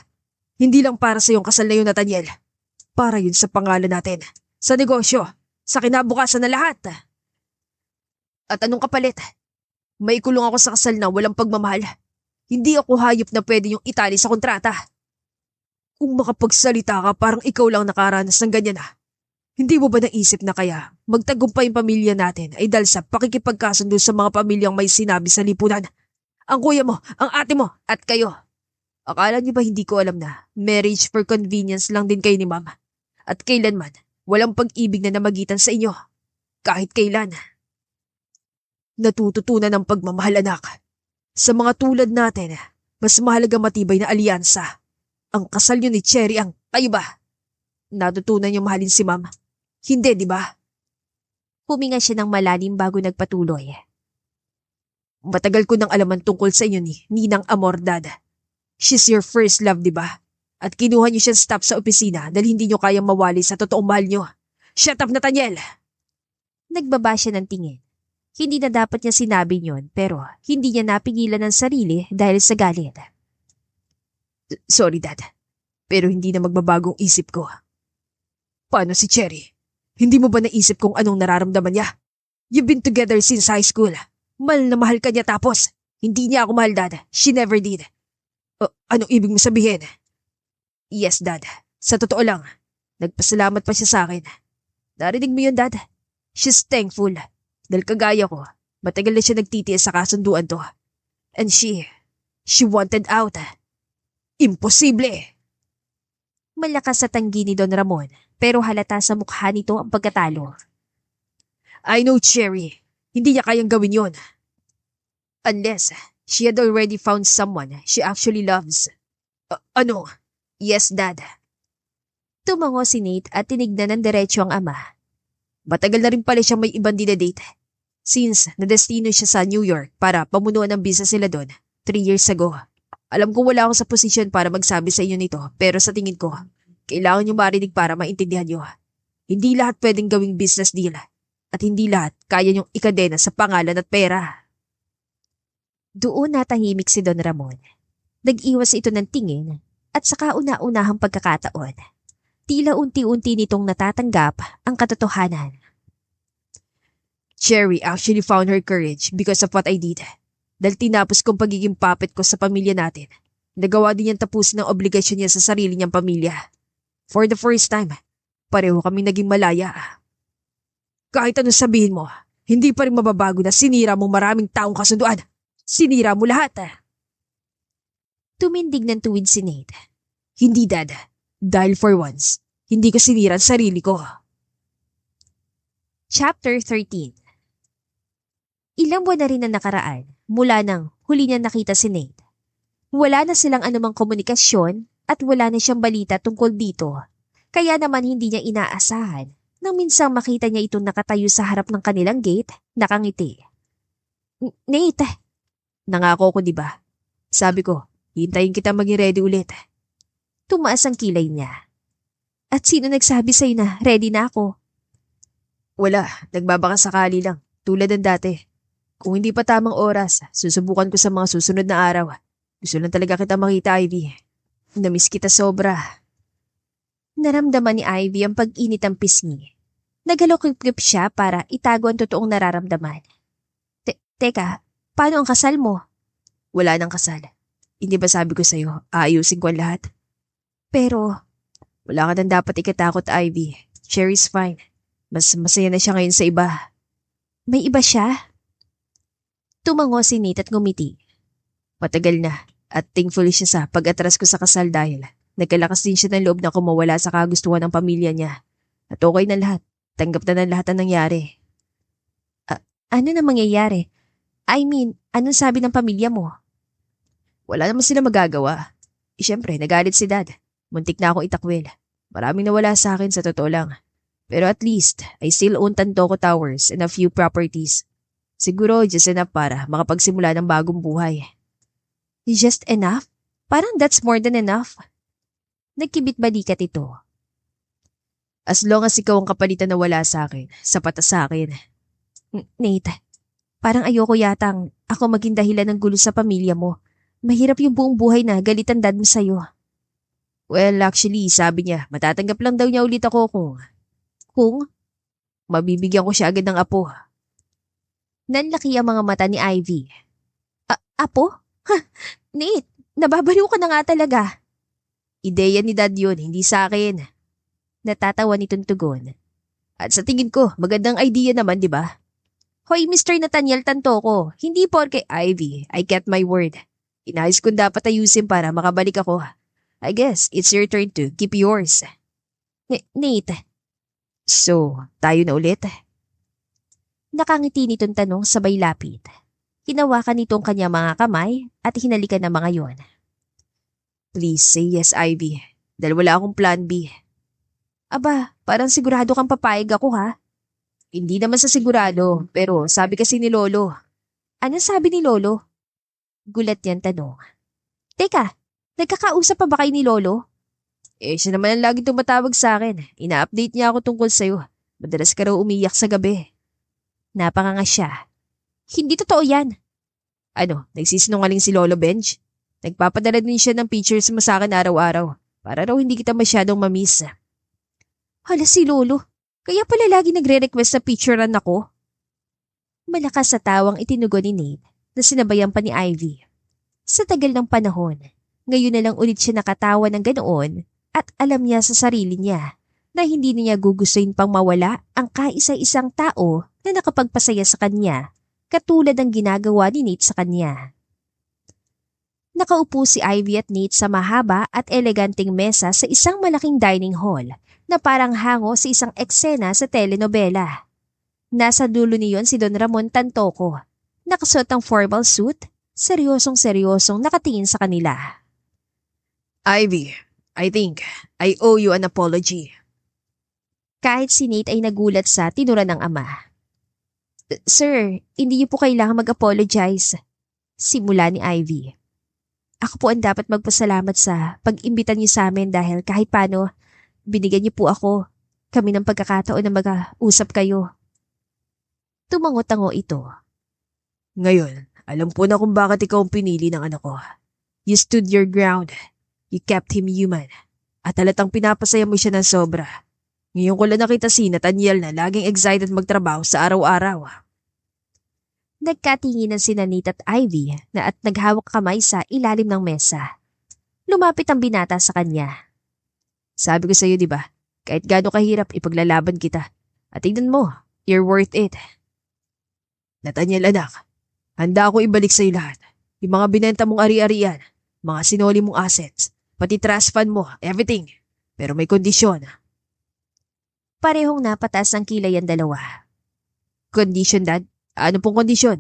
B: Hindi lang para sa iyong kasal na yun, Nathaniel. Para yun sa pangalan natin, sa negosyo, sa kinabukasan na lahat. At anong kapalit? May kulong ako sa kasal na walang pagmamahal. Hindi ako hayop na pwede yung itali sa kontrata. Kung makapagsalita ka parang ikaw lang nakaranas ng ganyan na. Hindi mo ba naisip na kaya magtagumpay yung pamilya natin ay dahil sa pakikipagkasundo sa mga pamilyang may sinabi sa lipunan? Ang kuya mo, ang ate mo, at kayo. Akala niyo ba hindi ko alam na marriage for convenience lang din kayo ni Mama? At kailanman, walang pag-ibig na namagitan sa inyo. Kahit kailan. Natututunan ng pagmamahal, anak. Sa mga tulad natin, mas mahalaga matibay na alyansa. Ang kasal niyo ni Cherry ang kayo ba? Natutunan niyo mahalin si Mama. Hindi, di ba?
A: Huminga siya ng malalim bago nagpatuloy.
B: Matagal ko nang alaman tungkol sa inyo ni Ninang Amor, Dad. She's your first love, di ba? At kinuha niyo siyang staff sa opisina dahil hindi niyo kayang mawali sa totoong mahal niyo. Shut up, Nathaniel!
A: Nagbaba siya ng tingin. Hindi na dapat niya sinabi yun, pero hindi niya napigilan ng sarili dahil sa galit.
B: Sorry, Dad. Pero hindi na magbabagong isip ko. Paano si Cherry? Hindi mo ba naisip kung anong nararamdaman niya? You've been together since high school. Mahal na mahal ka niya tapos hindi niya ako mahal, Dad. She never did. Anong ibig mo sabihin? Yes, Dad. Sa totoo lang, nagpasalamat pa siya sa akin. Narinig mo yun, Dad? She's thankful. Dahil kagaya ko, matagal na siya nagtitiis sa kasunduan to. And she wanted out. Imposible!
A: Malakas sa tanggi ni Don Ramon, pero halata sa mukha nito ang pagkatalo.
B: I know, Cherry. Hindi niya kayang gawin yon. Unless she had already found someone she actually loves. Ano? Yes, Dad.
A: Tumango si Nate at tinignan ng diretso ang ama.
B: Matagal na rin pala siyang may ibang dinadate. Since nadestino siya sa New York para pamunuan ng business nila doon 3 years ago. Alam ko wala ako sa posisyon para magsabi sa inyo nito, pero sa tingin ko, kailangan niyo marinig para maintindihan niyo. Hindi lahat pwedeng gawing business deal. At hindi lahat kaya niyong ikadena sa pangalan at pera.
A: Doon natahimik si Don Ramon. Nag-iwas ito ng tingin at sa kauna-unahang pagkakataon, tila unti-unti nitong natatanggap ang katotohanan.
B: Cherry actually found her courage because of what I did. Dahil tinapos kong pagiging puppet ko sa pamilya natin, nagawa din niyang tapusin ang obligasyon niya sa sarili niyang pamilya. For the first time, pareho kami naging malaya. Kahit anong sabihin mo, hindi pa rin mababago na sinira mo maraming taong kasunduan. Sinira mo lahat.
A: Tumindig ng tuwid si Nate.
B: Hindi, Dad. Dahil for once, hindi ko sinira ang sarili ko.
A: Chapter 13. Ilang buwan na rin ang nakaraan mula nang huli niya nakita si Nate. Wala na silang anumang komunikasyon at wala na siyang balita tungkol dito. Kaya naman hindi niya inaasahan nang minsang makita niya itong nakatayo sa harap ng kanilang gate, nakangiti. Nate!
B: Nangako ko, di ba? Sabi ko, hintayin kita maging ready ulit.
A: Tumaas ang kilay niya. At sino nagsabi sa'yo na ready na ako?
B: Wala, nagbabaka sakali lang, tulad ng dati. Kung hindi pa tamang oras, susubukan ko sa mga susunod na araw. Gusto lang talaga kita makita, Ivy. Namiss kita sobra.
A: Naramdaman ni Ivy ang pag-init ang pisngi. Naghalokip-kip siya para itago ang totoong nararamdaman. Teka, paano ang kasal mo?
B: Wala nang kasal. Hindi ba sabi ko sa'yo, aayusin ko ang lahat?
A: Pero,
B: wala ka nang dapat ikatakot, Ivy. Cherry's fine. Mas masaya na siya ngayon sa iba.
A: May iba siya? Tumango si Nate at ngumiti.
B: Matagal na at thankful siya sa pag-atras ko sa kasal dahil nagkalakas din siya ng loob na kumawala sa kagustuhan ng pamilya niya. At okay na lahat. tanggap na ng lahat ng nangyari.
A: Ano na mangyayari? I mean, anong sabi ng pamilya mo?
B: Wala naman sila magagawa. Siyempre, nagalit si Dad. Muntik na akong itakwil. Maraming nawala sa akin sa totoo lang. Pero at least, I still own Tantoco Towers and a few properties. Siguro just enough para makapagsimula ng bagong buhay.
A: Just enough? Parang that's more than enough. Nagkibit balikat ito.
B: As long as ikaw ang kapalitan na wala sa akin, sapat na sa akin.
A: Nate, parang ayoko yatang ako maging dahilan ng gulo sa pamilya mo. Mahirap yung buong buhay na galit ang dad mo sa'yo.
B: Well, actually, sabi niya, matatanggap lang daw niya ulit ako kung mabibigyan ko siya agad ng apo.
A: Nanlaki ang mga mata ni Ivy. Apo? Nate, nababaliw ka na nga talaga.
B: Ideya ni Dad yun, hindi sa akin.
A: Natatawa nitong tugon.
B: At sa tingin ko, magandang idea naman, di ba?
A: Hoy, Mr. Nathaniel Tantoco, hindi porke
B: Ivy, I kept my word. Inayos kong dapat ayusin para makabalik ako. I guess it's your turn to keep yours.
A: Nate.
B: So, tayo na ulit?
A: Nakangiti nitong tanong sabay lapit. Hinawakan nitong kanyang mga kamay at hinalikan ng mga yon.
B: Please say yes, Ivy. Dahil wala akong plan B.
A: Aba, parang sigurado kang papayag ako ha?
B: Hindi naman sa sigurado, pero sabi kasi ni Lolo.
A: Ano sabi ni Lolo? Gulat niyan tanong. Teka, nagkakausap pa ba kayo ni Lolo?
B: Siya naman ang laging tumatawag sa akin. Ina-update niya ako tungkol sa'yo. Madalas ka raw umiyak sa gabi.
A: Napakanga siya. Hindi totoo yan.
B: Ano, nagsisinungaling si Lolo Benj? Nagpapadala din siya ng pictures mo sa akin araw-araw. Para raw hindi kita masyadong mamiss.
A: Hala si Lolo. Kaya pala lagi nagre-request sa picturean ako. Malakas sa tawang itinugon ni Nate na sinabayan pa ni Ivy. Sa tagal ng panahon, ngayon na lang ulit siya nakatawa ng ganoon at alam niya sa sarili niya na hindi niya gugustuhin pang mawala ang kaisa-isang tao na nakapagpasaya sa kanya katulad ng ginagawa ni Nate sa kanya. Nakaupo si Ivy at Nate sa mahaba at eleganteng mesa sa isang malaking dining hall na parang hango sa isang eksena sa telenovela. Nasa dulo niyon si Don Ramon Tantoco, nakasuot ang formal suit, seryosong-seryosong nakatingin sa kanila.
B: Ivy, I think I owe you an apology.
A: Kahit si Nate ay nagulat sa tinura ng ama. Sir, hindi niyo po kailangan mag-apologize. Simula ni Ivy. Ako po ang dapat magpasalamat sa pag-imbita niyo sa amin dahil kahit paano, binigyan niyo po ako. Kami ng pagkakataon na mag-usap kayo. Tumango-tango ito.
B: Ngayon, alam ko na kung bakit ikaw ang pinili ng anak ko. You stood your ground. You kept him human. At halatang pinapasaya mo siya ng sobra. Ngayon ko lang nakita si Nathaniel na laging excited magtrabaho sa araw-araw.
A: Nagkatinginan si Nate at Ivy na at naghawak kamay sa ilalim ng mesa. Lumapit ang binata sa kanya.
B: Sabi ko sa'yo, di ba? Kahit gaano kahirap, ipaglalaban kita. At tignan mo, you're worth it. Nathaniel anak, handa ako ibalik sa'yo lahat. Yung mga binenta mong ari-arian, mga sinoli mong assets, pati trust fund mo, everything. Pero may kondisyon.
A: Parehong napataas ang kilay ang dalawa.
B: Condition, Dad? Ano pong kondisyon?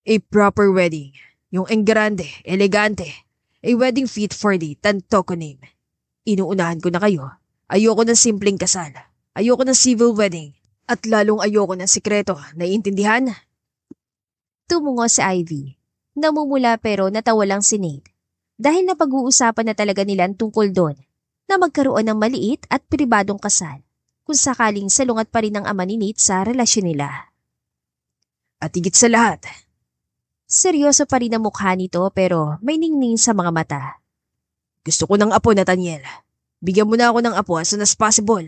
B: A proper wedding. Yung engrande, elegante. A wedding fit for the Tantoco name. Inuunahan ko na kayo. Ayoko ng simpleng kasal. Ayoko ng civil wedding. At lalong ayoko ng sikreto. Naiintindihan?
A: Tumungo si Ivy. Namumula pero natawa lang si Nate. Dahil napag-uusapan na talaga nila tungkol doon na magkaroon ng maliit at pribadong kasal kung sakaling salungat pa rin ang ama ni Nate sa relasyon nila.
B: At higit sa lahat,
A: seryoso pa rin ang mukha nito pero may ningning sa mga mata.
B: Gusto ko ng apo, Nathaniel. Bigyan mo na ako ng apo as soon as possible.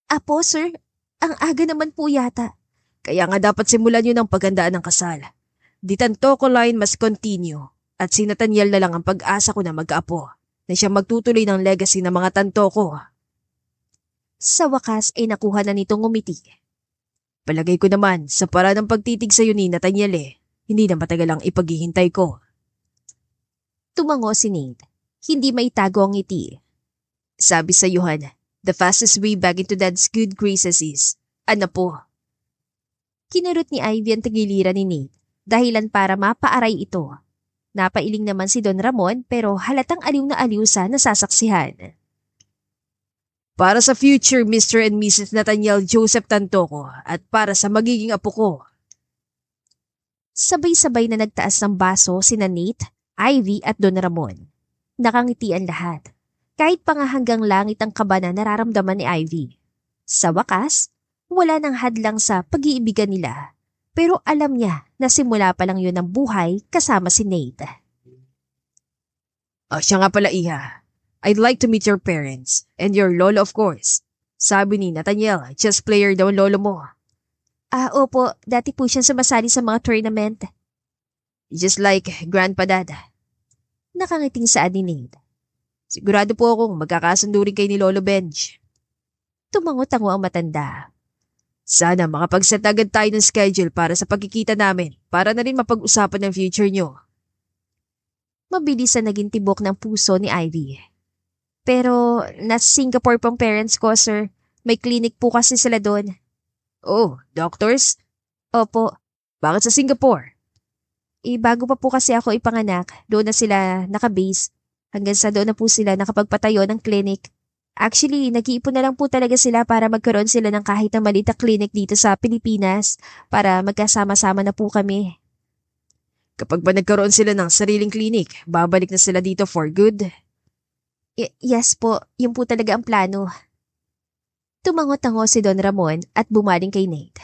A: Apo, sir? Ang aga naman po yata.
B: Kaya nga dapat simulan yun ang paghandaan ng kasal. The Tantoco line must continue at si Nathaniel na lang ang pag-asa ko na mag-apo na siya magtutuloy ng legacy ng mga Tantoco.
A: Sa wakas ay nakuha na nitong ngumiti.
B: Palagay ko naman sa paraan ng pagtitig sa'yo ni Nathaniel hindi na matagal ang ipaghihintay ko.
A: Tumango si Nate. Hindi maitago ang ngiti.
B: Sabi sa Yohan, The fastest way back into Dad's good graces is, ano po?
A: Kinurot ni Ivy ang tagiliran ni Nate, dahilan para mapaaray ito. Napailing naman si Don Ramon pero halatang aliw na aliw sa nasasaksihan.
B: Para sa future Mr. and Mrs. Nathaniel Joseph Tantoco at para sa magiging apo ko.
A: Sabay-sabay na nagtaas ng baso sina Nate, Ivy at Don Ramon. Nakangiti ang lahat. Kahit pa nga hanggang langit ang kaba na nararamdaman ni Ivy. Sa wakas, wala nang hadlang sa pag-iibigan nila. Pero alam niya na simula pa lang yun ang buhay kasama si Nate.
B: Siya nga pala, Iha. I'd like to meet your parents. And your lolo, of course. Sabi ni Nathaniel, chess player daw ang lolo mo.
A: Opo, dati po siyang sumasali sa mga tournament.
B: Just like Grandpa Dad.
A: Nakangiting saad ni Nate.
B: Sigurado po akong magkakasundo rin kay ni Lolo Benj.
A: Tumango-tango ang matanda.
B: Sana makapag-set agad tayo ng schedule para sa pagkikita namin para na rin mapag-usapan ng future nyo.
A: Mabilis na naging tibok ng puso ni Ivy. Pero nasa Singapore pong parents ko, sir. May clinic po kasi sila doon.
B: Oh, doctors?
A: Opo.
B: Bakit sa Singapore?
A: Bago pa po kasi ako ipanganak, doon na sila nakabase. Hanggang sa doon na po sila nakapagpatayo ng clinic. Actually, nag-iipon na lang po talaga sila para magkaroon sila ng kahit na maliit na clinic dito sa Pilipinas para magkasama-sama na po kami.
B: Kapag ba nagkaroon sila ng sariling clinic, babalik na sila dito for good?
A: Yes po, yun po talaga ang plano. Tumango-tango si Don Ramon at bumaling kay Nate.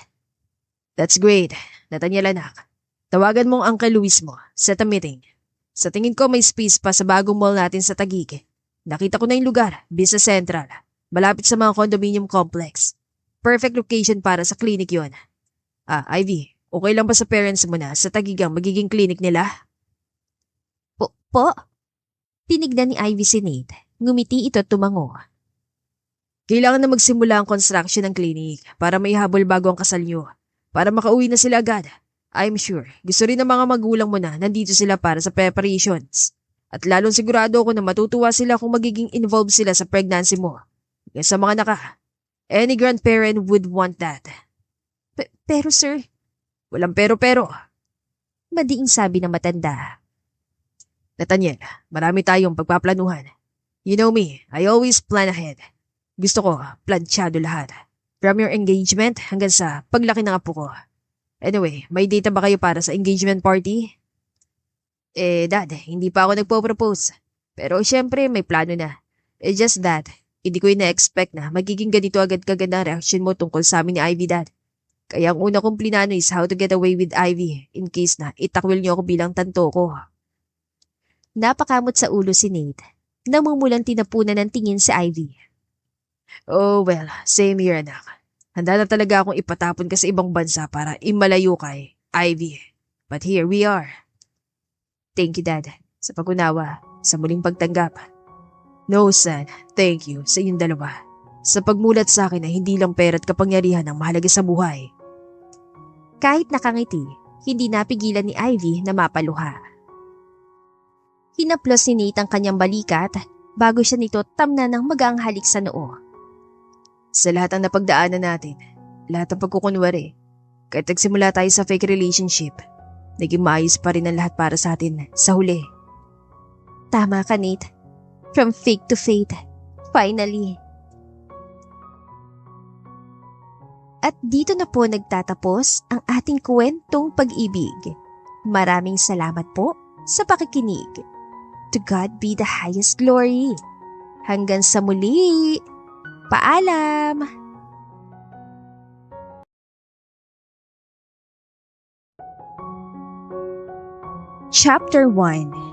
B: That's great, Nathaniel anak. Tawagan mong Uncle Luis mo, set a meeting. Sa tingin ko may space pa sa bagong mall natin sa Taguig. Nakita ko na yung lugar, Business Central. Malapit sa mga condominium complex. Perfect location para sa clinic yon. Ivy, okay lang ba sa parents mo na sa Taguig ang magiging clinic nila?
A: Po? Tinignan ni Ivy si Nate. Ngumiti ito at tumango.
B: Kailangan na magsimula ang construction ng clinic para may habol bago ang kasal nyo. Para makauwi na sila agad. I'm sure, gusto rin ng mga magulang mo na nandito sila para sa preparations. At lalong sigurado ako na matutuwa sila kung magiging involved sila sa pregnancy mo. Kaya sa mga naka, any grandparent would want that.
A: Pero sir,
B: Walang pero.
A: madiing sabi ng matanda.
B: Nathaniel, marami tayong pagpaplanuhan. You know me, I always plan ahead. Gusto ko, planchado lahat. From your engagement hanggang sa paglaki ng apo ko. Anyway, may data ba kayo para sa engagement party? Dad, hindi pa ako nagpo-propose. Pero syempre may plano na. Just that, hindi ko ina-expect na magiging ganito agad kaganda ang reaction mo tungkol sa amin ni Ivy, Dad. Kaya ang una kong plinano is how to get away with Ivy in case na itakwil niyo ako bilang tanto ko.
A: Napakamot sa ulo si Nate. Namumulang tinapunan ng tingin si Ivy.
B: Oh well, same here anak. Handa na talaga akong ipatapon ka sa ibang bansa para imalayo kay Ivy. But here we are. Thank you, Dad, sa pag-unawa, sa muling pagtanggap. No, son, thank you sa inyong dalawa. Sa pagmulat sa akin na hindi lang pera at kapangyarihan ang mahalaga sa buhay.
A: Kahit nakangiti, hindi napigilan ni Ivy na mapaluha. Hinaplos ni Nate ang kanyang balikat bago siya nito tamna ng magaang halik sa noo.
B: Sa lahat ng napagdaanan natin, lahat ng pagkukunwari, kahit nagsimula tayo sa fake relationship, naging maayos pa rin ang lahat para sa atin sa huli.
A: Tama ka, Nate. From fake to faith. Finally. At dito na po nagtatapos ang ating kwentong pag-ibig. Maraming salamat po sa pakikinig. To God be the highest glory. Hanggang sa muli. Paalam! Chapter 1